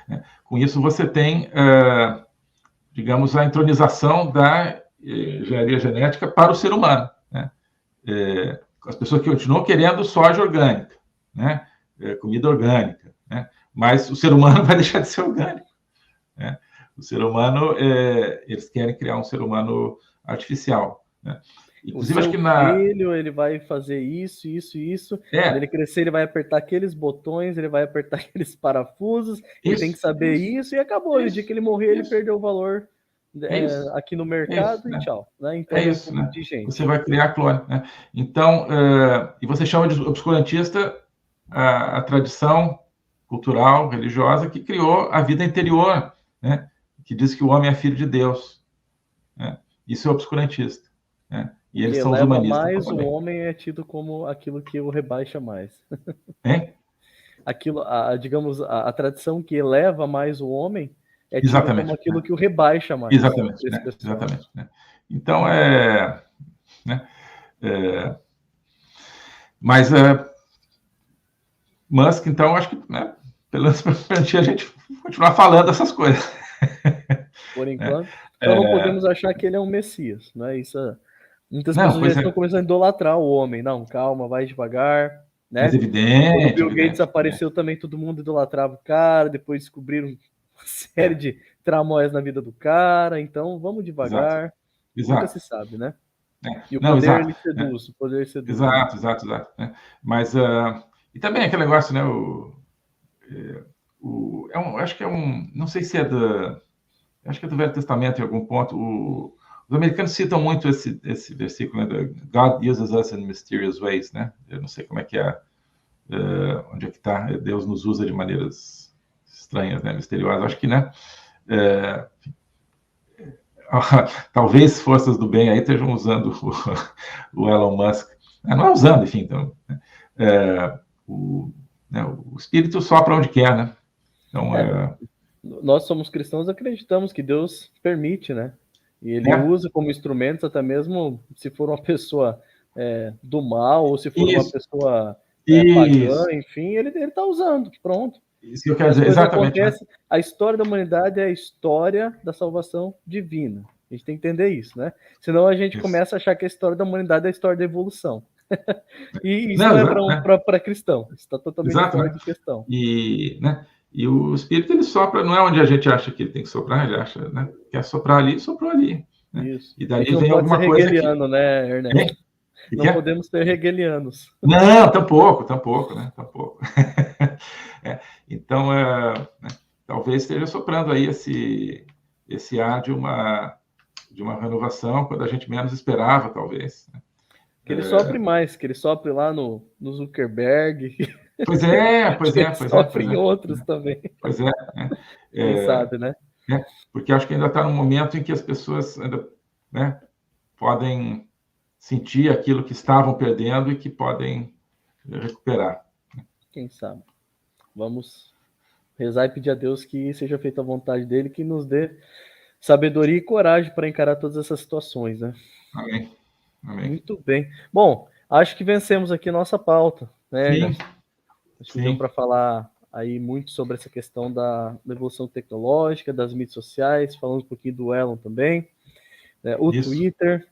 né? Com isso, você tem, digamos, a entronização da engenharia genética para o ser humano, né? As pessoas que continuam querendo soja orgânica, né? Comida orgânica, né? Mas o ser humano vai deixar de ser orgânico, né? O ser humano, eles querem criar um ser humano artificial, né? Inclusive, acho que filho, ele vai fazer isso. Quando ele crescer, ele vai apertar aqueles botões, ele vai apertar aqueles parafusos, ele tem que saber isso, e acabou. No dia que ele morrer, ele perdeu o valor aqui no mercado e tchau. Né? Então, isso, né? Você vai criar clone, né? Então, e você chama de obscurantista a tradição cultural, religiosa, que criou a vida interior, né? Que diz que o homem é filho de Deus, né? Isso é obscurantista, né? E eles são os humanistas. Mais o homem é tido como aquilo que o rebaixa mais. Aquilo, digamos, a tradição que eleva mais o homem é tido como aquilo que o rebaixa mais. Exatamente, né? Exatamente. Né? Então, mas Musk, então, acho que, né, pelo menos para a gente continuar falando essas coisas. Por enquanto. Então não podemos achar que ele é um messias, né? Isso, muitas pessoas já estão começando a idolatrar o homem. Não, calma, vai devagar, né? Mas evidente. Quando o Bill Gates apareceu também, todo mundo idolatrava o cara, depois descobriram uma série de tramóias na vida do cara, então vamos devagar. Exato. Nunca se sabe, né? E o não, poder, exato, ele seduz, o poder seduz. Exato. Né? Mas, e também aquele negócio, né? Acho que não sei se acho que é do Velho Testamento em algum ponto. Os americanos citam muito esse versículo, né? God uses us in mysterious ways, né? Eu não sei como é que onde é que está. Deus nos usa de maneiras estranhas, né? Misteriosas. Acho que, né? Talvez forças do bem aí estejam usando o Elon Musk. Não é usando, enfim. Então, o espírito sopra onde quer, né? Então, nós somos cristãos, acreditamos que Deus permite, né? E ele usa como instrumentos, até mesmo se for uma pessoa do mal, ou se for uma pessoa pagã, enfim, ele está usando, pronto. Isso que eu quero dizer, exatamente. Acontece, né? A história da humanidade é a história da salvação divina. A gente tem que entender isso, né? Senão a gente começa a achar que a história da humanidade é a história da evolução. E isso não é para cristão. Isso está totalmente fora de questão. E o espírito, ele sopra, não é onde a gente acha que ele tem que soprar, ele acha, né? Quer soprar ali, soprou ali. Né? Isso. E daí vem alguma coisa hegeliano, né, Ernesto? Não podemos ser hegelianos. Não, tampouco, né? Tampouco. Então, talvez esteja soprando aí esse ar de uma renovação, quando a gente menos esperava, talvez. Né? Que ele sopre mais, que ele sopre lá no Zuckerberg. Pois é. Sofre em outros também. Pois é. Quem sabe, né? Porque acho que ainda está no momento em que as pessoas ainda, né, podem sentir aquilo que estavam perdendo e que podem recuperar. Quem sabe? Vamos rezar e pedir a Deus que seja feita a vontade dele, que nos dê sabedoria e coragem para encarar todas essas situações, né? Amém. Muito bem. Bom, acho que vencemos aqui nossa pauta, né? Sim. Acho que deu para falar aí muito sobre essa questão da evolução tecnológica, das mídias sociais, falando um pouquinho do Elon também, né? O Twitter.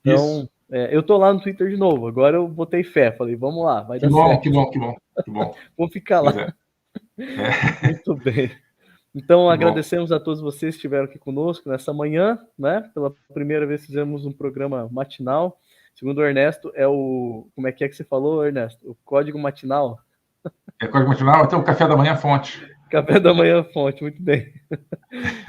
Então, eu tô lá no Twitter de novo, agora eu botei fé, falei, vamos lá, vai dar certo. Que bom. Vou ficar lá. Muito bem. Então, agradecemos a todos vocês que estiveram aqui conosco nessa manhã, né? Pela primeira vez fizemos um programa matinal. Segundo o Ernesto, é o... Como é que você falou, Ernesto? O código matinal? É código matinal, então o café da manhã fonte. Café da manhã fonte, muito bem.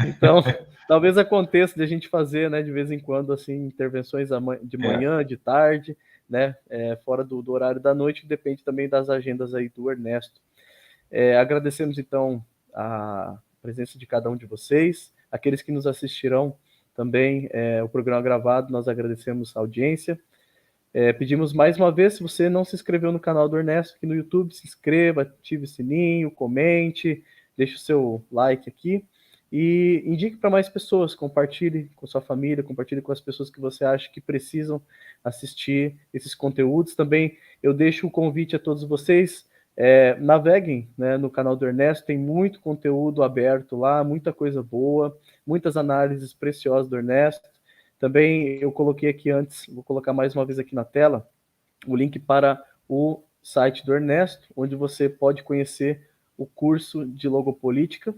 Então, talvez aconteça de a gente fazer, né, de vez em quando, assim, intervenções de manhã, de tarde, né, fora do horário da noite, depende também das agendas aí do Ernesto. Agradecemos, então, a presença de cada um de vocês, aqueles que nos assistirão também, o programa gravado, nós agradecemos a audiência. Pedimos mais uma vez, se você não se inscreveu no canal do Ernesto aqui no YouTube, se inscreva, ative o sininho, comente, deixe o seu like aqui e indique para mais pessoas, compartilhe com sua família, compartilhe com as pessoas que você acha que precisam assistir esses conteúdos. Também eu deixo o convite a todos vocês, naveguem, né, no canal do Ernesto, tem muito conteúdo aberto lá, muita coisa boa, muitas análises preciosas do Ernesto. Também eu coloquei aqui antes, vou colocar mais uma vez aqui na tela, o link para o site do Ernesto, onde você pode conhecer o curso de logopolítica,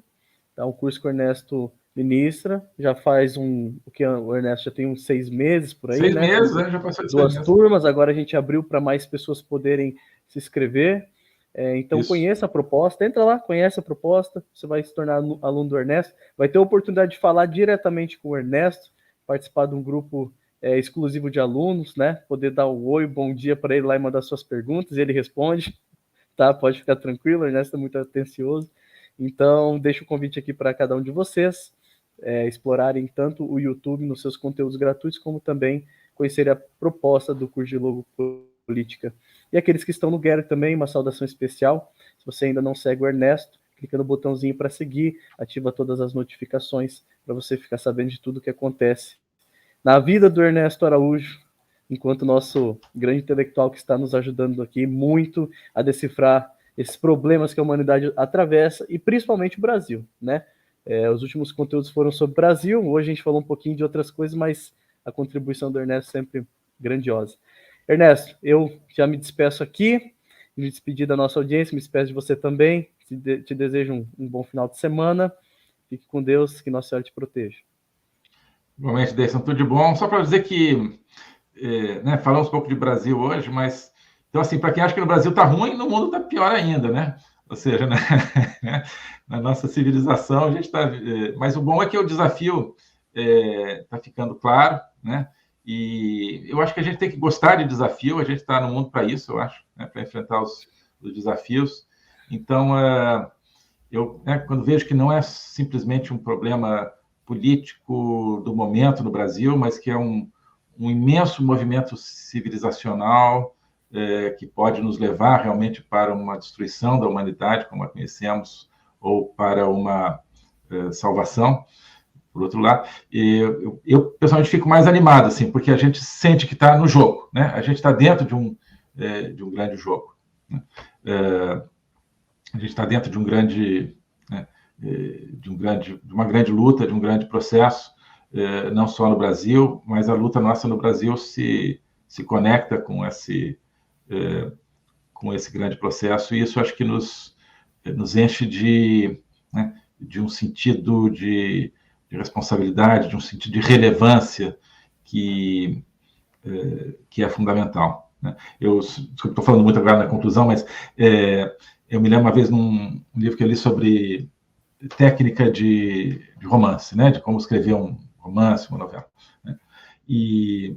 tá? Um curso que o Ernesto ministra, já faz o que o Ernesto já tem uns 6 meses por aí, 6 né? meses, né? Já passou de 2 turmas, agora a gente abriu para mais pessoas poderem se inscrever. Então, conheça a proposta, entra lá, conhece a proposta, você vai se tornar aluno do Ernesto, vai ter a oportunidade de falar diretamente com o Ernesto, participar de um grupo exclusivo de alunos, né? Poder dar o oi, bom dia para ele lá e mandar suas perguntas, e ele responde, tá? Pode ficar tranquilo, o Ernesto é muito atencioso. Então, deixo o convite aqui para cada um de vocês explorarem tanto o YouTube nos seus conteúdos gratuitos, como também conhecerem a proposta do curso de logopolítica. E aqueles que estão no Getter também, uma saudação especial. Se você ainda não segue o Ernesto, clica no botãozinho para seguir, ativa todas as notificações para você ficar sabendo de tudo o que acontece na vida do Ernesto Araújo, enquanto nosso grande intelectual que está nos ajudando aqui muito a decifrar esses problemas que a humanidade atravessa, e principalmente o Brasil, né? Os últimos conteúdos foram sobre o Brasil, hoje a gente falou um pouquinho de outras coisas, mas a contribuição do Ernesto é sempre grandiosa. Ernesto, eu já me despeço aqui, me despedi da nossa audiência, me despeço de você também, te desejo um bom final de semana, fique com Deus, que Nossa Senhora te proteja. Igualmente, Deison, tudo de bom. Só para dizer que, né, falamos um pouco de Brasil hoje, mas, então, assim, para quem acha que no Brasil está ruim, no mundo está pior ainda, né? Ou seja, né, na nossa civilização, a gente está... mas o bom é que o desafio está ficando claro, né? E eu acho que a gente tem que gostar de desafio, a gente está no mundo para isso, eu acho, né, para enfrentar os desafios. Então, eu, né, quando vejo que não é simplesmente um problema político do momento no Brasil, mas que é um imenso movimento civilizacional que pode nos levar realmente para uma destruição da humanidade, como a conhecemos, ou para uma salvação, por outro lado. Eu pessoalmente fico mais animado, assim, porque a gente sente que está no jogo, né? A gente está dentro de um grande jogo, né? A gente está dentro de um grande... né, de uma grande luta, de um grande processo, não só no Brasil, mas a luta nossa no Brasil se conecta com esse grande processo, e isso acho que nos enche né, de um sentido de responsabilidade, de um sentido de relevância que é fundamental, né? Eu estou falando muito agora na conclusão, mas eu me lembro uma vez num livro que eu li sobre técnica de romance, né? De como escrever um romance, uma novela, né? E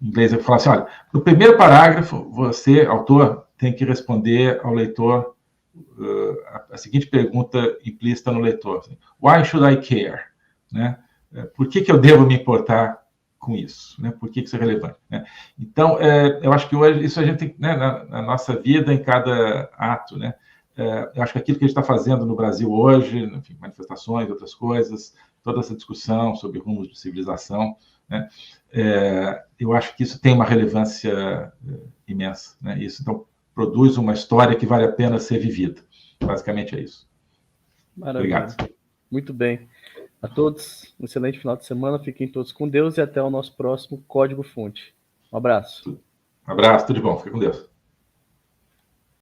em inglês eu falo assim, olha, no primeiro parágrafo, você, autor, tem que responder ao leitor a seguinte pergunta implícita no leitor: Why should I care? Né? Por que eu devo me importar com isso? Né? Por que isso é relevante? Né? Então, eu acho que hoje isso a gente tem, né, na nossa vida, em cada ato, né? Eu acho que aquilo que a gente está fazendo no Brasil hoje, enfim, manifestações, outras coisas, toda essa discussão sobre rumos de civilização, né? Eu acho que isso tem uma relevância imensa, né? Isso, então, produz uma história que vale a pena ser vivida. Basicamente é isso. Maravilha. Obrigado. Muito bem. A todos, um excelente final de semana. Fiquem todos com Deus e até o nosso próximo Código Fonte. Um abraço. Um abraço, tudo de bom. Fica com Deus.